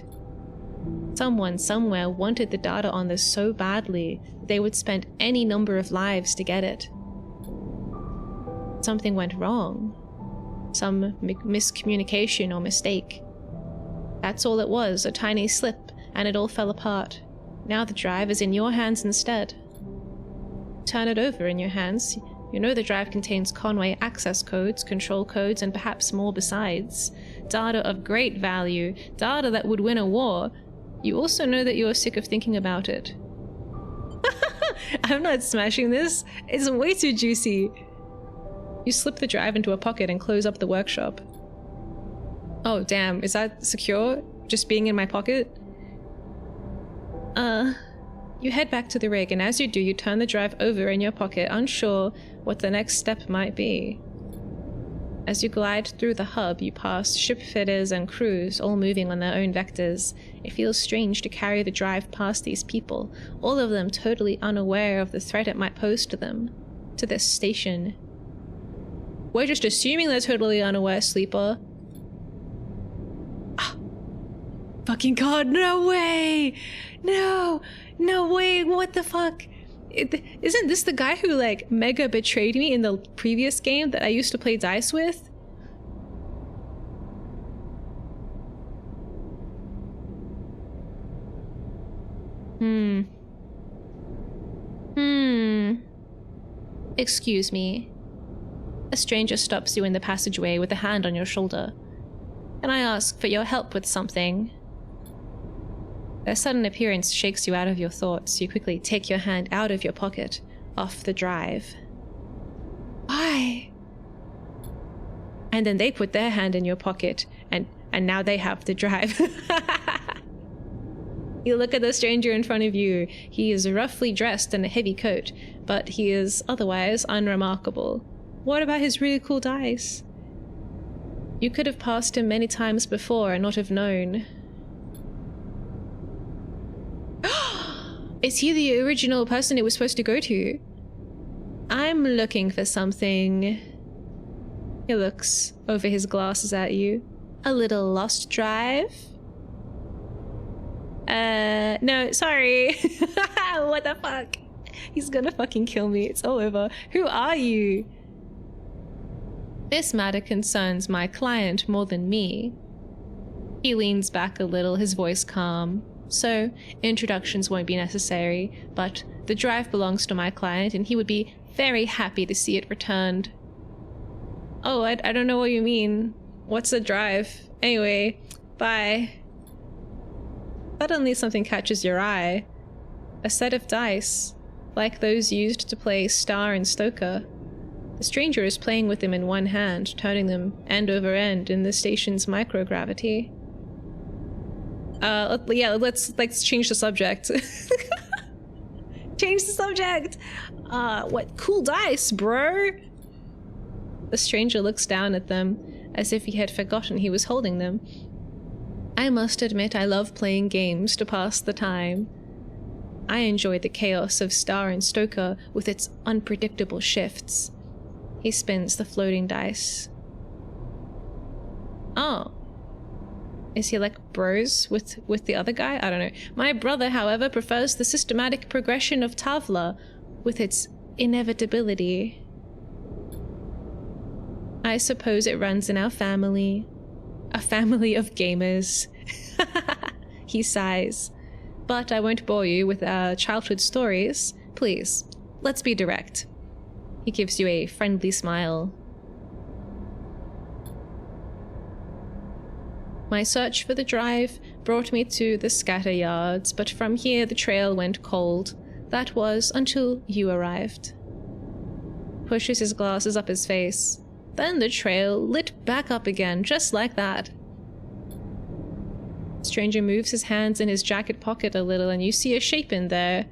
Someone somewhere wanted the data on this so badly they would spend any number of lives to get it. Something went wrong. Some miscommunication or mistake. That's all it was, a tiny slip, and it all fell apart. Now the drive is in your hands instead. Turn it over in your hands, You know the drive contains Conway access codes, control codes, and perhaps more besides. Data of great value, data that would win a war. You also know that you're sick of thinking about it. I'm not smashing this. It's way too juicy. You slip the drive into a pocket and close up the workshop. Oh, damn. Is that secure? Just being in my pocket? You head back to the rig, and as you do, you turn the drive over in your pocket, unsure what the next step might be. As you glide through the hub, you pass ship fitters and crews, all moving on their own vectors. It feels strange to carry the drive past these people, all of them totally unaware of the threat it might pose to them, to this station. We're just assuming they're totally unaware, Sleeper. Ah. Fucking God, no way! No! No way, what the fuck? Isn't this the guy who, like, mega betrayed me in the previous game that I used to play dice with? Excuse me. A stranger stops you in the passageway with a hand on your shoulder. Can I ask for your help with something? Their sudden appearance shakes you out of your thoughts. You quickly take your hand out of your pocket, off the drive. Why? And then they put their hand in your pocket, and now they have the drive. You look at the stranger in front of you. He is roughly dressed in a heavy coat, but he is otherwise unremarkable. What about his really cool dice? You could have passed him many times before and not have known. Is he the original person it was supposed to go to? I'm looking for something. He looks over his glasses at you. A little lost drive? No, sorry. What the fuck? He's gonna fucking kill me. It's all over. Who are you? This matter concerns my client more than me. He leans back a little, his voice calm. So, introductions won't be necessary, but the drive belongs to my client and he would be very happy to see it returned. Oh, I don't know what you mean. What's the drive? Anyway, bye. Suddenly something catches your eye. A set of dice, like those used to play Star and Stoker. The stranger is playing with them in one hand, turning them end over end in the station's microgravity. Yeah, let's change the subject. Change the subject! What cool dice, bro! The stranger looks down at them, as if he had forgotten he was holding them. I must admit I love playing games to pass the time. I enjoy the chaos of Star and Stoker with its unpredictable shifts. He spins the floating dice. Oh. Is he like bros with the other guy? I don't know. My brother, however, prefers the systematic progression of Tavla with its inevitability. I suppose it runs in our family. A family of gamers. He sighs. But I won't bore you with our childhood stories. Please, let's be direct. He gives you a friendly smile. My search for the drive brought me to the scatter yards, but from here the trail went cold. That was until you arrived. Pushes his glasses up his face. Then the trail lit back up again, just like that. Stranger moves his hands in his jacket pocket a little, and you see a shape in there.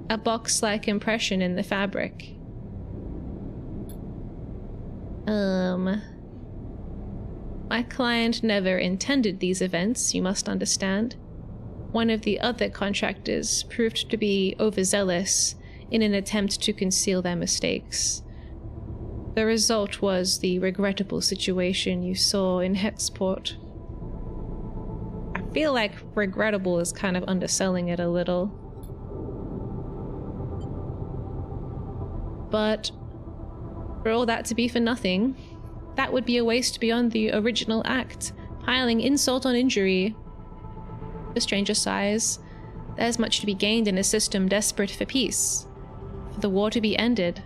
A box-like impression in the fabric. My client never intended these events, you must understand. One of the other contractors proved to be overzealous in an attempt to conceal their mistakes. The result was the regrettable situation you saw in Hexport. I feel like regrettable is kind of underselling it a little. But for all that to be for nothing, that would be a waste beyond the original act, piling insult on injury. The stranger sighs. There's much to be gained in a system desperate for peace, for the war to be ended.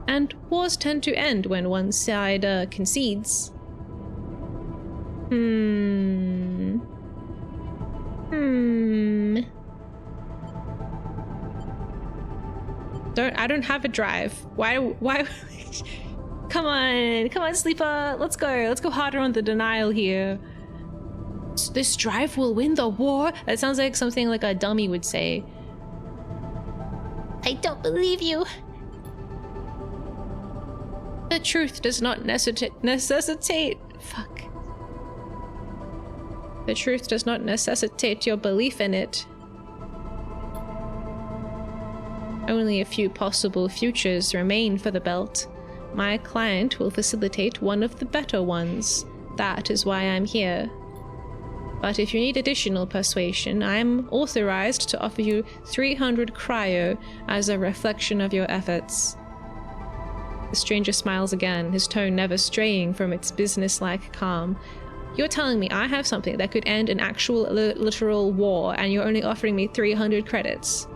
And wars tend to end when one side concedes. I don't have a drive. Why? Come on, sleeper. Let's go harder on the denial here. This drive will win the war? That sounds like something like a dummy would say. I don't believe you. The truth does not necessitate. Fuck. The truth does not necessitate your belief in it. Only a few possible futures remain for the belt. My client will facilitate one of the better ones. That is why I'm here. But if you need additional persuasion, I'm authorized to offer you 300 cryo as a reflection of your efforts. The stranger smiles again, his tone never straying from its business-like calm. You're telling me I have something that could end an actual literal war, and you're only offering me 300 credits.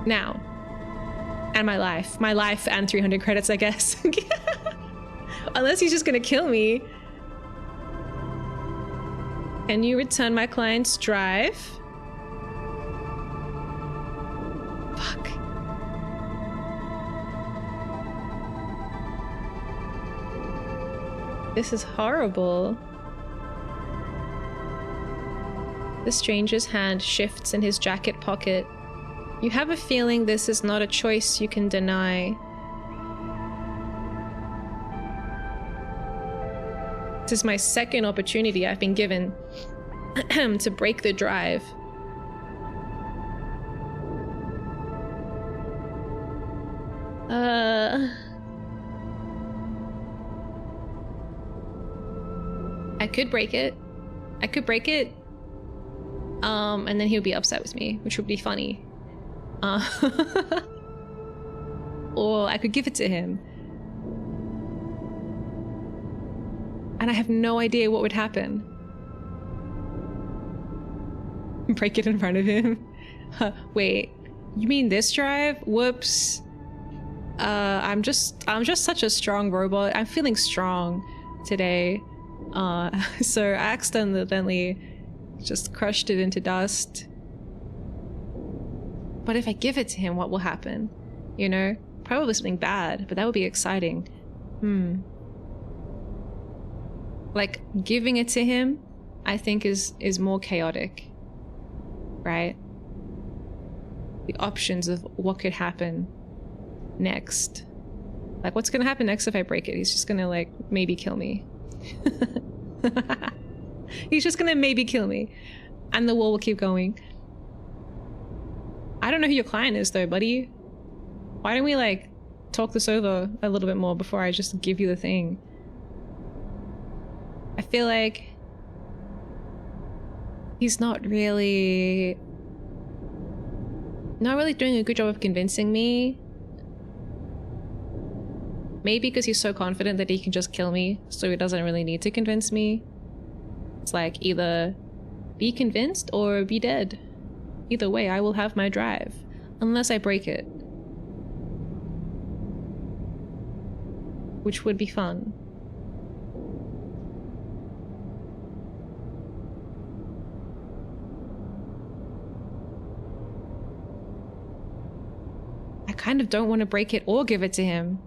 Now. And my life. My life and 300 credits, I guess. Unless he's just gonna kill me. Can you return my client's drive? Fuck. This is horrible. The stranger's hand shifts in his jacket pocket. You have a feeling this is not a choice you can deny. This is my second opportunity I've been given to break the drive. I could break it. And then he'll be upset with me, which would be funny. Or I could give it to him. And I have no idea what would happen. Break it in front of him. Wait, you mean this drive? Whoops. I'm just such a strong robot. I'm feeling strong today. So I accidentally just crushed it into dust. But if I give it to him, what will happen? You know? Probably something bad, but that would be exciting. Like, giving it to him, I think is more chaotic. Right? The options of what could happen next. Like, what's gonna happen next if I break it? He's just gonna, like, maybe kill me. He's just gonna maybe kill me. And the war will keep going. I don't know who your client is though, buddy. Why don't we, like, talk this over a little bit more before I just give you the thing? I feel like he's not really doing a good job of convincing me. Maybe because he's so confident that he can just kill me, so he doesn't really need to convince me. It's like, either be convinced or be dead. Either way, I will have my drive. Unless I break it. Which would be fun. I kind of don't want to break it or give it to him.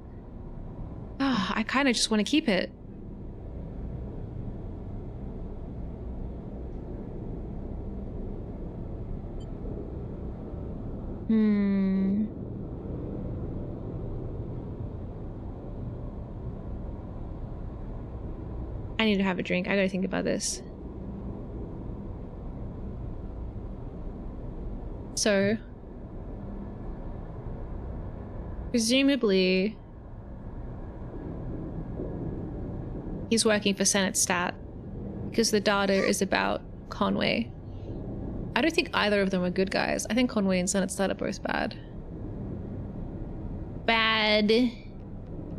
I kind of just want to keep it. I need to have a drink. I gotta think about this. So, presumably, he's working for Senate Stat because the data is about Conway. I don't think either of them are good guys. I think Conway and Senate Stat are both bad. Bad.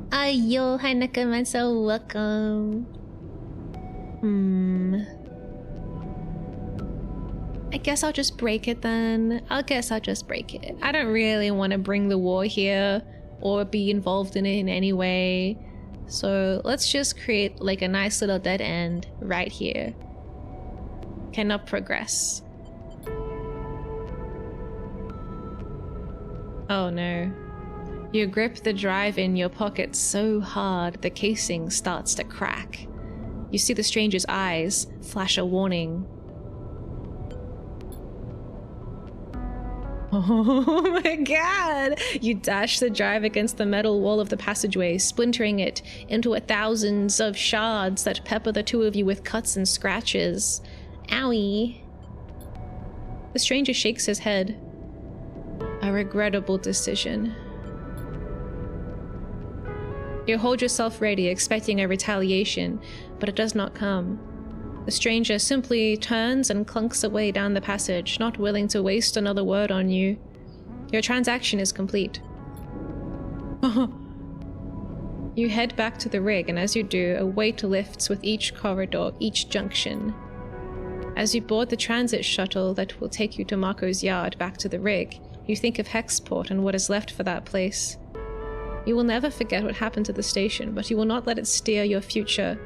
Ayo, hi Nakamatsu, welcome. I guess I'll just break it then. I don't really want to bring the war here. or be involved in it in any way. So let's just create like a nice little dead end right here. Cannot progress. Oh no. You grip the drive in your pocket so hard the casing starts to crack. You see the stranger's eyes flash a warning. Oh my god! You dash the drive against the metal wall of the passageway, splintering it into thousands of shards that pepper the two of you with cuts and scratches. Owie. The stranger shakes his head. A regrettable decision. You hold yourself ready, expecting a retaliation, but it does not come. The stranger simply turns and clunks away down the passage, not willing to waste another word on you. Your transaction is complete. You head back to the rig, and as you do, a weight lifts with each corridor, each junction. As you board the transit shuttle that will take you to Marco's yard back to the rig, you think of Hexport and what is left for that place. You will never forget what happened to the station, but you will not let it steer your future.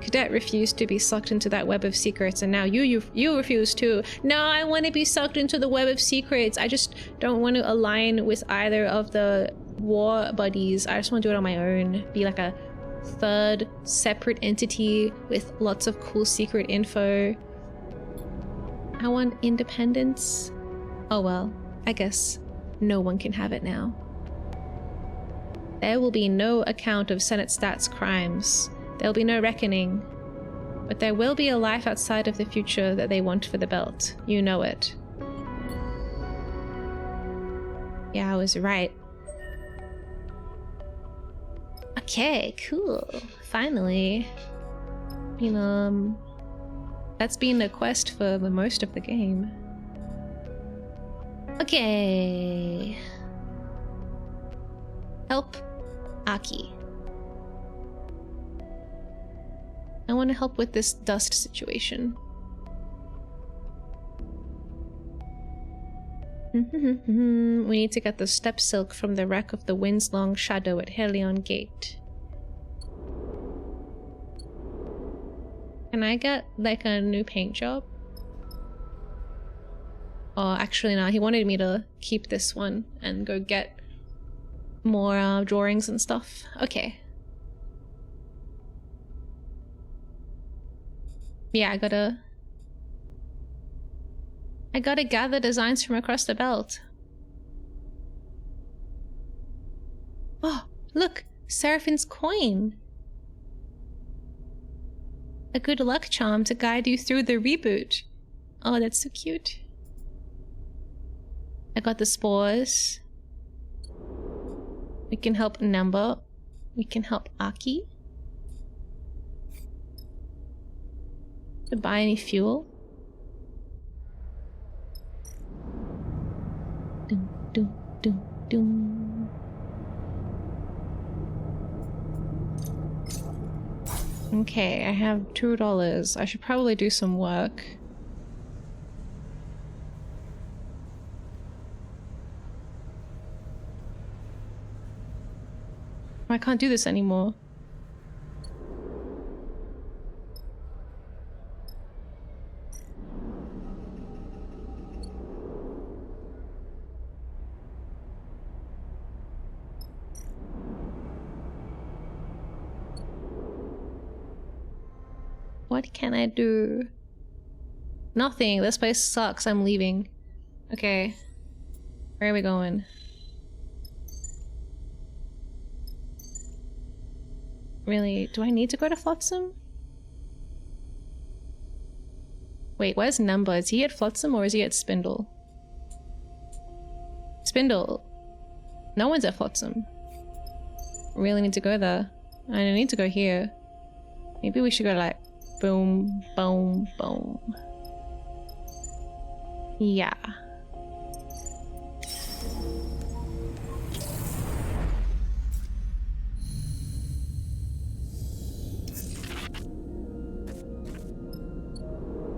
Cadet refused to be sucked into that web of secrets, and now you refuse too. No, I want to be sucked into the web of secrets. I just don't want to align with either of the war buddies. I just want to do it on my own. Be like a third separate entity with lots of cool secret info. I want independence. Oh well, I guess no one can have it now. There will be no account of Senate Stats crimes. There'll be no reckoning. But there will be a life outside of the future that they want for the belt. You know it. Yeah, I was right. Okay, cool. Finally. You know, that's been a quest for the most of the game. Okay. Help Aki. I want to help with this dust situation. We need to get the step silk from the wreck of the Wind's Long Shadow at Helion Gate. Can I get like a new paint job? Oh, actually no, he wanted me to keep this one and go get more drawings and stuff. Okay. Yeah, I gotta gather designs from across the belt. Oh, look! Seraphine's coin! A good luck charm to guide you through the reboot. Oh, that's so cute. I got the spores. We can help Number. We can help Aki. To buy any fuel. Dum, dum, dum, dum. Okay, I have $2. I should probably do some work. I can't do this anymore. What can I do? Nothing. This place sucks. I'm leaving. Okay. Where are we going? Really? Do I need to go to Flotsam? Wait, where's Number? Is he at Flotsam or is he at Spindle? Spindle. No one's at Flotsam. Really need to go there. I need to go here. Maybe we should go like boom, boom, boom. Yeah.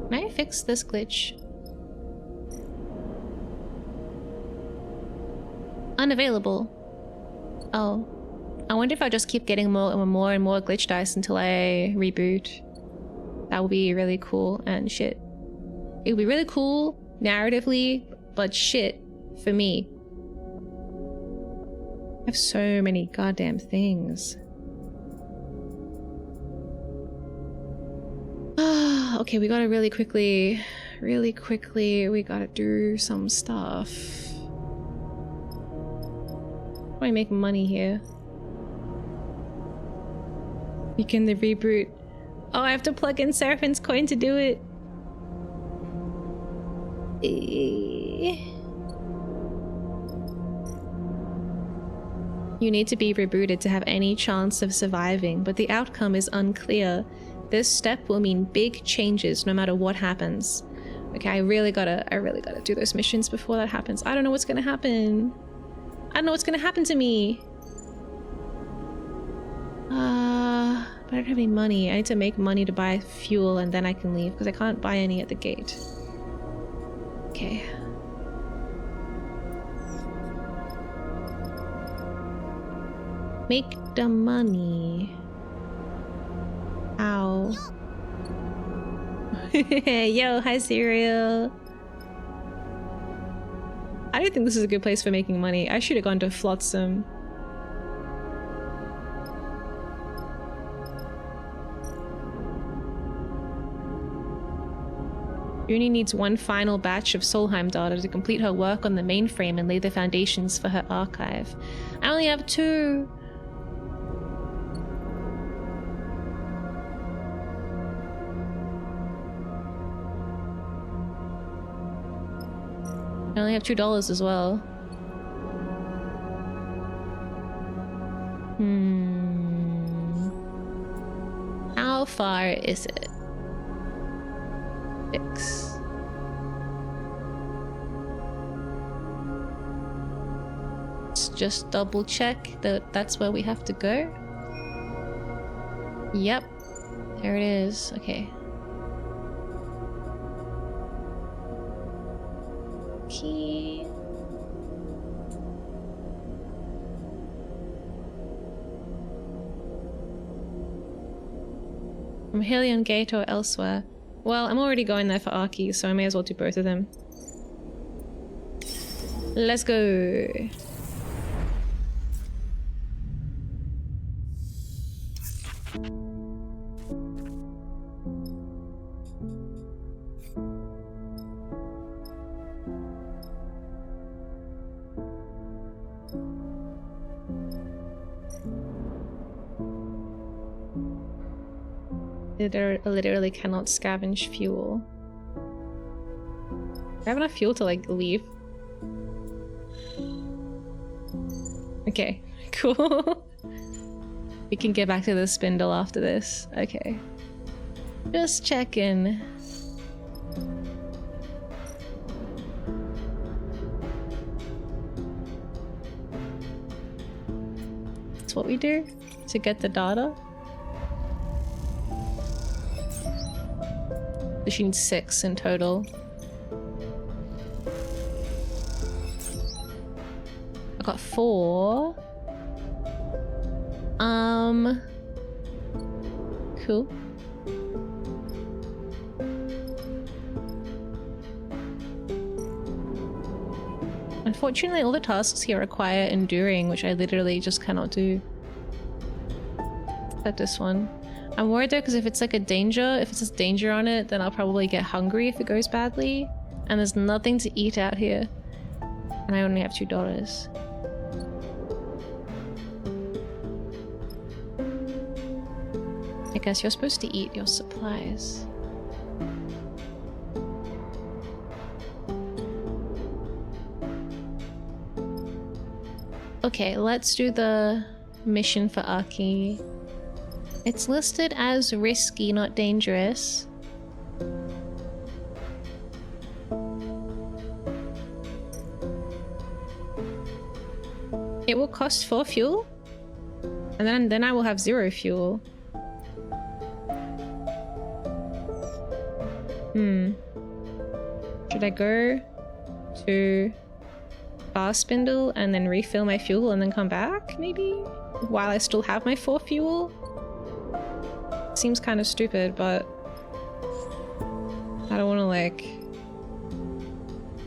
Can I fix this glitch? Unavailable. Oh. I wonder if I'll just keep getting more and more glitch dice until I reboot. That would be really cool and shit. It would be really cool narratively, but shit for me. I have so many goddamn things. Okay, we gotta really quickly, we gotta do some stuff. How do I make money here? Begin the reboot. Oh, I have to plug in Seraphine's coin to do it. You need to be rebooted to have any chance of surviving, but the outcome is unclear. This step will mean big changes no matter what happens. Okay, I really gotta do those missions before that happens. I don't know what's gonna happen. I don't know what's gonna happen to me. But I don't have any money. I need to make money to buy fuel and then I can leave because I can't buy any at the gate. Okay. Make the money. Ow. Yo, hi Cereal. I don't think this is a good place for making money. I should have gone to Flotsam. Uni needs one final batch of Solheim data to complete her work on the mainframe and lay the foundations for her archive. I only have 2. I only have $2 as well. How far is it? 6. Let's just double check that that's where we have to go. Yep. There it is. Okay. Key. From Helion Gate or elsewhere. Well, I'm already going there for Arky, so I may as well do both of them. Let's go. Literally cannot scavenge fuel. I have enough fuel to like leave. Okay, cool. We can get back to the spindle after this. Okay. Just checking. That's what we do to get the data. She needs 6 in total. I got 4. Cool. Unfortunately, all the tasks here require enduring, which I literally just cannot do. Except this one. I'm worried though, because if it's like a danger, if it says danger on it, then I'll probably get hungry if it goes badly. And there's nothing to eat out here. And I only have $2. I guess you're supposed to eat your supplies. Okay, let's do the mission for Arky. It's listed as risky, not dangerous. It will cost 4 fuel, and then I will have 0 fuel. Should I go to bar spindle and then refill my fuel and then come back, maybe? While I still have my 4 fuel? Seems kind of stupid, but I don't want to, like,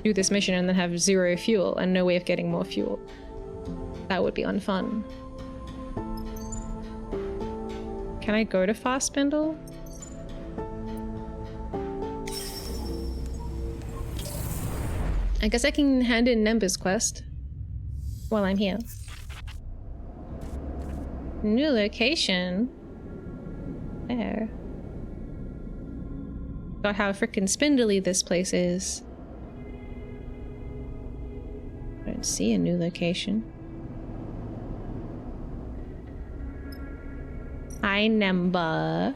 do this mission and then have 0 fuel and no way of getting more fuel. That would be unfun. Can I go to fast spindle? I guess I can hand in Nemba's quest while I'm here. New location? There. Got how frickin' spindly this place is. I don't see a new location. Hi, Nemba.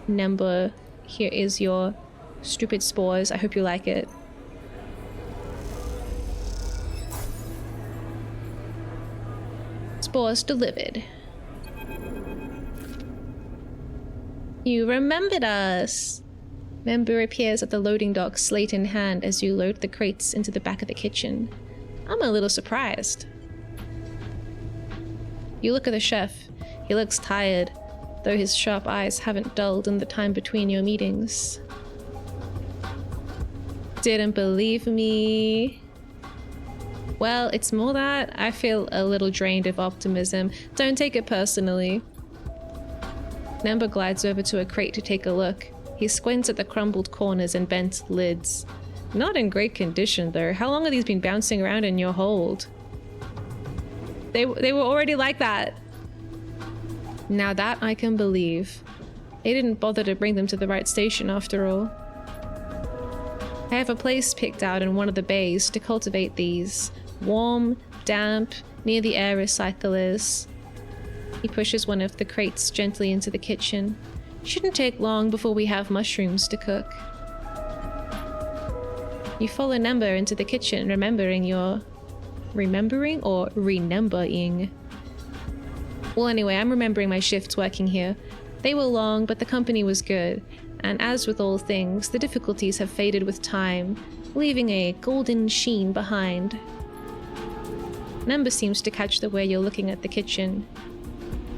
Nemba, here is your stupid spores. I hope you like it. Spores delivered. You remembered us! Member appears at the loading dock, slate in hand, as you load the crates into the back of the kitchen. I'm a little surprised. You look at the chef. He looks tired, though his sharp eyes haven't dulled in the time between your meetings. Didn't believe me? Well, it's more that I feel a little drained of optimism. Don't take it personally. Nemba glides over to a crate to take a look. He squints at the crumbled corners and bent lids. Not in great condition, though. How long have these been bouncing around in your hold? They were already like that. Now that I can believe. They didn't bother to bring them to the right station after all. I have a place picked out in one of the bays to cultivate these. Warm, damp, near the air recyclers. He pushes one of the crates gently into the kitchen. Shouldn't take long before we have mushrooms to cook. You follow Nemba into the kitchen, remembering or remembering? Well, anyway, I'm remembering my shifts working here. They were long, but the company was good. And as with all things, the difficulties have faded with time, leaving a golden sheen behind. Nemba seems to catch the way you're looking at the kitchen.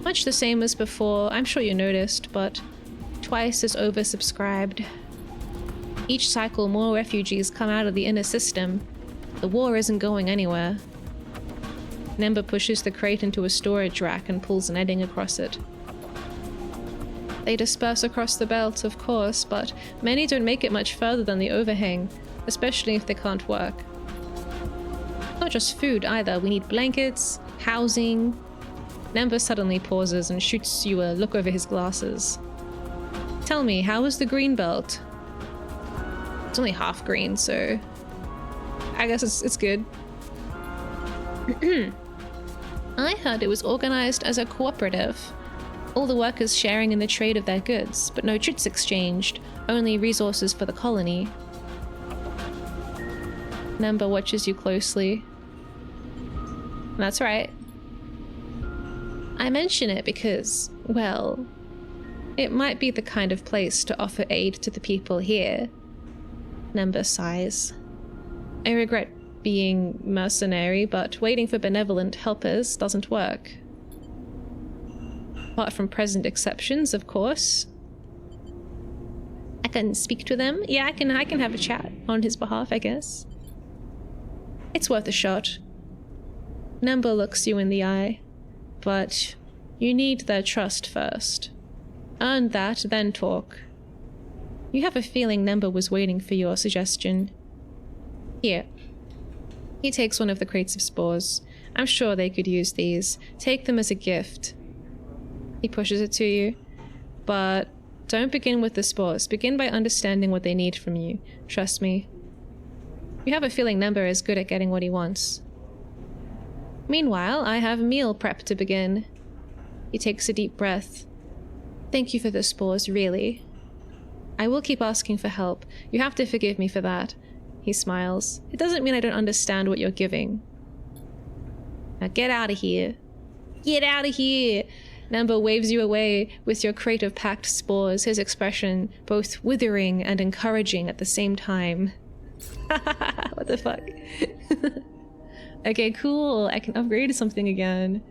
Much the same as before, I'm sure you noticed, but twice as oversubscribed. Each cycle, more refugees come out of the inner system. The war isn't going anywhere. Nemba pushes the crate into a storage rack and pulls netting across it. They disperse across the belt, of course, but many don't make it much further than the overhang, especially if they can't work. Not just food either, we need blankets, housing. Nemba suddenly pauses and shoots you a look over his glasses. Tell me, how is the green belt? It's only half green, so I guess it's good. I heard it was organized as a cooperative. All the workers sharing in the trade of their goods, but no chits exchanged, only resources for the colony. Nemba watches you closely. That's right. I mention it because, well, it might be the kind of place to offer aid to the people here. Nemba sighs. I regret being mercenary, but waiting for benevolent helpers doesn't work. Apart from present exceptions, of course. I can speak to them? Yeah, I can have a chat on his behalf, I guess. It's worth a shot. Nemba looks you in the eye. But you need their trust first. Earn that, then talk. You have a feeling Nemba was waiting for your suggestion. Here. He takes one of the crates of spores. I'm sure they could use these. Take them as a gift. He pushes it to you. But don't begin with the spores. Begin by understanding what they need from you. Trust me. You have a feeling Nemba is good at getting what he wants. Meanwhile, I have meal prep to begin. He takes a deep breath. Thank you for the spores, really. I will keep asking for help. You have to forgive me for that. He smiles. It doesn't mean I don't understand what you're giving. Now get out of here. Get out of here! Nemba waves you away with your crate of packed spores, his expression both withering and encouraging at the same time. What the fuck? Okay, cool. I can upgrade something again.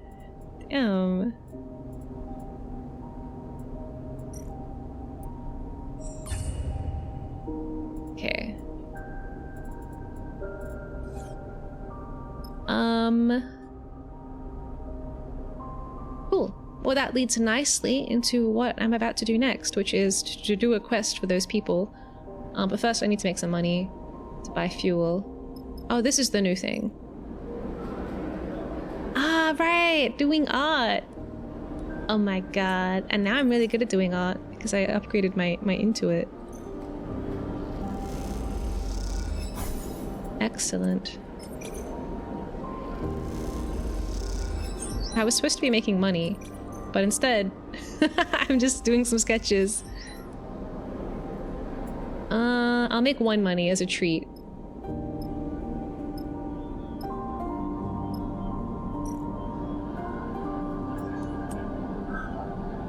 Damn. Okay. Cool. Well, that leads nicely into what I'm about to do next, which is to do a quest for those people. But first I need to make some money to buy fuel. Oh, this is the new thing. Ah, right! Doing art! Oh my god. And now I'm really good at doing art because I upgraded my Intuit. Excellent. I was supposed to be making money, but instead, I'm just doing some sketches. I'll make 1 money as a treat.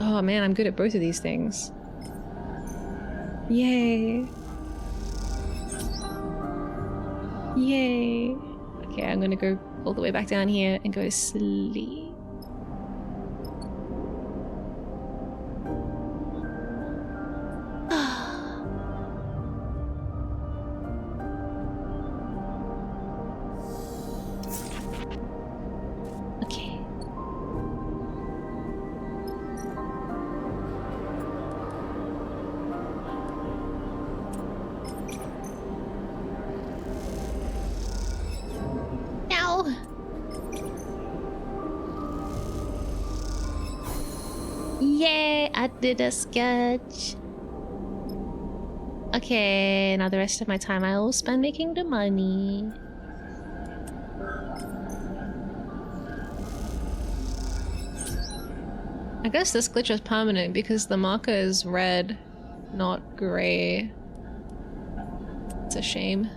Oh man, I'm good at both of these things. Yay. Yay. Okay, I'm gonna go all the way back down here and go to sleep. Did a sketch. Okay, now the rest of my time I will spend making the money. I guess this glitch is permanent because the marker is red, not grey. It's a shame.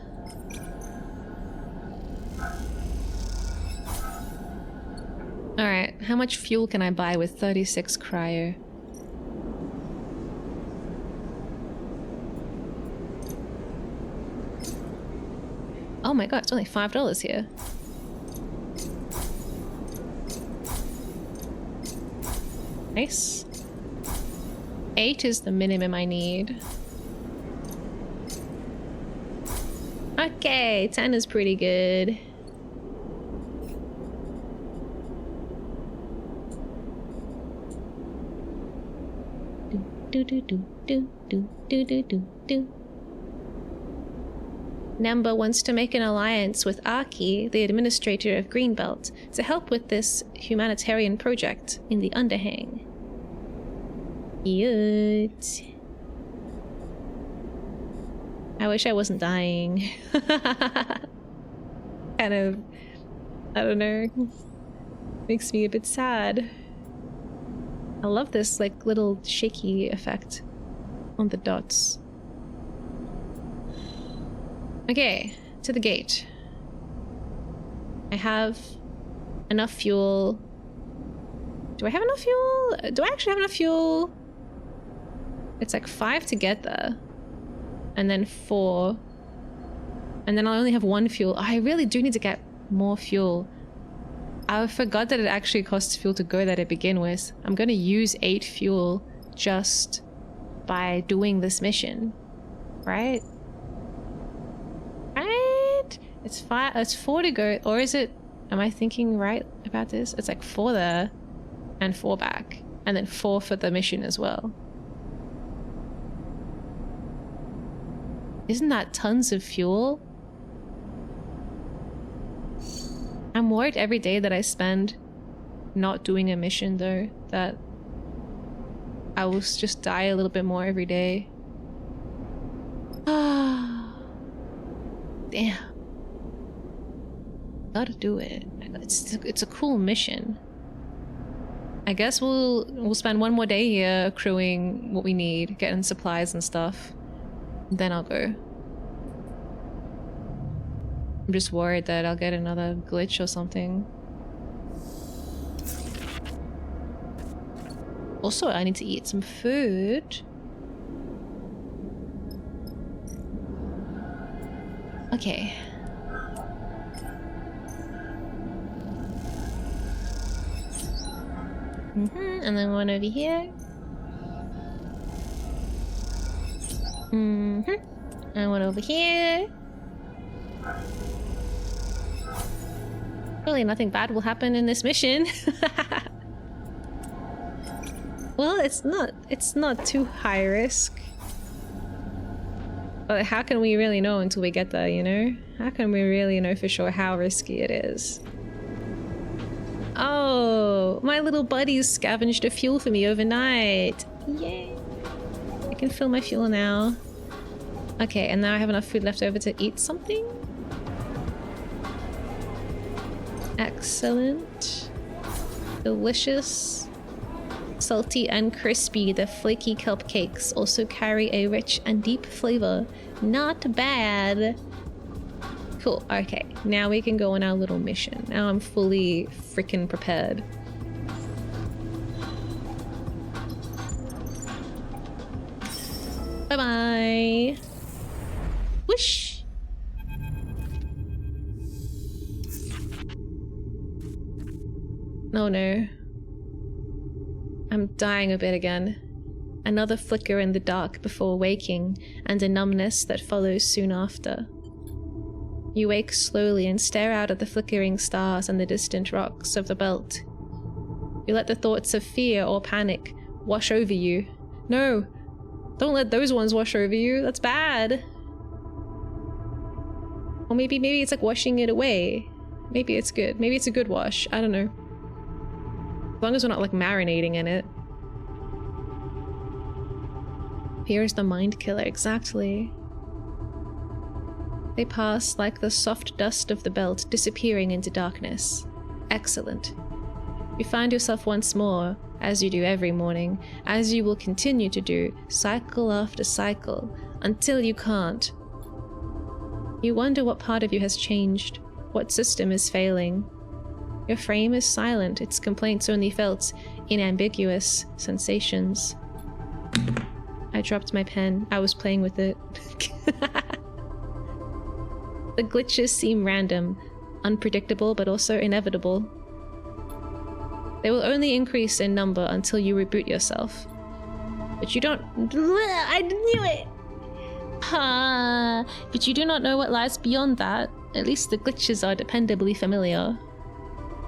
Alright, how much fuel can I buy with 36 cryo? Oh my god, it's only $5 here. Nice. 8 is the minimum I need. Okay, 10 is pretty good. Do do do do do do do do do. Namba wants to make an alliance with Aki, the administrator of Greenbelt, to help with this humanitarian project in the Underhang. Cute. I wish I wasn't dying. Kind of, I don't know, makes me a bit sad. I love this like little shaky effect on the dots. Okay, to the gate. I have enough fuel. Do I have enough fuel? Do I actually have enough fuel? It's like 5 to get there. And then 4. And then I only have 1 fuel. Oh, I really do need to get more fuel. I forgot that it actually costs fuel to go there to begin with. I'm gonna use 8 fuel just by doing this mission. Right? Right? It's 5. It's 4 to go. Or is it... Am I thinking right about this? It's like 4 there and 4 back. And then 4 for the mission as well. Isn't that tons of fuel? I'm worried every day that I spend not doing a mission though, that I will just die a little bit more every day. Ah, damn. Gotta do it. It's a cool mission. I guess we'll spend 1 more day here accruing what we need, getting supplies and stuff. Then I'll go. I'm just worried that I'll get another glitch or something. Also, I need to eat some food. Okay. And then one over here. And one over here. Really, nothing bad will happen in this mission. Well, it's not too high risk. But how can we really know until we get there, you know? How can we really know for sure how risky it is? Oh, my little buddies scavenged a fuel for me overnight. Yay. I can fill my fuel now. Okay, and now I have enough food left over to eat something? Excellent. Delicious. Salty and crispy, the flaky kelp cakes also carry a rich and deep flavor. Not bad. Cool, okay. Now we can go on our little mission. Now I'm fully freaking prepared. Bye-bye. Whoosh! Oh no. I'm dying a bit again. Another flicker in the dark before waking, and a numbness that follows soon after. You wake slowly and stare out at the flickering stars and the distant rocks of the belt. You let the thoughts of fear or panic wash over you. No! Don't let those ones wash over you. That's bad! Or maybe it's like washing it away. Maybe it's good. Maybe it's a good wash. I don't know. As long as we're not like marinating in it. Fear is the mind killer, exactly. They pass like the soft dust of the belt, disappearing into darkness. Excellent. You find yourself once more, as you do every morning, as you will continue to do, cycle after cycle, until you can't. You wonder what part of you has changed, what system is failing. Your frame is silent, its complaints only felt in ambiguous sensations. I dropped my pen. I was playing with it. The glitches seem random, unpredictable, but also inevitable. They will only increase in number until you reboot yourself. But you don't... I knew it! But you do not know what lies beyond that. At least the glitches are dependably familiar.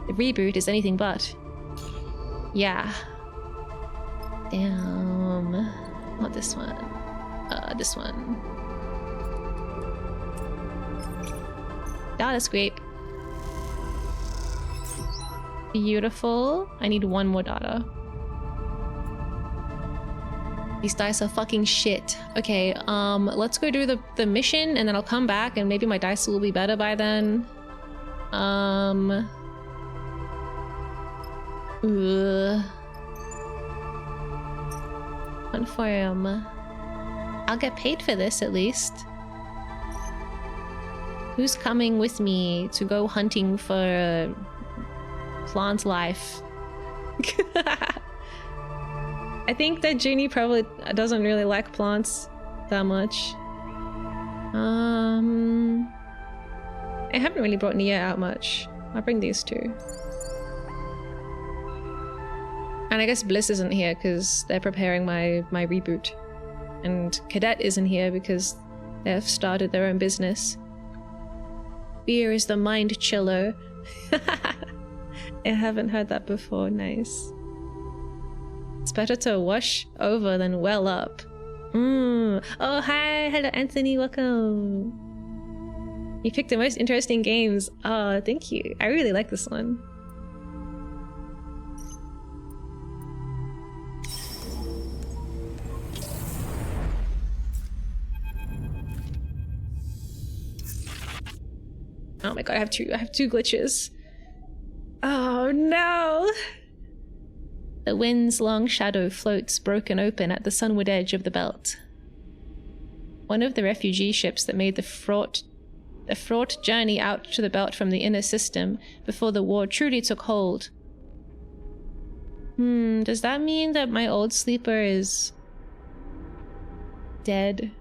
The reboot is anything but. Yeah. Damn. Not this one. This one. Data scrape. Beautiful. I need one more data. These dice are fucking shit. Okay, let's go do the mission and then I'll come back and maybe my dice will be better by then. Confirm. I'll get paid for this at least. Who's coming with me to go hunting for plant life? I think that Genie probably doesn't really like plants that much. I haven't really brought Nia out much. I'll bring these two. And I guess Bliss isn't here because they're preparing my reboot. And Cadet isn't here because they've started their own business. Fear is the mind chiller. I haven't heard that before. Nice. It's better to wash over than well up. Oh, hi. Hello, Anthony. Welcome. You picked the most interesting games. Oh, thank you. I really like this one. Oh my god, I have two glitches. Oh no! The wind's long shadow floats broken open at the sunward edge of the belt. One of the refugee ships that made the fraught journey out to the belt from the inner system before the war truly took hold. Does that mean that my old sleeper is dead?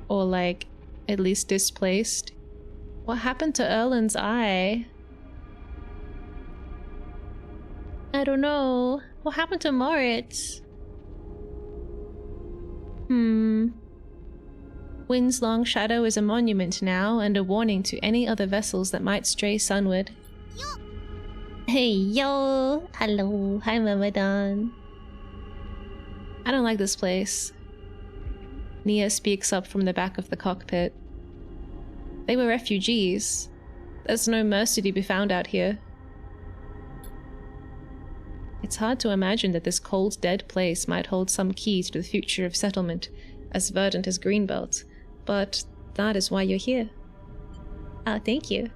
Or like, at least displaced? What happened to Erlen's eye? I don't know. What happened to Moritz? Wind's long shadow is a monument now, and a warning to any other vessels that might stray sunward. Hey, yo! Hello. Hi, Ramadan. I don't like this place. Nia speaks up from the back of the cockpit. They were refugees. There's no mercy to be found out here. It's hard to imagine that this cold, dead place might hold some key to the future of settlement, as verdant as Greenbelt, but that is why you're here. Oh, thank you.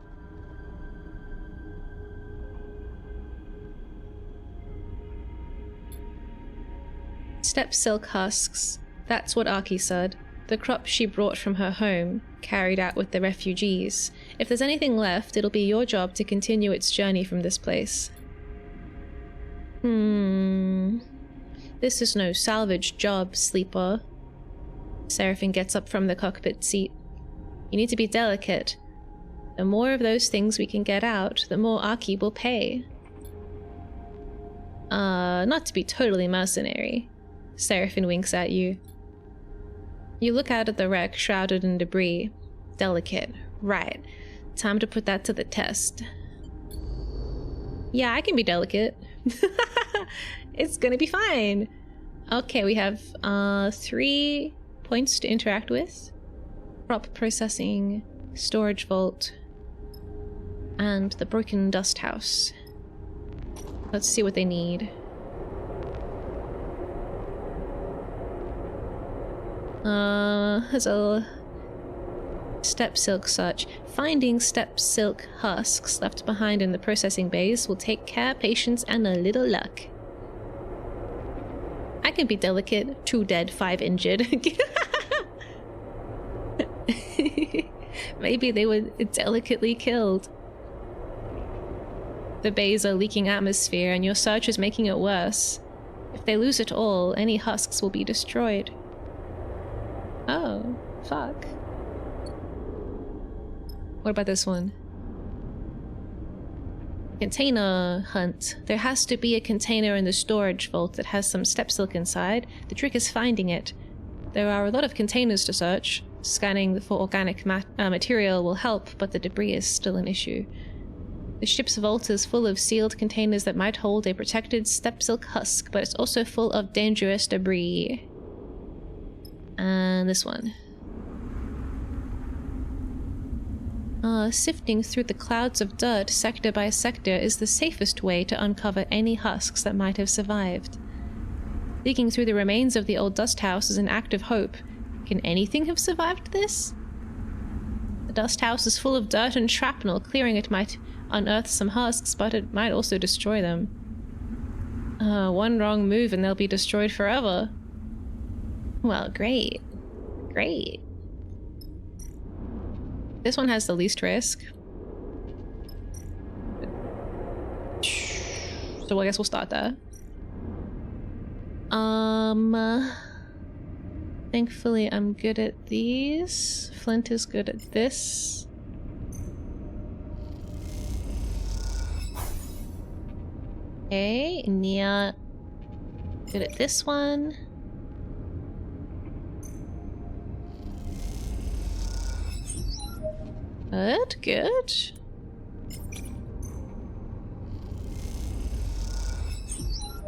Steppe silk husks. That's what Aki said. The crop she brought from her home, carried out with the refugees. If there's anything left, it'll be your job to continue its journey from this place. This is no salvage job, sleeper. Seraphine gets up from the cockpit seat. You need to be delicate. The more of those things we can get out, the more Aki will pay. Not to be totally mercenary. Seraphine winks at you. You look out at the wreck, shrouded in debris. Delicate. Right. Time to put that to the test. Yeah, I can be delicate. It's gonna be fine. Okay, we have 3 points to interact with. Crop processing, storage vault, and the broken dust house. Let's see what they need. There's a steppe silk search. Finding steppe silk husks left behind in the processing bays will take care, patience, and a little luck. I can be delicate. 2 dead, 5 injured. Maybe they were delicately killed. The bays are leaking atmosphere, and your search is making it worse. If they lose it all, any husks will be destroyed. Oh, fuck. What about this one? Container hunt. There has to be a container in the storage vault that has some steppe silk inside. The trick is finding it. There are a lot of containers to search. Scanning for organic material will help, but the debris is still an issue. The ship's vault is full of sealed containers that might hold a protected steppe silk husk, but it's also full of dangerous debris. And this one. Sifting through the clouds of dirt sector by sector is the safest way to uncover any husks that might have survived. Digging through the remains of the old dust house is an act of hope. Can anything have survived this? The dust house is full of dirt and shrapnel. Clearing it might unearth some husks, but it might also destroy them. One wrong move and they'll be destroyed forever. Well, great. Great. This one has the least risk. So I guess we'll start there. Thankfully I'm good at these. Flint is good at this. Okay, Nia good at this one. Good, good.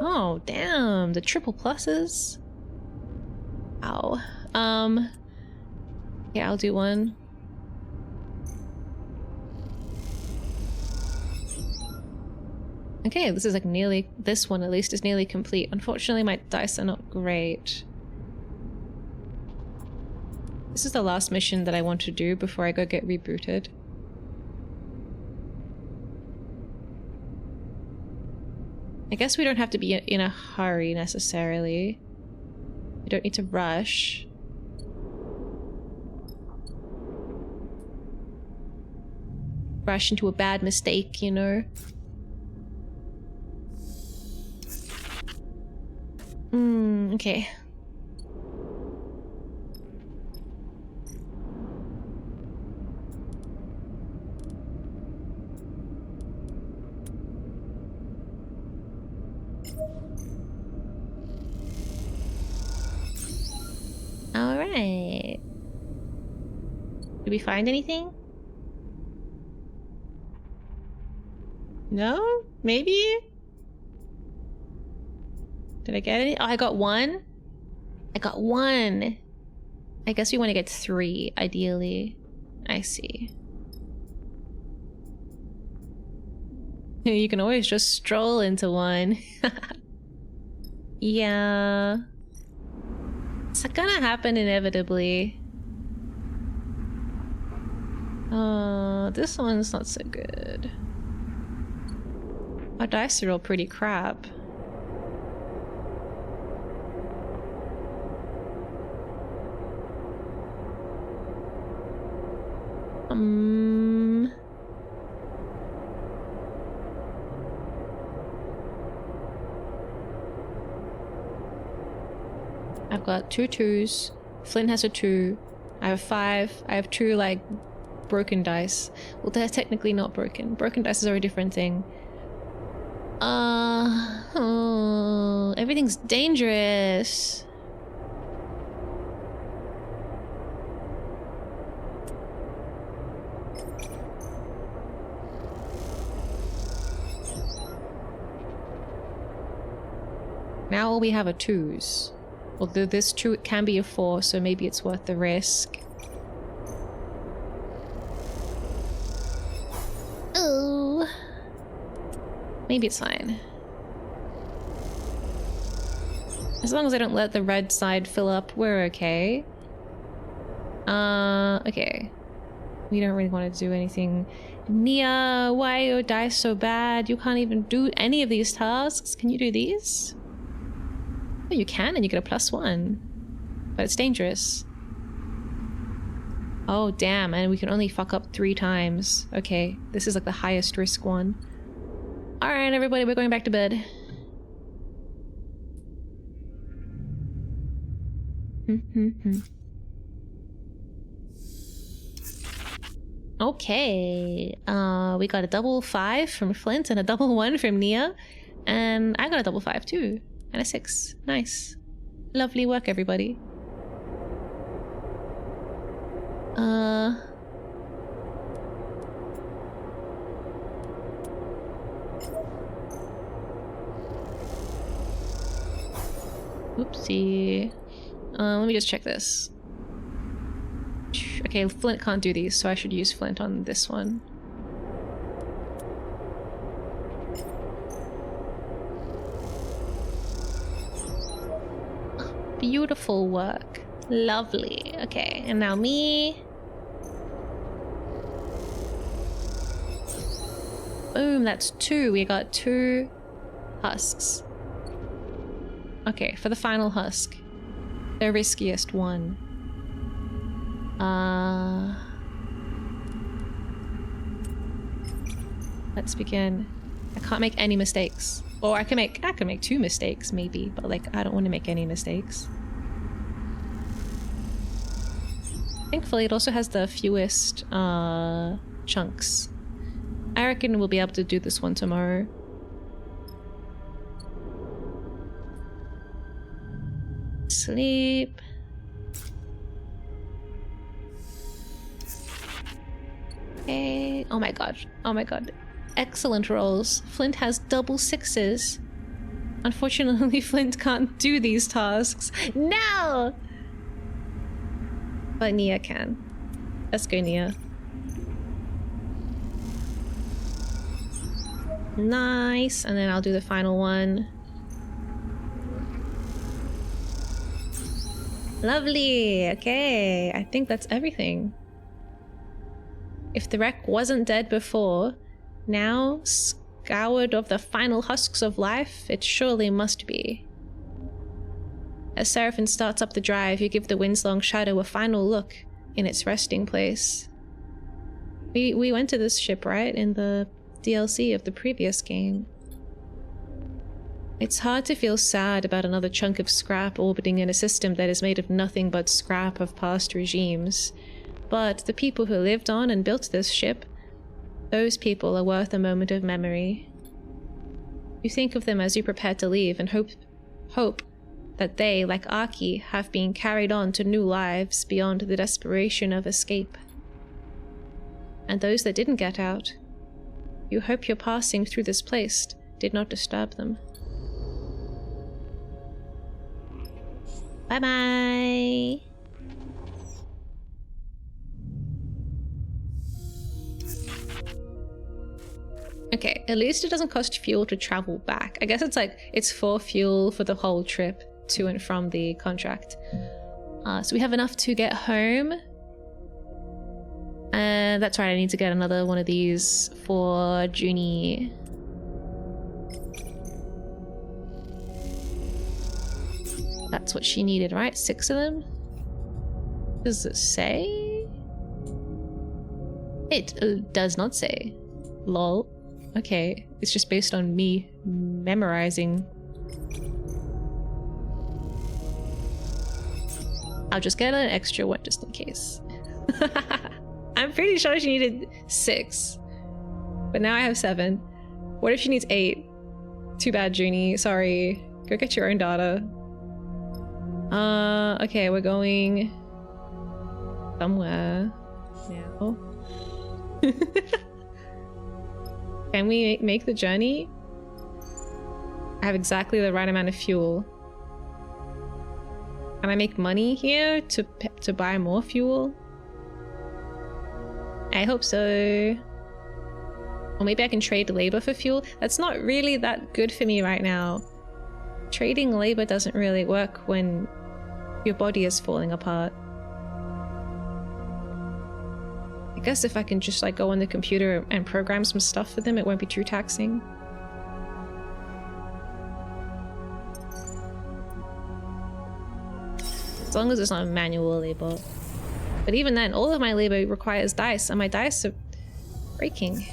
Oh, damn, the triple pluses. Ow. Yeah, I'll do one. Okay, this is like nearly, this one at least is nearly complete. Unfortunately, my dice are not great. This is the last mission that I want to do before I go get rebooted. I guess we don't have to be in a hurry necessarily. We don't need to rush. Rush into a bad mistake, you know? Okay. Alright. Did we find anything? No? Maybe? Did I get any? Oh, I got one? I got one. I guess we want to get 3, ideally. I see. You can always just stroll into one. Yeah. It's gonna happen inevitably. This one's not so good. Our dice are all pretty crap. I've got 2 2s. Flint has a 2. I have 5. I have 2 like broken dice. Well, they're technically not broken. Broken dice are a different thing. Everything's dangerous. Now all we have are 2s. Although this 2 it can be a 4, so maybe it's worth the risk. Oh. Maybe it's fine. As long as I don't let the red side fill up, we're okay. Okay. We don't really want to do anything. Miya, why are your dice so bad? You can't even do any of these tasks. Can you do these? Oh, you can, and you get a +1. But it's dangerous. Oh, damn, and we can only fuck up 3 times. Okay, this is like the highest risk one. Alright, everybody, we're going back to bed. Okay, we got a double 5 from Flint and a double 1 from Nia. And I got a double 5 too. And a 6. Nice. Lovely work, everybody. Oopsie. Let me just check this. Okay, Flint can't do these, so I should use Flint on this one. Beautiful work. Lovely. Okay, and now me. Boom, that's 2. We got 2 husks. Okay, for the final husk. The riskiest one. Let's begin. I can't make any mistakes. Or I can make 2 mistakes maybe, but like I don't want to make any mistakes. Thankfully it also has the fewest chunks. I reckon we'll be able to do this one tomorrow. Sleep. Okay. Oh my god. Oh my god. Excellent rolls. Flint has double 6s. Unfortunately, Flint can't do these tasks. No! But Nia can. Let's go, Nia. Nice. And then I'll do the final one. Lovely. Okay. I think that's everything. If the wreck wasn't dead before, now, scoured of the final husks of life, it surely must be. As Seraphim starts up the drive, you give the Winslong Shadow a final look in its resting place. We went to this ship, right? In the DLC of the previous game. It's hard to feel sad about another chunk of scrap orbiting in a system that is made of nothing but scrap of past regimes. But the people who lived on and built this ship, those people are worth a moment of memory. You think of them as you prepare to leave and hope that they, like Aki, have been carried on to new lives beyond the desperation of escape. And those that didn't get out, you hope your passing through this place did not disturb them. Bye-bye! Okay, at least it doesn't cost fuel to travel back. I guess it's for fuel for the whole trip to and from the contract. So we have enough to get home. And that's right, I need to get another one of these for Junie. That's what she needed, right? 6 of them? Does it say? It does not say. Lol. Okay, it's just based on me memorizing. I'll just get an extra one just in case. I'm pretty sure she needed 6, but now I have 7. What if she needs 8? Too bad, Junie. Sorry. Go get your own data. Okay, we're going somewhere now. Can we make the journey? I have exactly the right amount of fuel. Can I make money here to buy more fuel? I hope so. Or maybe I can trade labor for fuel. That's not really that good for me right now. Trading labor doesn't really work when your body is falling apart. I guess if I can just like go on the computer and program some stuff for them, it won't be too taxing. As long as it's not manual labor. But even then, all of my labor requires dice, and my dice are breaking.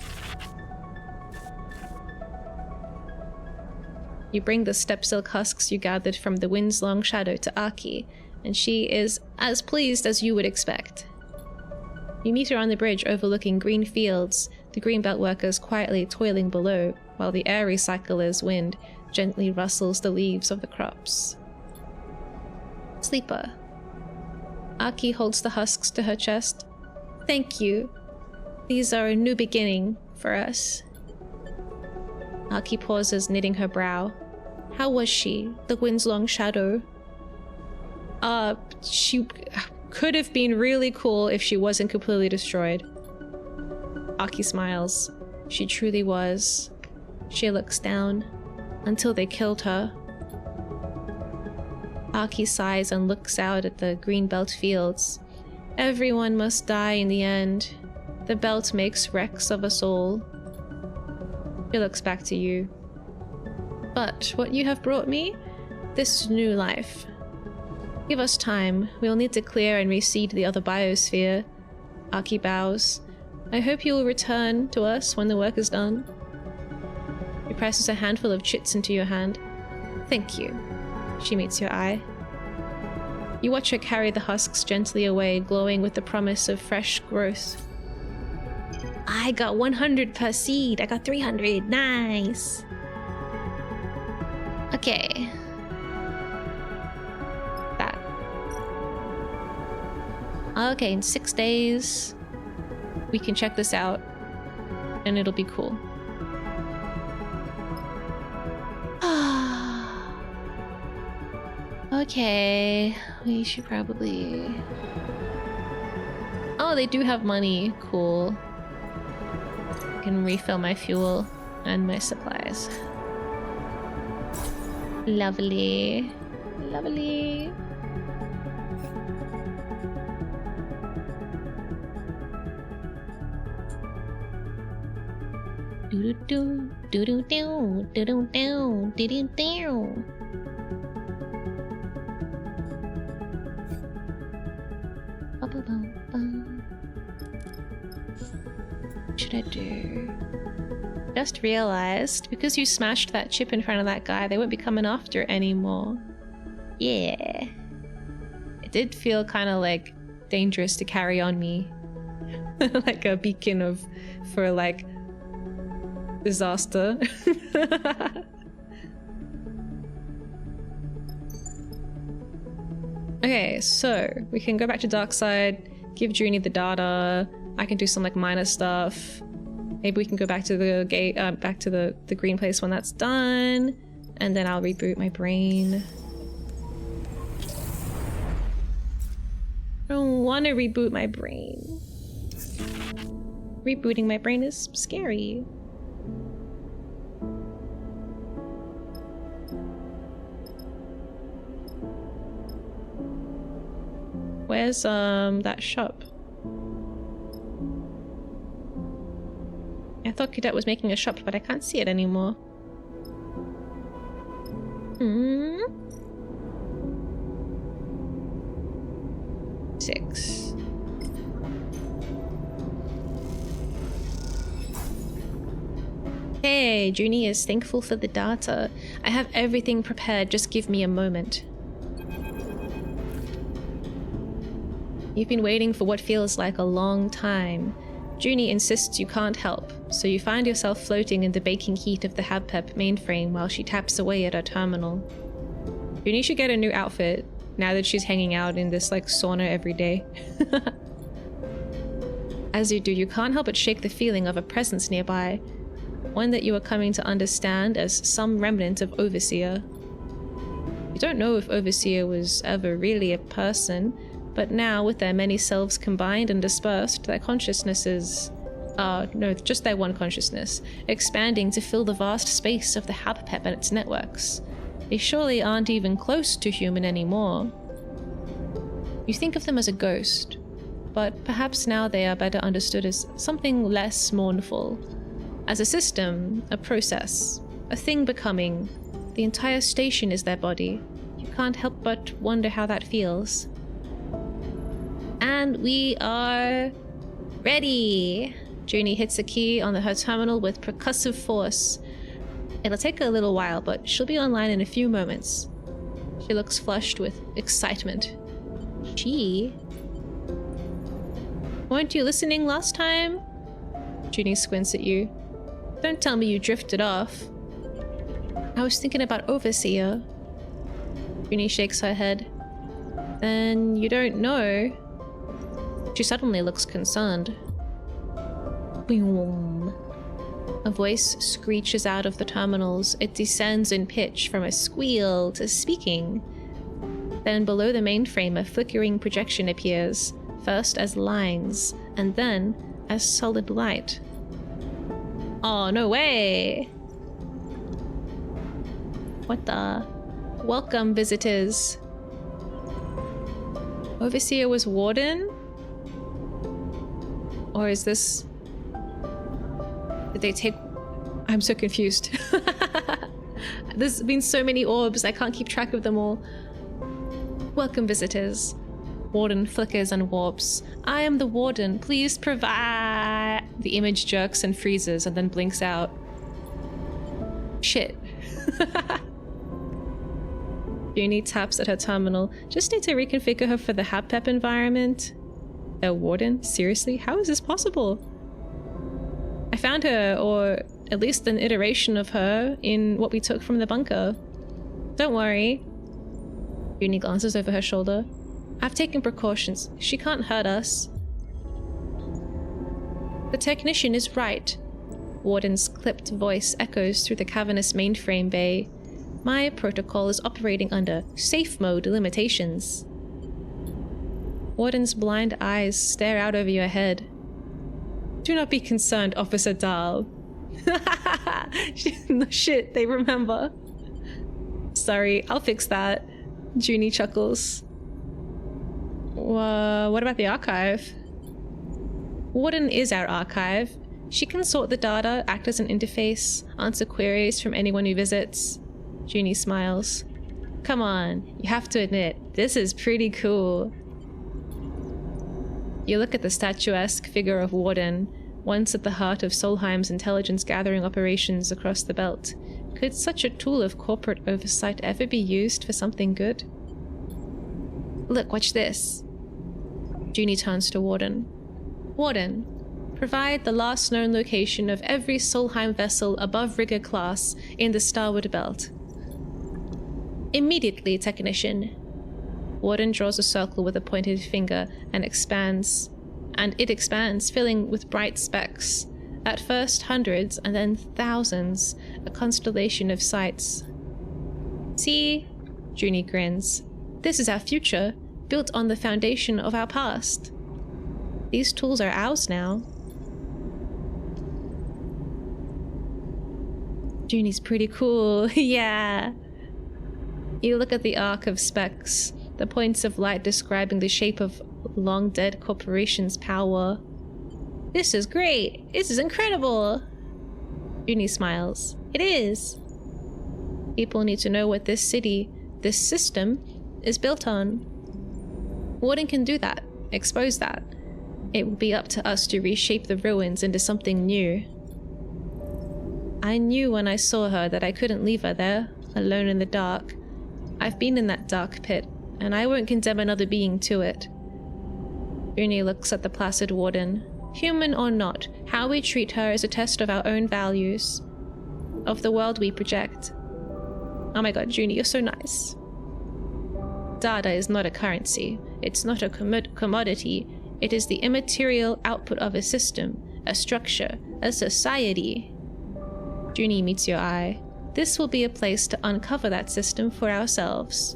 You bring the step silk husks you gathered from the wind's long shadow to Aki, and she is as pleased as you would expect. You meet her on the bridge overlooking green fields, the greenbelt workers quietly toiling below, while the air recycler's wind gently rustles the leaves of the crops. Sleeper. Aki holds the husks to her chest. Thank you. These are a new beginning for us. Aki pauses, knitting her brow. How was she, the wind's long shadow? She could have been really cool if she wasn't completely destroyed. Aki smiles. She truly was. She looks down. Until they killed her. Aki sighs and looks out at the green belt fields. Everyone must die in the end. The belt makes wrecks of us all. She looks back to you. But what you have brought me? This new life. Give us time. We'll need to clear and reseed the other biosphere. Aki bows. I hope you will return to us when the work is done. She presses a handful of chits into your hand. Thank you. She meets your eye. You watch her carry the husks gently away, glowing with the promise of fresh growth. I got 100 per seed. I got 300. Nice. Okay. That. Okay, in 6 days, we can check this out, and it'll be cool. Okay, we should probably... Oh, they do have money. Cool. I can refill my fuel and my supplies. Lovely. Lovely. Do-do-do, do-do-do, do-do-do, do-do-do. What should I do? Just realized, because you smashed that chip in front of that guy, they won't be coming after it anymore. Yeah. It did feel kind of like dangerous to carry on me. Like a beacon for like disaster. Okay, so we can go back to dark side, give Junie the data. I can do some like minor stuff. Maybe we can go back to the gate, back to the green place when that's done, and then I'll reboot my brain. I don't want to reboot my brain. Rebooting my brain is scary. Where's that shop? I thought Cadet was making a shop, but I can't see it anymore. 6. Hey, Junie is thankful for the data. I have everything prepared, just give me a moment. You've been waiting for what feels like a long time. Junie insists you can't help, so you find yourself floating in the baking heat of the HabPep mainframe while she taps away at her terminal. Junie should get a new outfit, now that she's hanging out in this, like, sauna every day. As you do, you can't help but shake the feeling of a presence nearby, one that you are coming to understand as some remnant of Overseer. You don't know if Overseer was ever really a person, but now, with their many selves combined and dispersed, their consciousnesses... no, just their one consciousness, expanding to fill the vast space of the HabPep and its networks. They surely aren't even close to human anymore. You think of them as a ghost, but perhaps now they are better understood as something less mournful. As a system, a process, a thing becoming. The entire station is their body. You can't help but wonder how that feels. And we are ready. Junie hits a key on her terminal with percussive force. It'll take a little while, but she'll be online in a few moments. She looks flushed with excitement. Weren't you listening last time? Junie squints at you. Don't tell me you drifted off. I was thinking about Overseer. Junie shakes her head. Then you don't know. She suddenly looks concerned. Boom. A voice screeches out of the terminals. It descends in pitch from a squeal to speaking. Then below the mainframe, a flickering projection appears, first as lines, and then as solid light. Oh, no way! What the? Welcome, visitors. Overseer was Warden? Or is this... Did they take... I'm so confused. There's been so many orbs, I can't keep track of them all. Welcome, visitors. Warden flickers and warps. I am the Warden. Please provide... The image jerks and freezes and then blinks out. Shit. Junie taps at her terminal. Just need to reconfigure her for the HabPep environment. A Warden? Seriously? How is this possible? I found her, or at least an iteration of her, in what we took from the bunker. Don't worry. Junie glances over her shoulder. I've taken precautions. She can't hurt us. The technician is right. Warden's clipped voice echoes through the cavernous mainframe bay. My protocol is operating under safe mode limitations. Warden's blind eyes stare out over your head. Do not be concerned, Officer Dahl. Shit, they remember. Sorry, I'll fix that. Junie chuckles. What about the archive? Warden is our archive. She can sort the data, act as an interface, answer queries from anyone who visits. Junie smiles. Come on, you have to admit, this is pretty cool. You look at the statuesque figure of Warden, once at the heart of Solheim's intelligence-gathering operations across the belt. Could such a tool of corporate oversight ever be used for something good? Look, watch this. Junie turns to Warden. Warden, provide the last known location of every Solheim vessel above rigger class in the Starwood Belt. Immediately, technician. Warden draws a circle with a pointed finger and expands. And it expands, filling with bright specks. At first hundreds, and then thousands, a constellation of sights. See? Junie grins. This is our future, built on the foundation of our past. These tools are ours now. Junie's pretty cool, yeah. You look at the arc of specks, the points of light describing the shape of long-dead corporations' power. This is great! This is incredible! Junie smiles. It is! People need to know what this city, this system, is built on. Warden can do that, expose that. It will be up to us to reshape the ruins into something new. I knew when I saw her that I couldn't leave her there, alone in the dark. I've been in that dark pit, and I won't condemn another being to it. Junie looks at the placid Warden. Human or not, how we treat her is a test of our own values, of the world we project. Oh my god, Junie, you're so nice. Data is not a currency. It's not a commodity. It is the immaterial output of a system, a structure, a society. Junie meets your eye. This will be a place to uncover that system for ourselves.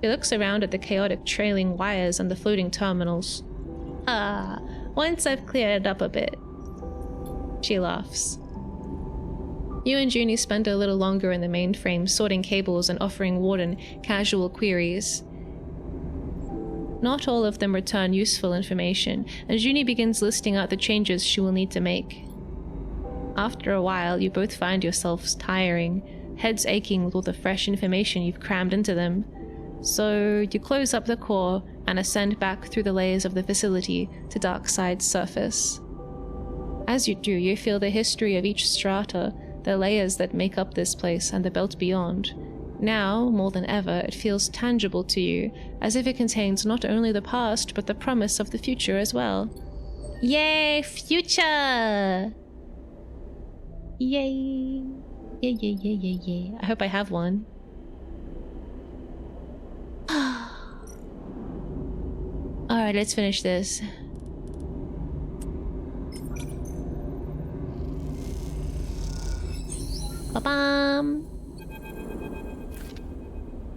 He looks around at the chaotic trailing wires and the floating terminals. Once I've cleared it up a bit. She laughs. You and Junie spend a little longer in the mainframe, sorting cables and offering Warden casual queries. Not all of them return useful information, and Junie begins listing out the changes she will need to make. After a while, you both find yourselves tiring, heads aching with all the fresh information you've crammed into them. So you close up the core and ascend back through the layers of the facility to Darkside's surface. As you do, you feel the history of each strata, the layers that make up this place and the belt beyond. Now, more than ever, it feels tangible to you, as if it contains not only the past, but the promise of the future as well. Yay, future! Yay! Yay, yay, yay, yay, yay. I hope I have one. Alright, let's finish this. Ba-bam!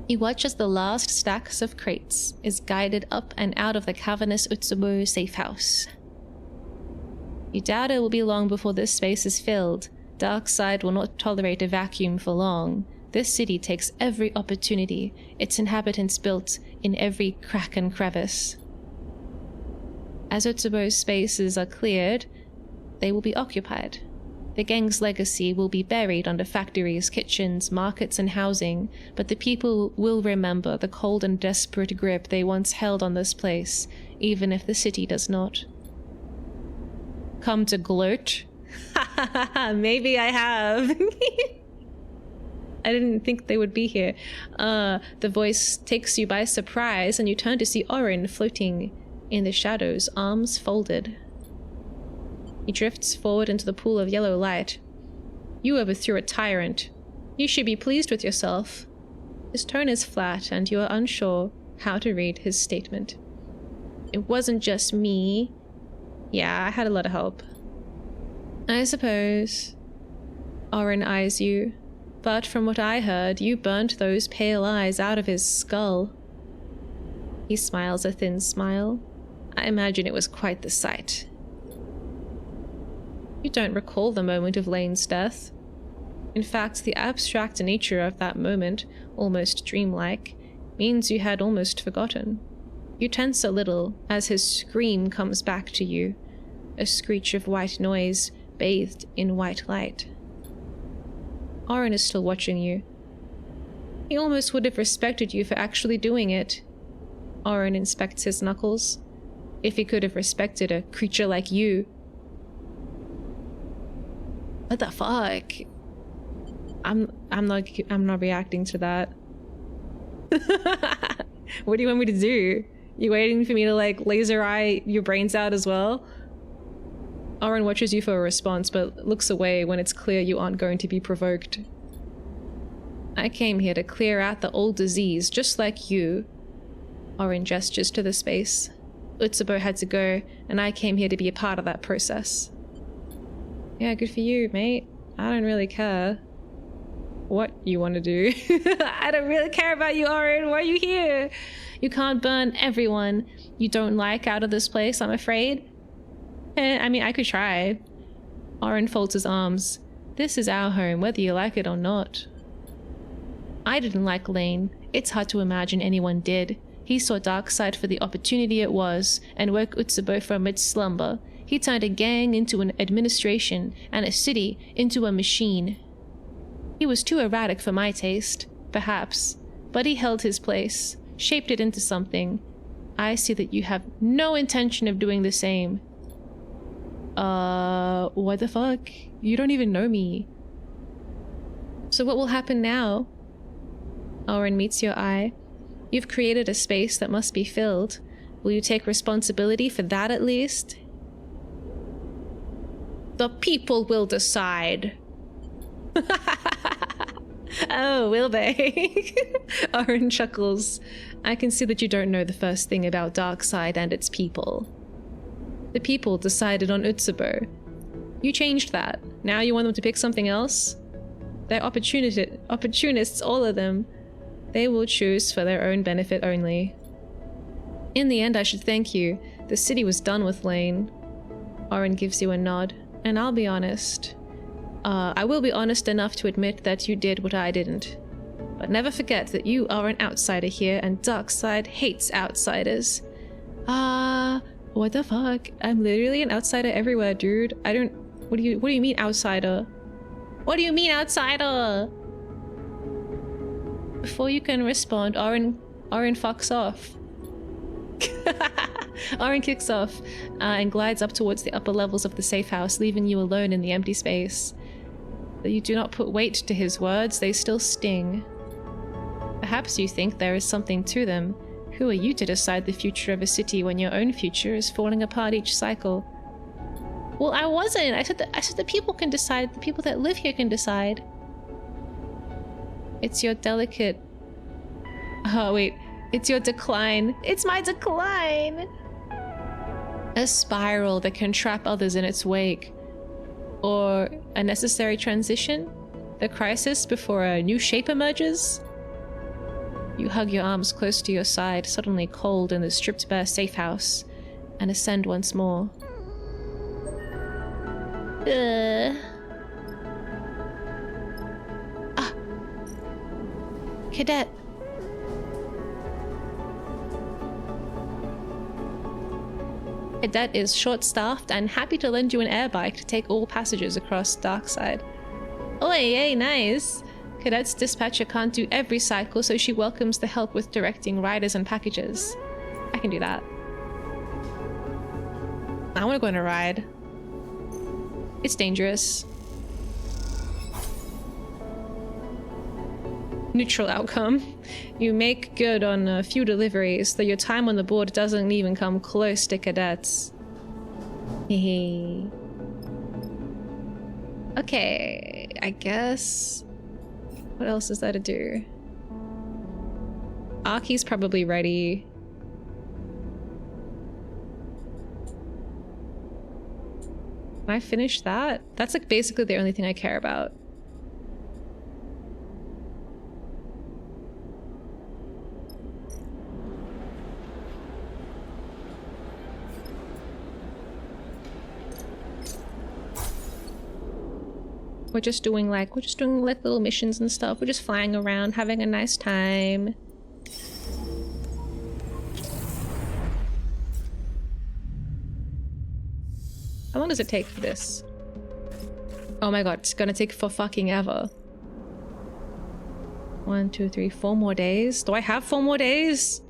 You watch as the last stacks of crates is guided up and out of the cavernous Vtuber safe house. You doubt it will be long before this space is filled. Darkside will not tolerate a vacuum for long. This city takes every opportunity, its inhabitants built in every crack and crevice. As Vtuber's spaces are cleared, they will be occupied. The gang's legacy will be buried under factories, kitchens, markets, and housing, but the people will remember the cold and desperate grip they once held on this place, even if the city does not. Come to gloat? Maybe I have. I didn't think they would be here. The voice takes you by surprise, and you turn to see Orin floating in the shadows, arms folded. He drifts forward into the pool of yellow light. You overthrew a tyrant. You should be pleased with yourself. His tone is flat, and you are unsure how to read his statement. It wasn't just me. Yeah, I had a lot of help. I suppose. Orin eyes you. But from what I heard, you burnt those pale eyes out of his skull. He smiles a thin smile. I imagine it was quite the sight. You don't recall the moment of Lane's death. In fact, the abstract nature of that moment, almost dreamlike, means you had almost forgotten. You tense a little as his scream comes back to you, a screech of white noise bathed in white light. Orin is still watching you. He almost would have respected you for actually doing it. Orin inspects his knuckles. If he could have respected a creature like you. What the fuck? I'm not reacting to that. What do you want me to do? You waiting for me to like laser eye your brains out as well? Orin watches you for a response, but looks away when it's clear you aren't going to be provoked. I came here to clear out the old disease, just like you. Orin gestures to the space. Vtuber had to go, and I came here to be a part of that process. Yeah, good for you, mate. I don't really care what you want to do. I don't really care about you, Orin. Why are you here? You can't burn everyone you don't like out of this place, I'm afraid. I mean, I could try. Orin folds his arms. This is our home, whether you like it or not. I didn't like Lane. It's hard to imagine anyone did. He saw Darkseid for the opportunity it was, and woke Vtuber from its slumber. He turned a gang into an administration, and a city into a machine. He was too erratic for my taste, perhaps, but he held his place, shaped it into something. I see that you have no intention of doing the same. What the fuck? You don't even know me. So what will happen now? Orin meets your eye. You've created a space that must be filled. Will you take responsibility for that at least? The people will decide. Oh, will they? Orin chuckles. I can see that you don't know the first thing about Darkseid and its people. The people decided on Vtuber. You changed that. Now you want them to pick something else? They're opportunists, all of them. They will choose for their own benefit only. In the end, I should thank you. The city was done with Lane. Orin gives you a nod. And I'll be honest. I will be honest enough to admit that you did what I didn't. But never forget that you are an outsider here, and Darkseid hates outsiders. What the fuck? I'm literally an outsider everywhere, dude. I don't... What do you mean, outsider? What do you mean, outsider? Before you can respond, Orin fucks off. Orin kicks off and glides up towards the upper levels of the safe house, leaving you alone in the empty space. Though you do not put weight to his words, they still sting. Perhaps you think there is something to them. Who are you to decide the future of a city when your own future is falling apart each cycle? Well, I wasn't. I said the people can decide. The people that live here can decide. It's your delicate... Oh, wait. It's your decline. It's my decline! A spiral that can trap others in its wake. Or a necessary transition? The crisis before a new shape emerges? You hug your arms close to your side, suddenly cold in the stripped-bare safe house, and ascend once more. Cadet. Cadet is short-staffed and happy to lend you an air bike to take all passengers across Darkseid. Oh, yay, nice! Cadet's dispatcher can't do every cycle, so she welcomes the help with directing riders and packages. I can do that. I want to go on a ride. It's dangerous. Neutral outcome. You make good on a few deliveries, though your time on the board doesn't even come close to Cadet's. Hehe. Okay, I guess... What else is there to do? Arky's probably ready. Can I finish that? That's like basically the only thing I care about. We're just doing like little missions and stuff. We're just flying around, having a nice time. How long does it take for this? Oh my god, it's gonna take for fucking ever. 1, 2, 3, 4 more days? Do I have 4 more days?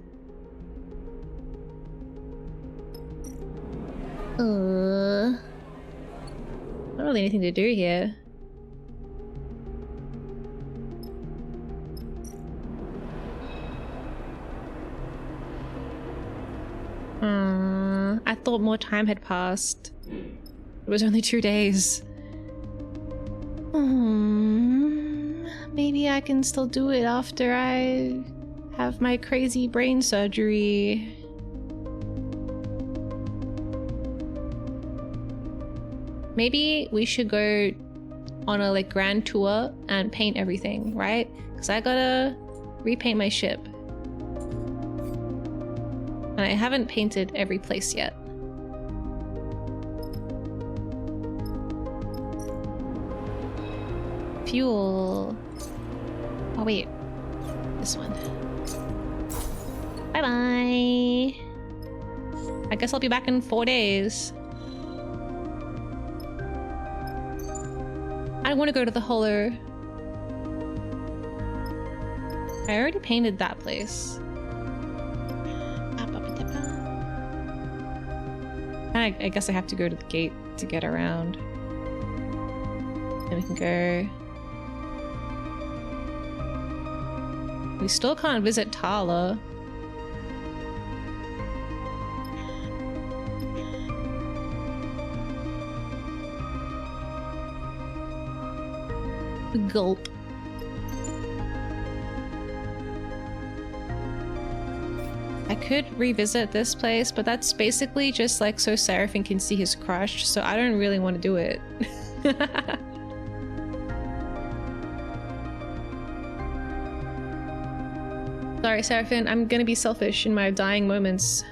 Not really anything to do here. I thought more time had passed. It was only 2 days. maybe I can still do it after I have my crazy brain surgery. Maybe we should go on a like grand tour and paint everything, right? Because I gotta repaint my ship. And I haven't painted every place yet. Fuel. Oh wait, this one. Bye bye. I guess I'll be back in 4 days. I want to go to the Hollow. I already painted that place. I guess I have to go to the gate to get around. Then we can go. We still can't visit Tala. Gulp. I could revisit this place, but that's basically just like so Seraphim can see his crush, so I don't really want to do it. Sorry, Seraphim, I'm gonna be selfish in my dying moments.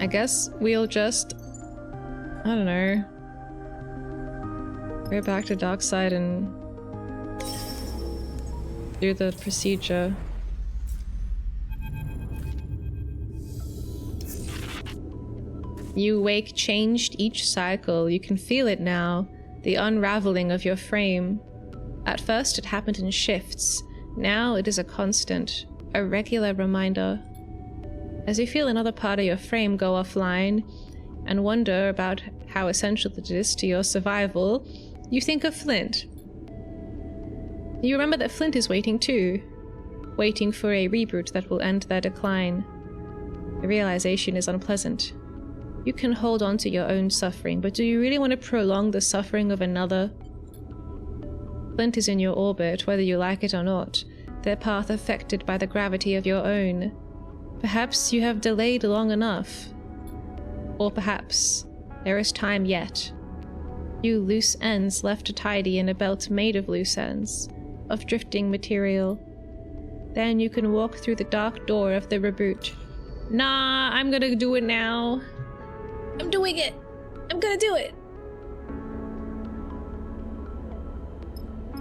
I guess we'll just... I don't know. Go back to Darkside and do the procedure. You wake changed each cycle. You can feel it now. The unraveling of your frame. At first it happened in shifts. Now it is a constant, a regular reminder. As you feel another part of your frame go offline and wonder about how essential it is to your survival, you think of Flint. You remember that Flint is waiting too, waiting for a reboot that will end their decline. The realization is unpleasant. You can hold on to your own suffering, but do you really want to prolong the suffering of another? Flint is in your orbit, whether you like it or not, their path affected by the gravity of your own. Perhaps you have delayed long enough. Or perhaps there is time yet. Few loose ends left to tidy in a belt made of loose ends, of drifting material. Then you can walk through the dark door of the reboot. Nah, I'm gonna do it now. I'm doing it! I'm gonna do it!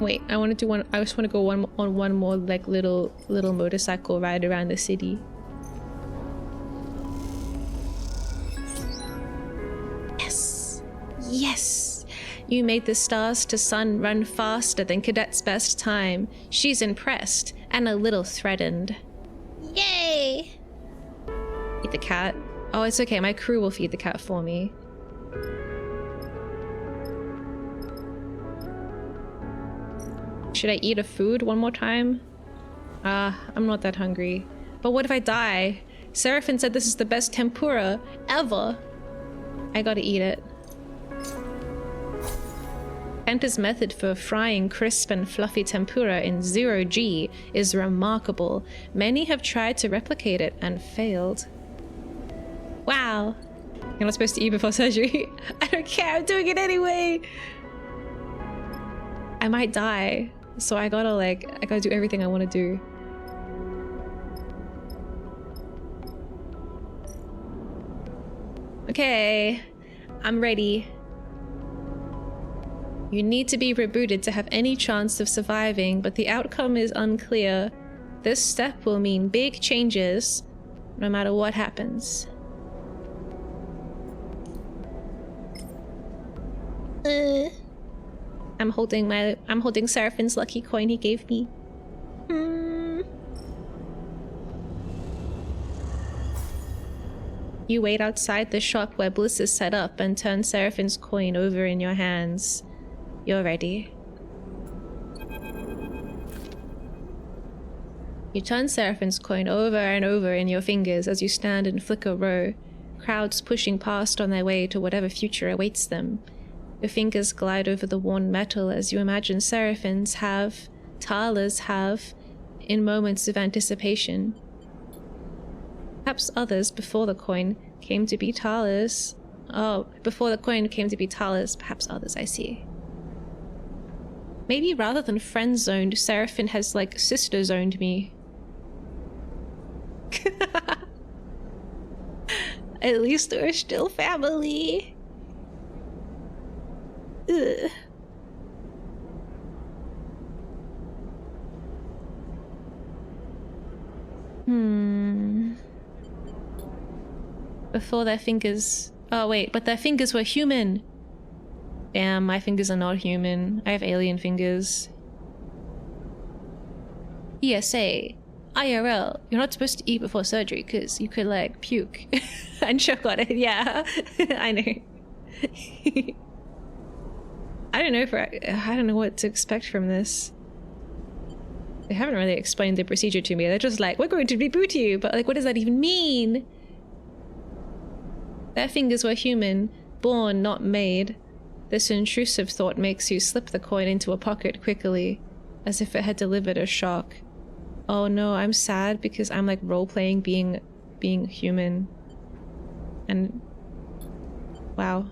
Wait, I want to do one. I just want to go on one more like little motorcycle ride around the city. Yes, yes! You made the stars to sun run faster than Cadet's best time. She's impressed and a little threatened. Yay! Feed the cat. Oh, it's okay. My crew will feed the cat for me. Should I eat a food one more time? I'm not that hungry. But what if I die? Seraphim said this is the best tempura ever. I gotta eat it. Kenta's method for frying crisp and fluffy tempura in 0G is remarkable. Many have tried to replicate it and failed. Wow. You're not supposed to eat before surgery. I don't care, I'm doing it anyway. I might die. So I gotta do everything I want to do. Okay, I'm ready. You need to be rebooted to have any chance of surviving, but the outcome is unclear. This step will mean big changes, no matter what happens. I'm holding Seraphim's lucky coin he gave me. You wait outside the shop where Bliss is set up and turn Seraphim's coin over in your hands. You're ready. You turn Seraphim's coin over and over in your fingers as you stand in flicker row, crowds pushing past on their way to whatever future awaits them. Your fingers glide over the worn metal as you imagine Seraphins have, Tala's have, in moments of anticipation. Perhaps others before the coin came to be Tala's. Oh, before the coin came to be Tala's, perhaps others, I see. Maybe rather than friend-zoned, Seraphim has, like, sister-zoned me. At least we're still family. Ugh. Before their fingers... Oh wait, but their fingers were human! Damn, my fingers are not human. I have alien fingers. ESA. IRL. You're not supposed to eat before surgery because you could, like, puke and choke on it. Yeah, I know. I don't know what to expect from this. They haven't really explained the procedure to me. They're just like, we're going to reboot you, but like, what does that even mean? Their fingers were human, born, not made. This intrusive thought makes you slip the coin into a pocket quickly, as if it had delivered a shock. Oh no, I'm sad because I'm like role-playing being human. And... wow.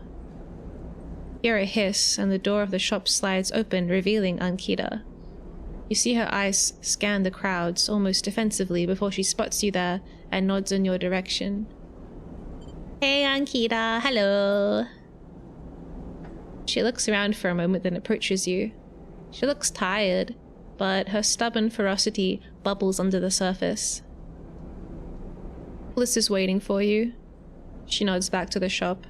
Hear a hiss, and the door of the shop slides open, revealing Ankita. You see her eyes scan the crowds, almost defensively, before she spots you there and nods in your direction. Hey, Ankita, hello. She looks around for a moment, then approaches you. She looks tired, but her stubborn ferocity bubbles under the surface. Bliss is waiting for you. She nods back to the shop,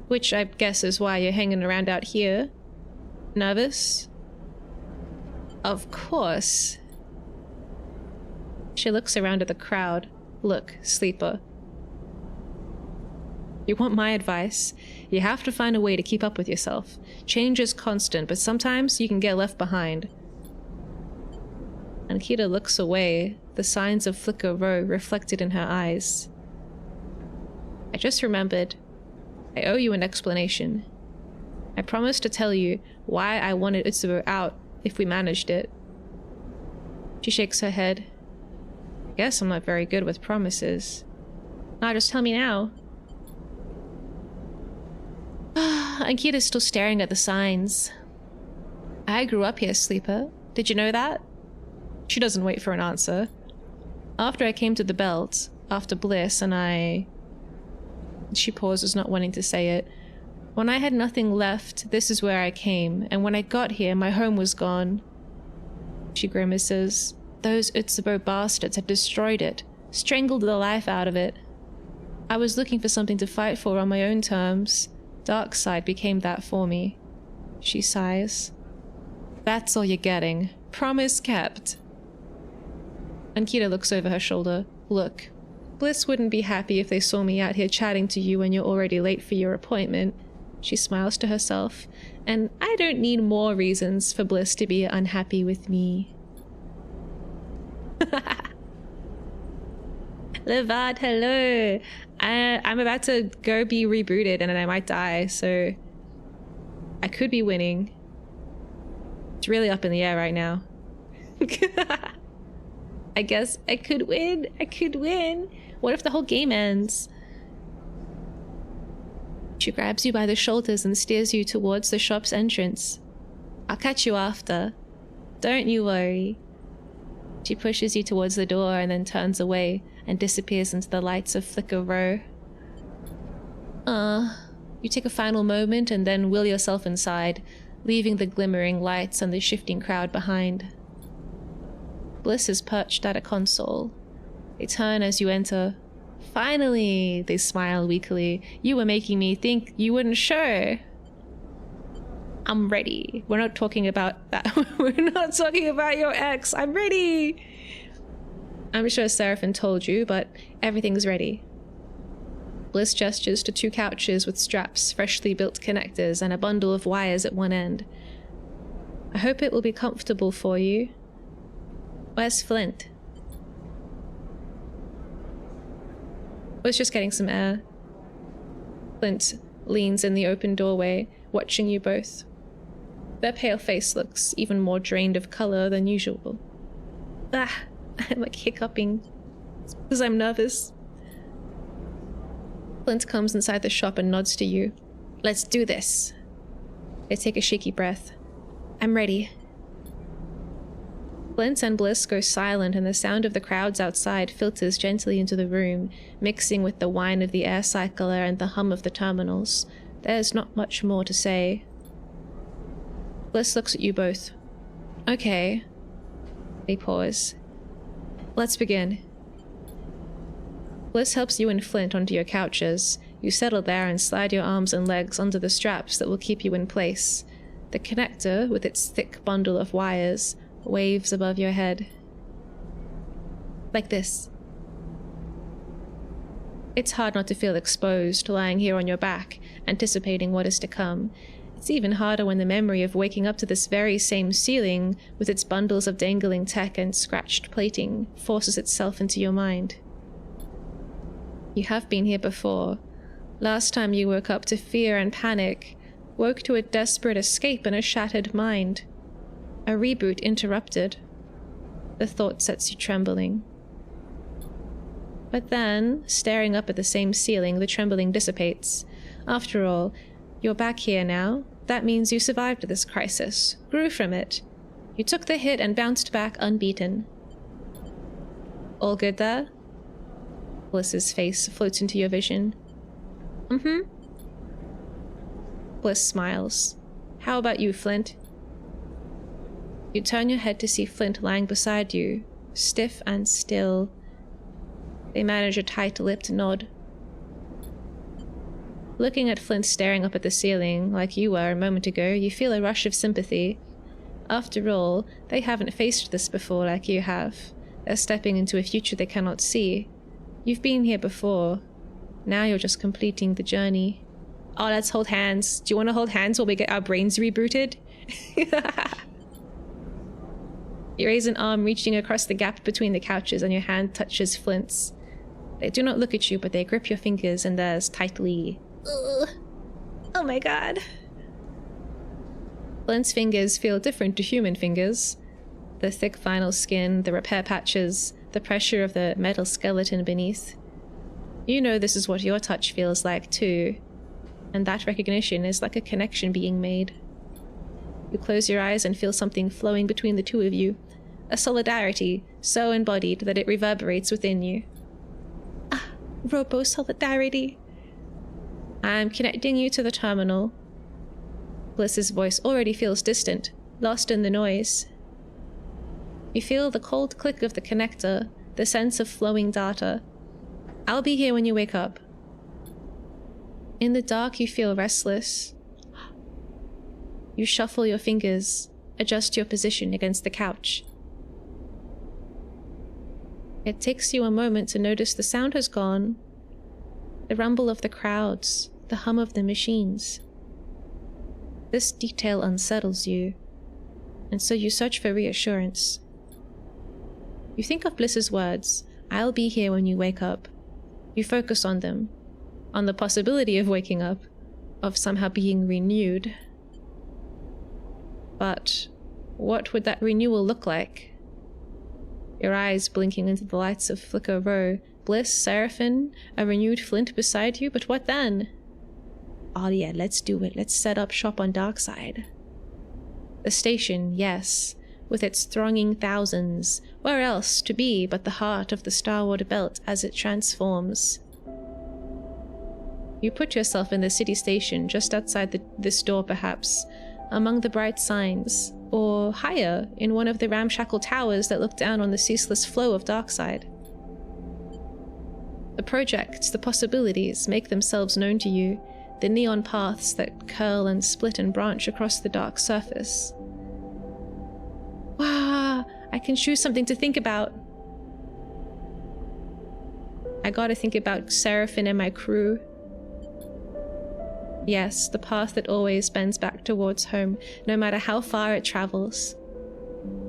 which I guess is why you're hanging around out here. Nervous? Of course. She looks around at the crowd. Look, sleeper. You want my advice? You have to find a way to keep up with yourself. Change is constant, but sometimes you can get left behind. Ankita looks away, the signs of Flicker Row reflected in her eyes. I just remembered. I owe you an explanation. I promised to tell you why I wanted Utsubo out if we managed it. She shakes her head. I guess I'm not very good with promises. Nah, just tell me now. Ankita's still staring at the signs. I grew up here, sleeper. Did you know that? She doesn't wait for an answer. After I came to the belt, after Bliss, and I... She pauses, not wanting to say it. When I had nothing left, this is where I came, and when I got here, my home was gone. She grimaces. Those Utsubo bastards had destroyed it, strangled the life out of it. I was looking for something to fight for on my own terms. Darkside became that for me. She sighs. That's all you're getting. Promise kept. Ankita looks over her shoulder. Look, Bliss wouldn't be happy if they saw me out here chatting to you when you're already late for your appointment. She smiles to herself, and I don't need more reasons for Bliss to be unhappy with me. Levad, hello. I'm about to go be rebooted and then I might die, so I could be winning. It's really up in the air right now. I guess I could win. I could win. What if the whole game ends? She grabs you by the shoulders and steers you towards the shop's entrance. I'll catch you after. Don't you worry. She pushes you towards the door and then turns away and disappears into the lights of Flicker Row. You take a final moment and then will yourself inside, leaving the glimmering lights and the shifting crowd behind. Bliss is perched at a console. They turn as you enter. Finally, they smile weakly. You were making me think you wouldn't show. I'm ready. We're not talking about that. We're not talking about your ex. I'm ready. I'm sure Seraphim told you, but everything's ready. Bliss gestures to 2 couches with straps, freshly built connectors, and a bundle of wires at one end. I hope it will be comfortable for you. Where's Flint? I was just getting some air. Flint leans in the open doorway, watching you both. Their pale face looks even more drained of color than usual. I'm like hiccuping. It's because I'm nervous. Flint comes inside the shop and nods to you. Let's do this. They take a shaky breath. I'm ready. Flint and Bliss go silent, and the sound of the crowds outside filters gently into the room, mixing with the whine of the air cycler and the hum of the terminals. There's not much more to say. Bliss looks at you both. Okay. They pause. Let's begin. Bliss helps you and Flint onto your couches. You settle there and slide your arms and legs under the straps that will keep you in place. The connector, with its thick bundle of wires, waves above your head. Like this. It's hard not to feel exposed, lying here on your back, anticipating what is to come. It's even harder when the memory of waking up to this very same ceiling, with its bundles of dangling tech and scratched plating, forces itself into your mind. You have been here before. Last time you woke up to fear and panic, woke to a desperate escape and a shattered mind. A reboot interrupted. The thought sets you trembling. But then, staring up at the same ceiling, the trembling dissipates. After all, you're back here now. That means you survived this crisis, grew from it. You took the hit and bounced back unbeaten. All good there? Bliss's face floats into your vision. Mm-hmm. Bliss smiles. How about you, Flint? You turn your head to see Flint lying beside you, stiff and still. They manage a tight-lipped nod. Looking at Flint staring up at the ceiling, like you were a moment ago, you feel a rush of sympathy. After all, they haven't faced this before like you have. They're stepping into a future they cannot see. You've been here before. Now you're just completing the journey. Oh, let's hold hands. Do you want to hold hands while we get our brains rebooted? You raise an arm reaching across the gap between the couches and your hand touches Flint's. They do not look at you, but they grip your fingers in theirs tightly. Ugh. Oh my god. Flint's fingers feel different to human fingers. The thick vinyl skin, the repair patches, the pressure of the metal skeleton beneath. You know this is what your touch feels like too, and that recognition is like a connection being made. You close your eyes and feel something flowing between the two of you, a solidarity so embodied that it reverberates within you. Ah, robo-solidarity. I'm connecting you to the terminal. Bliss's voice already feels distant, lost in the noise. You feel the cold click of the connector, the sense of flowing data. I'll be here when you wake up. In the dark, you feel restless. You shuffle your fingers, adjust your position against the couch. It takes you a moment to notice the sound has gone. The rumble of the crowds, the hum of the machines. This detail unsettles you, and so you search for reassurance. You think of Bliss's words, I'll be here when you wake up. You focus on them, on the possibility of waking up, of somehow being renewed. But what would that renewal look like? Your eyes blinking into the lights of Flicker Row, Bliss, Seraphine, a renewed Flint beside you, but what then? Oh yeah, let's do it. Let's set up shop on Darkside. The station, yes, with its thronging thousands. Where else to be but the heart of the Starward Belt as it transforms? You put yourself in the city station just outside this door perhaps, among the bright signs, or higher in one of the ramshackle towers that look down on the ceaseless flow of Darkside. The projects, the possibilities, make themselves known to you, the neon paths that curl and split and branch across the dark surface. Wow, I can choose something to think about. I gotta think about Seraphine and my crew. Yes, the path that always bends back towards home, no matter how far it travels.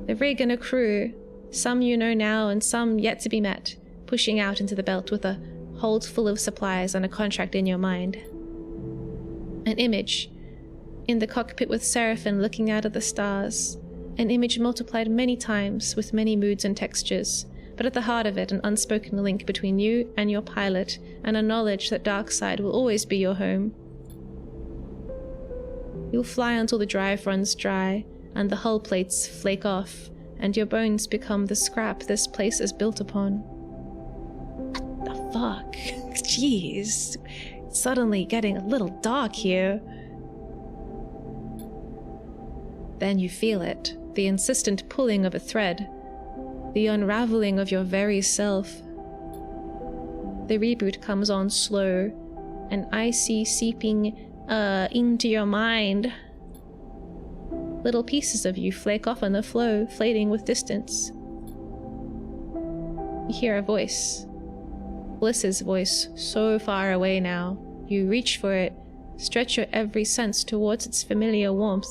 The rig and a crew, some you know now and some yet to be met, pushing out into the belt with a hold full of supplies and a contract in your mind. An image, In the cockpit with Seraphim looking out at the stars, an image multiplied many times with many moods and textures, but at the heart of it an unspoken link between you and your pilot, and a knowledge that Darkside will always be your home. You'll fly until the drive runs dry, and the hull plates flake off, and your bones become the scrap this place is built upon. What the fuck? Jeez. It's suddenly getting a little dark here. Then you feel it, the insistent pulling of a thread, the unraveling of your very self. The reboot comes on slow, and icy seeping into your mind. Little pieces of you flake off on the flow, fading with distance. You hear a voice. Bliss's voice, so far away now. You reach for it, stretch your every sense towards its familiar warmth.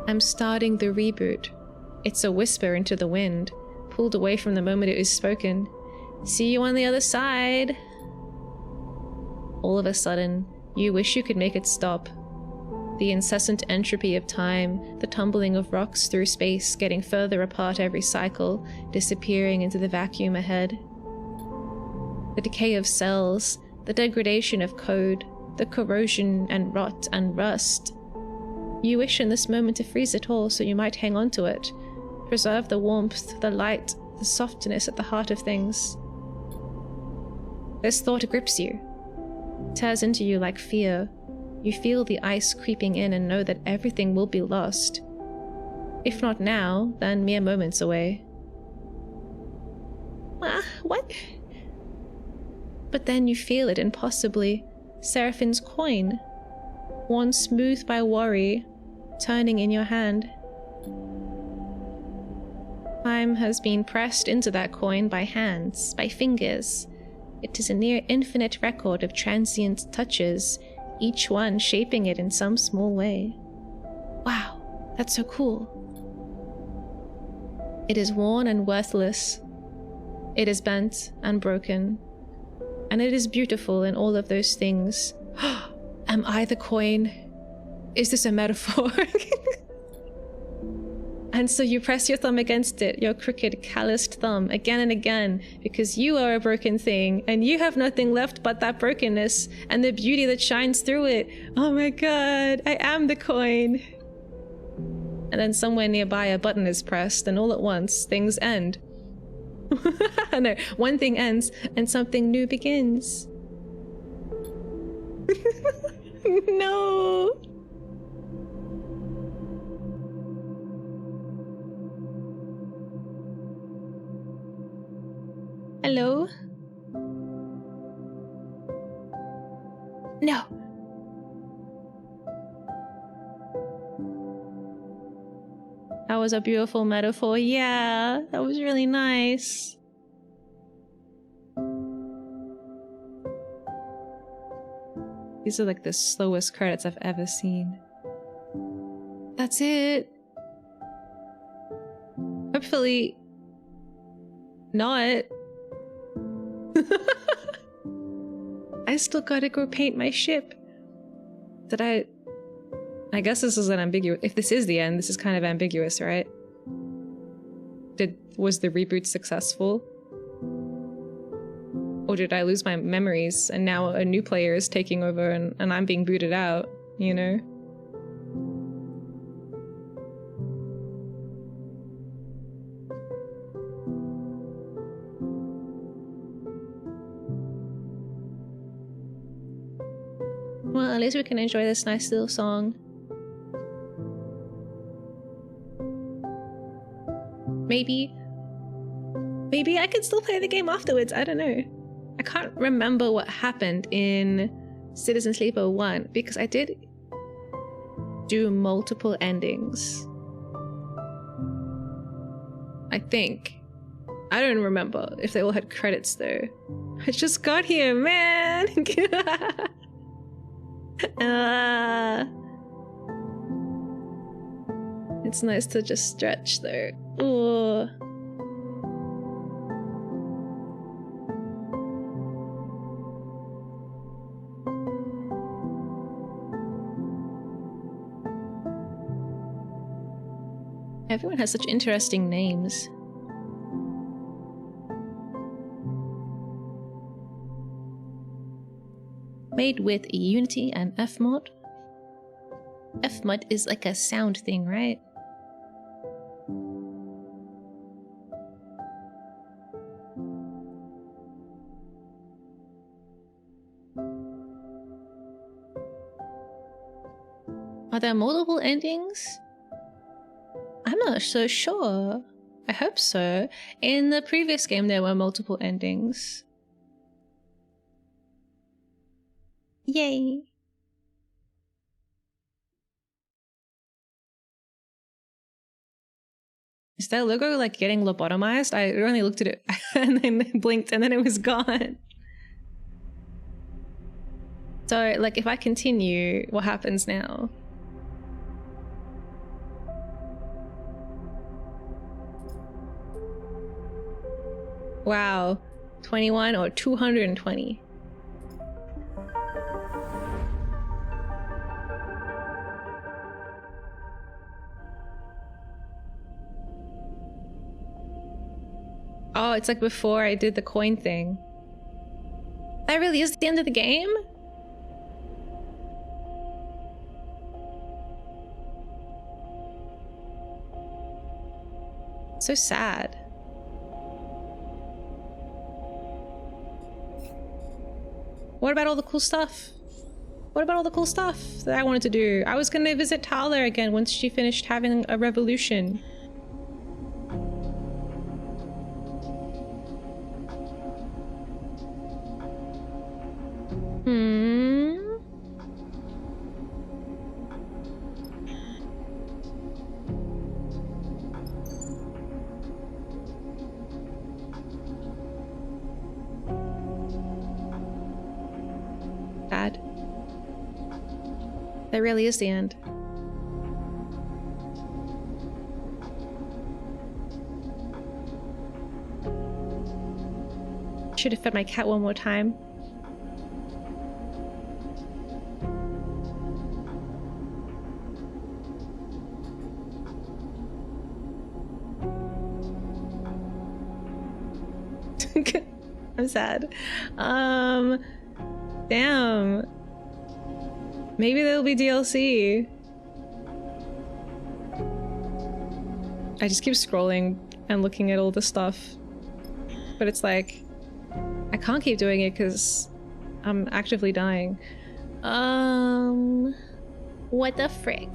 I'm starting the reboot. It's a whisper into the wind, pulled away from the moment it was spoken. See you on the other side. All of a sudden, you wish you could make it stop. The incessant entropy of time, the tumbling of rocks through space, getting further apart every cycle, disappearing into the vacuum ahead. The decay of cells, the degradation of code, the corrosion and rot and rust. You wish in this moment to freeze it all so you might hang on to it, preserve the warmth, the light, the softness at the heart of things. This thought grips you, tears into you like fear. You feel the ice creeping in and know that everything will be lost. If not now, then mere moments away. What? But then you feel it impossibly. Seraphim's coin, worn smooth by worry, turning in your hand. Time has been pressed into that coin by hands, by fingers. It is a near infinite record of transient touches, each one shaping it in some small way. Wow, that's so cool. It is worn and worthless. It is bent and broken. And it is beautiful in all of those things. Am I the coin? Is this a metaphor? And so you press your thumb against it, your crooked, calloused thumb, again and again, because you are a broken thing, and you have nothing left but that brokenness, and the beauty that shines through it. Oh my god, I am the coin. And then somewhere nearby a button is pressed, and all at once, things end. No, one thing ends, and something new begins. No! Hello? No. That was a beautiful metaphor. Yeah, that was really nice. These are like the slowest credits I've ever seen. That's it. Hopefully not. I still gotta go paint my ship. Did I guess this is an ambiguous. If this is the end, this is kind of ambiguous, right? Was the reboot successful? Or did I lose my memories and now a new player is taking over and I'm being booted out, you know? Well, at least we can enjoy this nice little song. Maybe I could still play the game afterwards, I don't know. I can't remember what happened in Citizen Sleeper 1 because I did do multiple endings. I think. I don't remember if they all had credits though. I just got here, man! It's nice to just stretch though. Ooh. Everyone has such interesting names. Made with Unity and Fmod. Fmod is like a sound thing, right? Are there multiple endings? I'm not so sure. I hope so. In the previous game, there were multiple endings. Yay! Is that logo like getting lobotomized? I only looked at it and then blinked and then it was gone. So, like, if I continue, what happens now? Wow, 21 or 220. Oh, it's like before I did the coin thing. That really is the end of the game? So sad. What about all the cool stuff? What about all the cool stuff that I wanted to do? I was gonna visit Tyler again once she finished having a revolution. Sad. That really is the end. Should have fed my cat one more time. I'm sad. Damn. Maybe there'll be DLC. I just keep scrolling and looking at all the stuff. But it's like, I can't keep doing it because I'm actively dying. What the frick?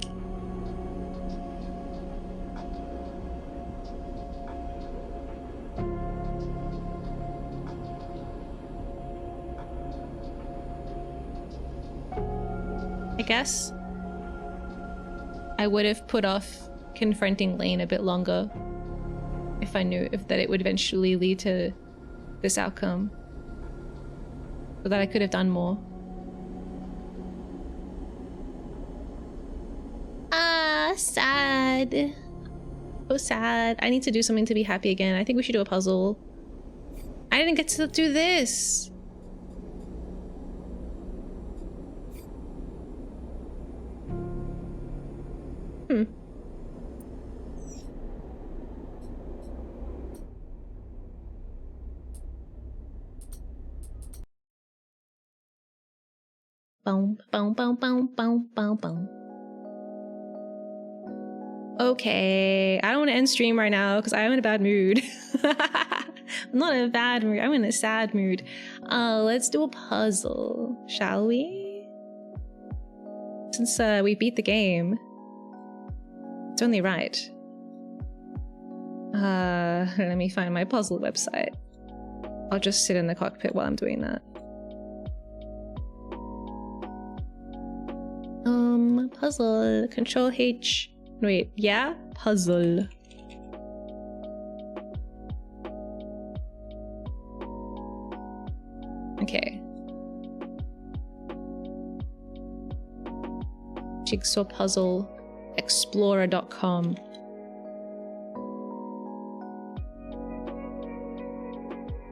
I guess I would have put off confronting Lane a bit longer if I knew that it would eventually lead to this outcome, so that I could have done more. Sad. So sad. I need to do something to be happy again. I think we should do a puzzle. I didn't get to do this. Boom, boom, boom, boom, boom, boom, boom. Okay, I don't want to end stream right now because I'm in a bad mood. I'm not in a bad mood, I'm in a sad mood. Let's do a puzzle, shall we? Since we beat the game, it's only right. Let me find my puzzle website. I'll just sit in the cockpit while I'm doing that. Puzzle, Control H. Wait, yeah? Puzzle. Okay. Jigsaw puzzle explorer.com.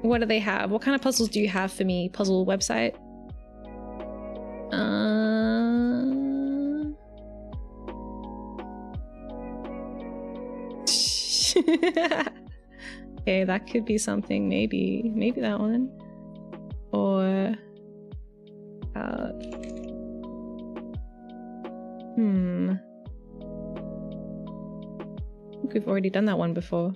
What do they have? What kind of puzzles do you have for me? Puzzle website? Okay, that could be something. Maybe that one. Or I think we've already done that one before.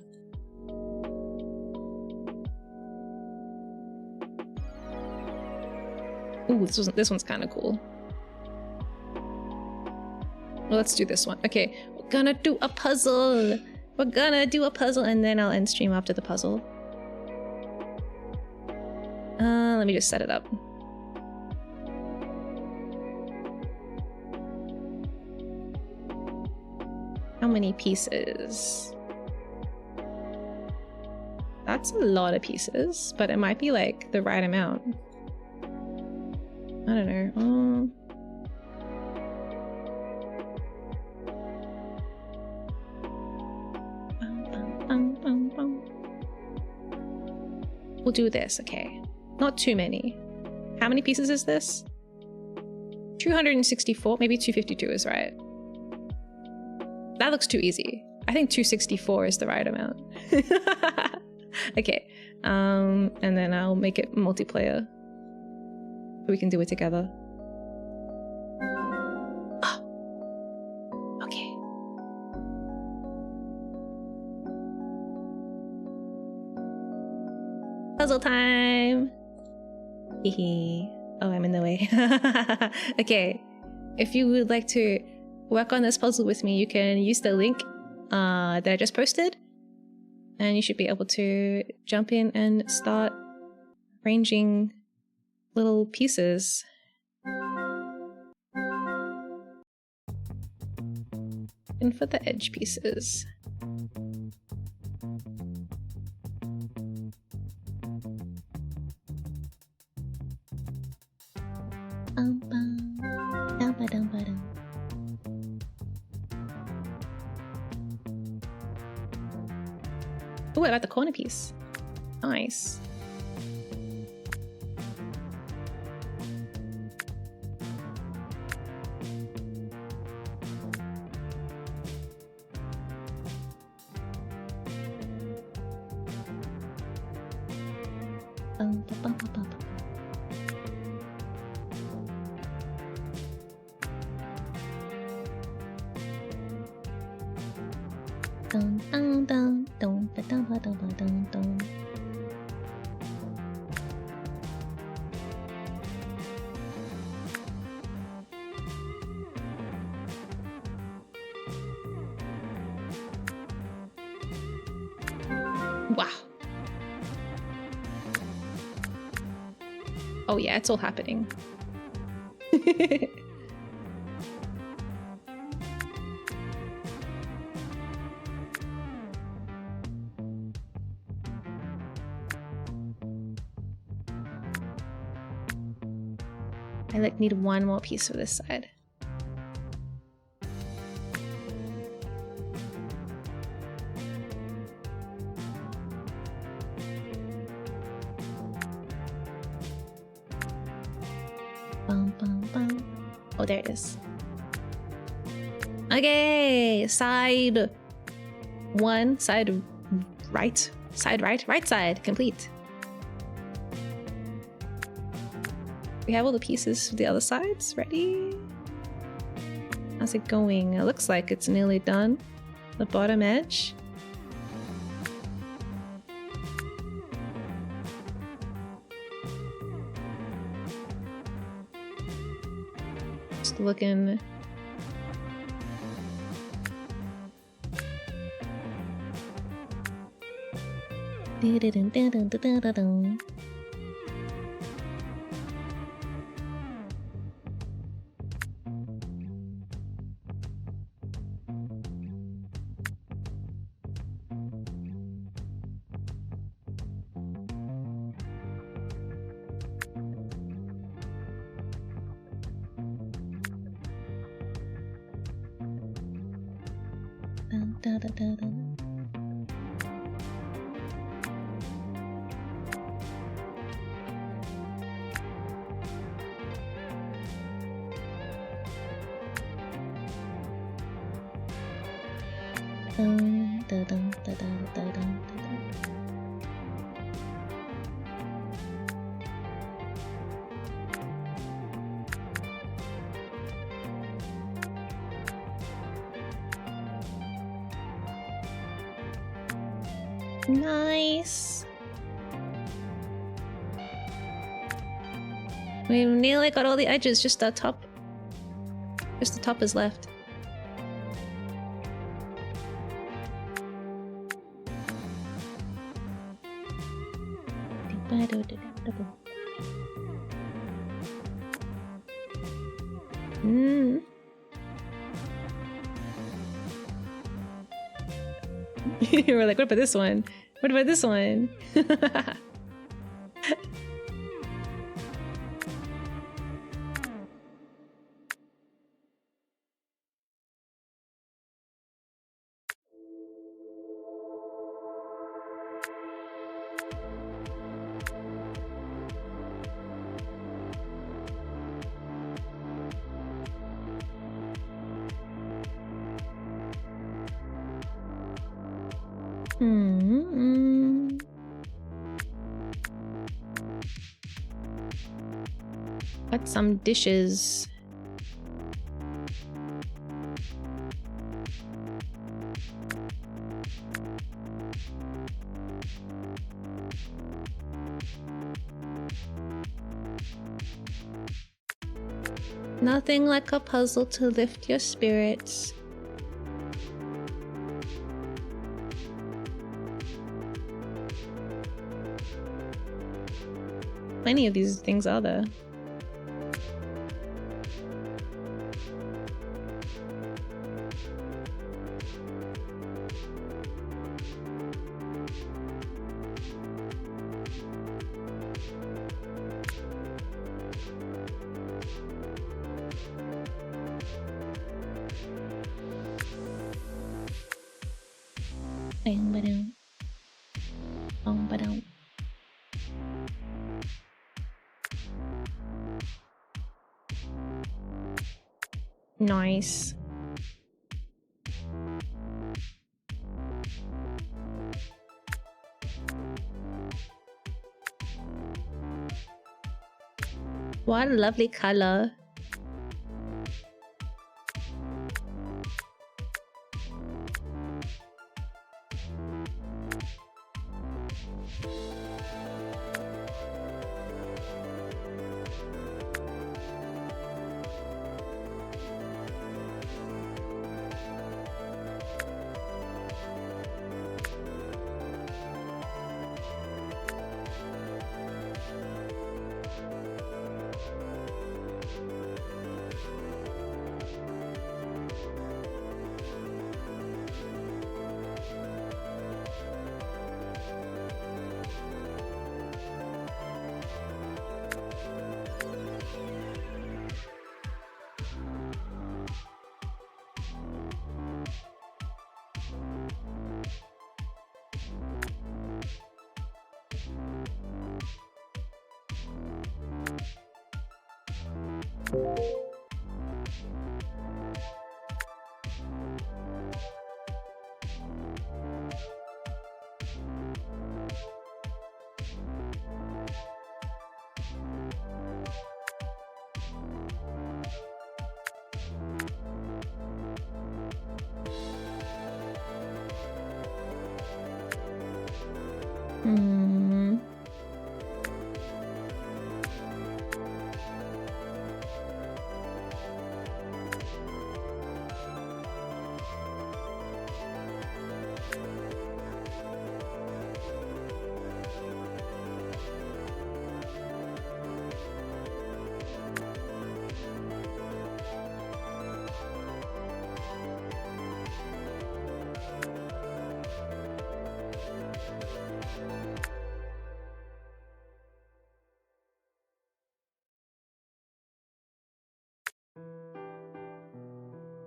Ooh, this one's kind of cool. Well, let's do this one. Okay, we're gonna do a puzzle. We're gonna do a puzzle, and then I'll end stream after the puzzle. Let me just set it up. How many pieces? That's a lot of pieces, but it might be like the right amount. I don't know. We'll do this, okay. Not too many. How many pieces is this? 264, maybe 252 is right. That looks too easy. I think 264 is the right amount. Okay, and then I'll make it multiplayer. We can do it together. Oh. Okay. Puzzle time! Hehe. Oh, I'm in the way. Okay. If you would like to work on this puzzle with me, you can use the link that I just posted. And you should be able to jump in and start arranging little pieces. And for the edge pieces. Oh, what about the corner piece? Nice. Wow. Oh yeah, it's all happening. I like need one more piece for this side. Bum, bum, bum. Oh, there it is. Okay, side one, side right, right side, complete. We have all the pieces for the other sides ready. How's it going? It looks like it's nearly done. The bottom edge. Just looking. Nice. We nearly got all the edges, just the top. Just the top is left. We're like, what about this one? What about this one? Got some dishes. Nothing like a puzzle to lift your spirits. Many of these things are there. Nice. What a lovely color.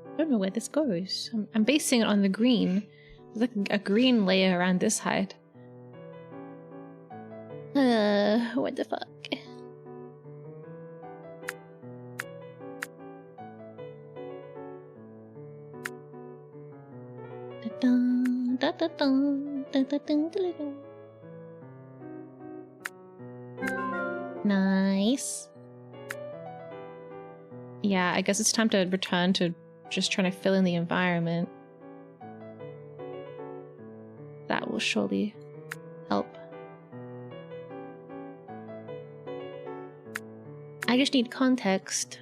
I don't know where this goes. I'm basing it on the green. There's like a green layer around this side. What the fuck? Da-da, Nice. Yeah, I guess it's time to return to just trying to fill in the environment. That will surely help. I just need context.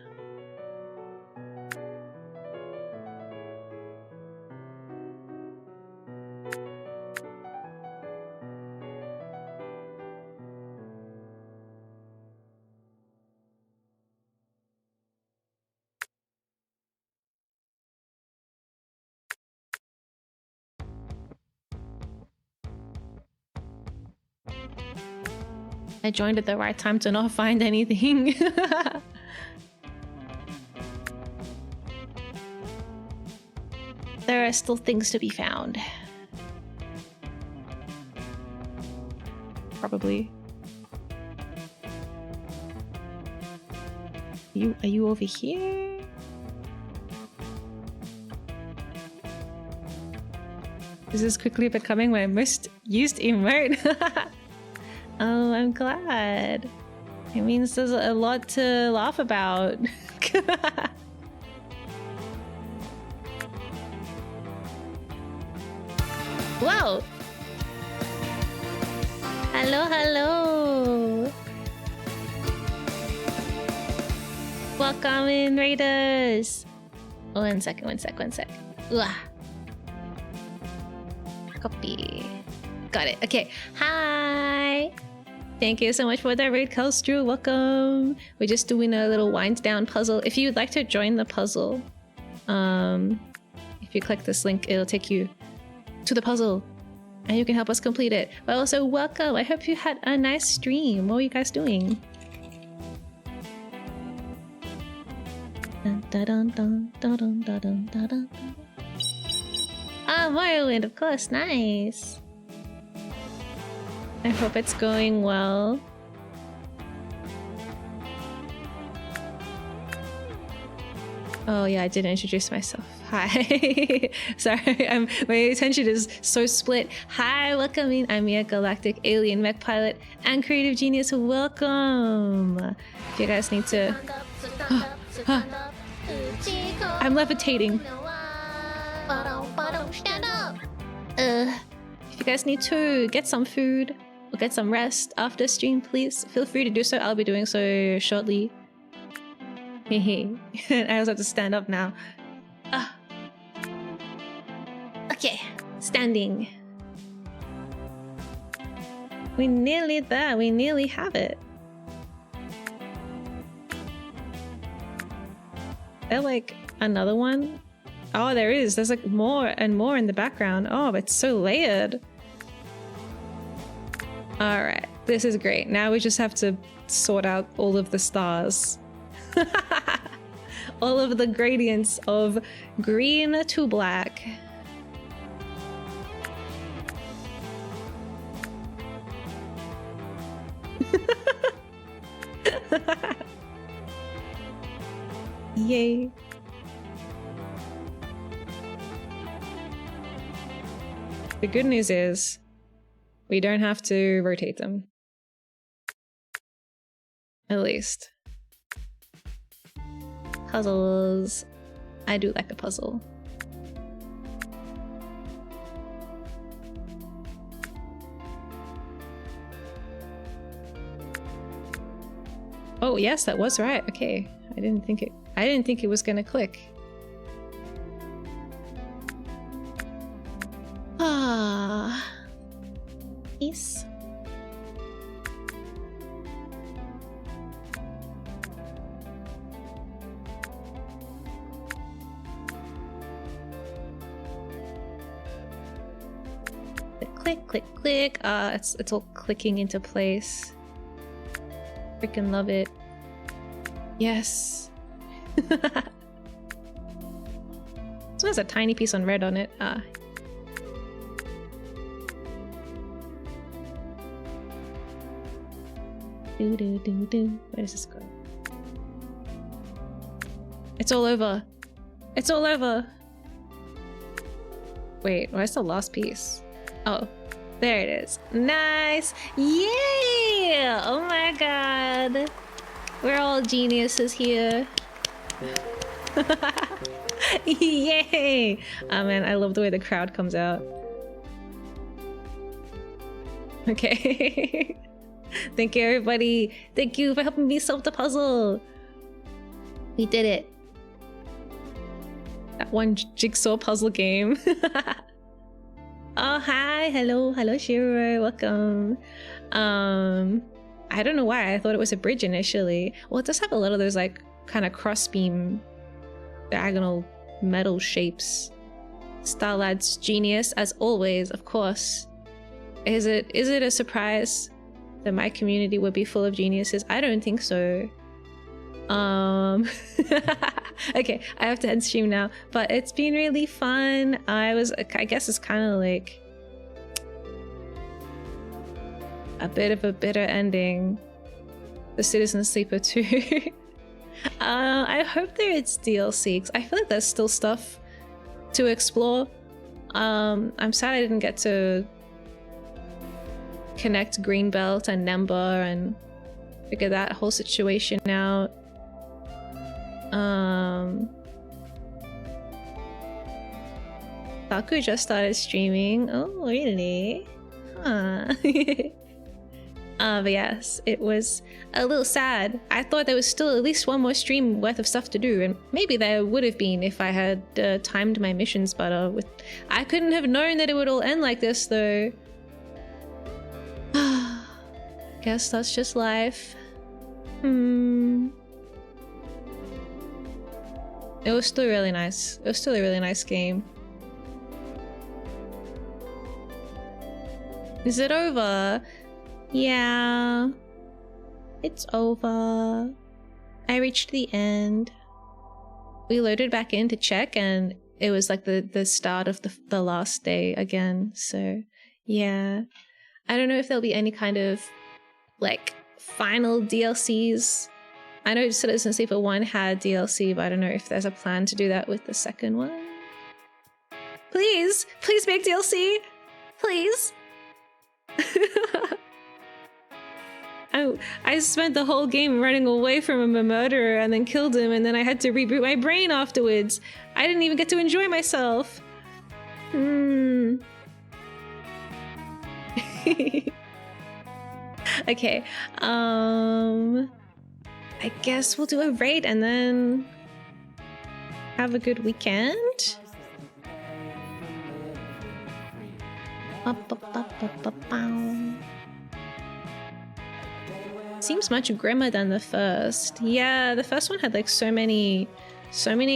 I joined at the right time to not find anything. There are still things to be found. Probably. Are you over here? This is quickly becoming my most used emote. Oh, I'm glad. It means there's a lot to laugh about. Whoa! Hello, hello! Welcome in, Raiders! One sec. Ugh. Copy. Got it. Okay. Hi! Thank you so much for the raid, Kelstru. Welcome! We're just doing a little wind down puzzle. If you'd like to join the puzzle, if you click this link, it'll take you to the puzzle and you can help us complete it. But also, welcome! I hope you had a nice stream. What were you guys doing? Ah, Morrowind, of course. Nice. I hope it's going well. Oh yeah, I didn't introduce myself. Hi. Sorry, my attention is so split. Hi, welcome in. I'm miyagalactic, alien mech pilot, and creative genius. Welcome. If you guys need to... I'm levitating. If you guys need to get some food or get some rest after stream, please feel free to do so. I'll be doing so shortly. I also have to stand up now. Okay, standing. We nearly there. We nearly have it. There like another one? Oh, there is. There's like more and more in the background. Oh, it's so layered. All right, this is great. Now we just have to sort out all of the stars. All of the gradients of green to black. Yay. The good news is we don't have to rotate them. At least. Puzzles. I do like a puzzle. Oh yes, that was right. Okay. I didn't think it was gonna click. Ah. Peace. Click, click, click. It's all clicking into place. Freaking love it. Yes. This one has a tiny piece on red on it. Do do do do. Where does this go? It's all over. It's all over. Wait, where's the last piece? Oh, there it is. Nice. Yeah. Oh my god. We're all geniuses here. Yay. Oh man, I love the way the crowd comes out. Okay. Thank you, everybody. Thank you for helping me solve the puzzle. We did it. That one jigsaw puzzle game. Oh, hi. Hello. Hello, Sharou. Welcome. I don't know why. I thought it was a bridge initially. Well, it does have a lot of those like kind of crossbeam diagonal metal shapes. Starlad's genius, as always, of course. Is it a surprise that my community would be full of geniuses? I don't think so. Okay, I have to end stream now, but it's been really fun. I guess it's kind of like a bit of a bitter ending. The Citizen Sleeper 2. I hope there is DLC, because I feel like there's still stuff to explore. I'm sad I didn't get to connect Greenbelt and Nemba and figure that whole situation out. Taku just started streaming. Oh, really? Huh. But yes, it was a little sad. I thought there was still at least one more stream worth of stuff to do, and maybe there would have been if I had timed my missions better. I couldn't have known that it would all end like this, though. Guess that's just life. It was still really nice. It was still a really nice game. Is it over? Yeah. It's over. I reached the end. We loaded back in to check, and it was like the start of the last day again. So, yeah. I don't know if there'll be any kind of like final DLCs. I know Citizen Sleeper 1 had DLC, but I don't know if there's a plan to do that with the second one. Please! Please make DLC! Please! I spent the whole game running away from a murderer and then killed him, and then I had to reboot my brain afterwards. I didn't even get to enjoy myself. Okay, I guess we'll do a raid and then have a good weekend. Seems much grimmer than the first. Yeah, the first one had like so many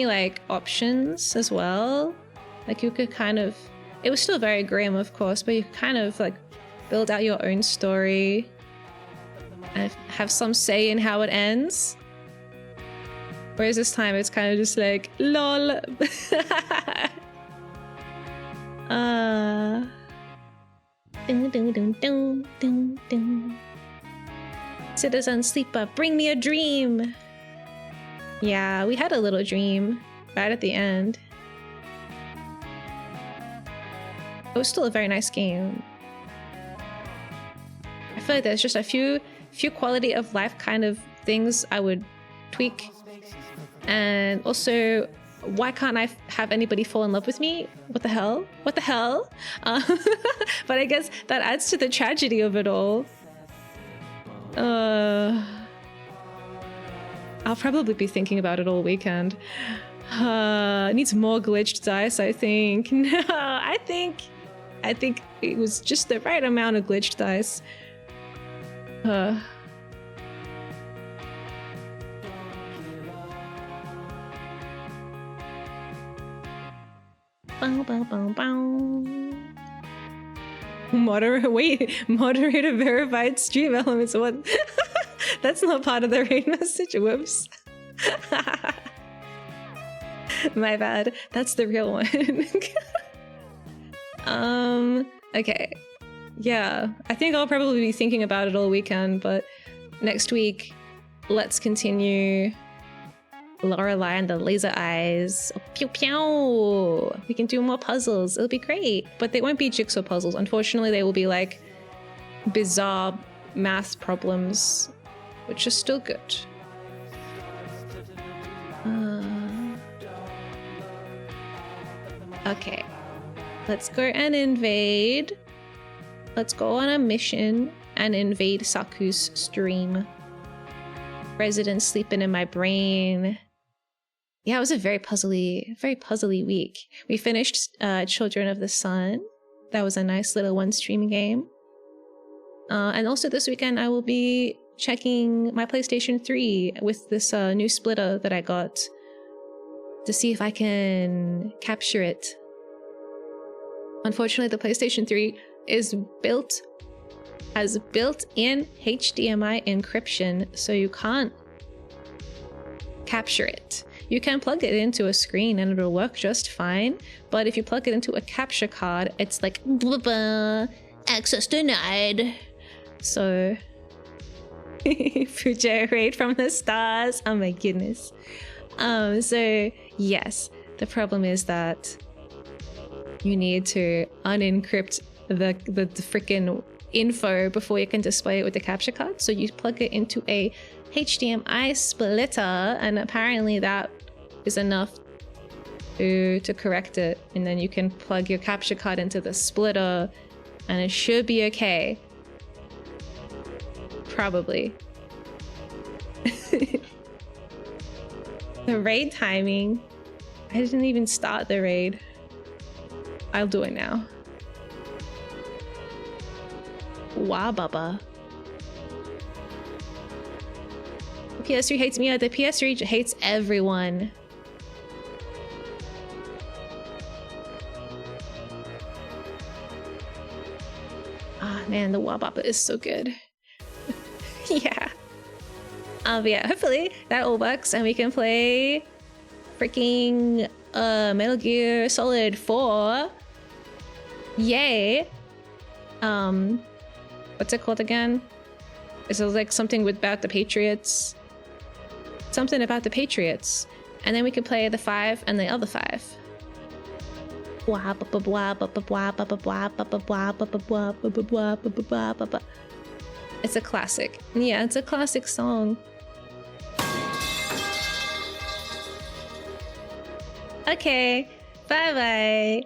like options as well. Like you could kind of, it was still very grim of course, but you could kind of like build out your own story and have some say in how it ends. Whereas this time it's kind of just like lol. Citizen Sleeper, bring me a dream. Yeah, we had a little dream right at the end. It was still a very nice game. I feel like there's just a few quality of life kind of things I would tweak. And also, why can't I have anybody fall in love with me? What the hell? What the hell? But I guess that adds to the tragedy of it all. I'll probably be thinking about it all weekend. Needs more glitched dice, I think. No, I think it was just the right amount of glitched dice. Bow, bow, bow, bow. Moderator verified stream elements. What? That's not part of the raid message. Whoops. My bad. That's the real one. Okay. Yeah, I think I'll probably be thinking about it all weekend, but next week, let's continue Lorelei and the laser eyes. Oh, pew pew. We can do more puzzles. It'll be great. But they won't be jigsaw puzzles. Unfortunately, they will be like bizarre math problems, which is still good. Okay. Let's go and invade. Let's go on a mission and invade Saku's stream. Residents sleeping in my brain. Yeah, it was a very puzzly week. We finished Children of the Sun. That was a nice little one stream game. And also this weekend I will be checking my PlayStation 3 with this new splitter that I got to see if I can capture it. Unfortunately, the PlayStation 3 has built-in HDMI encryption, so you can't capture it. You can plug it into a screen and it'll work just fine, but if you plug it into a capture card, it's like blah, blah, access denied. So Fujo Raid from the stars. Oh my goodness. So yes, the problem is that you need to unencrypt the freaking info before you can display it with the capture card. So you plug it into a HDMI splitter, and apparently that is enough to correct it. And then you can plug your capture card into the splitter and it should be okay. Probably. The raid timing. I didn't even start the raid. I'll do it now. Wow, Baba. The PS3 hates Miya. The PS3 hates everyone. Ah, man, the Wababa is so good. Yeah. But yeah, hopefully that all works and we can play freaking Metal Gear Solid 4. Yay. What's it called again? Is it like something about the Patriots? Something about the Patriots. And then we can play the 5 and the other 5. It's a classic. Yeah, it's a classic song. Okay, bye-bye.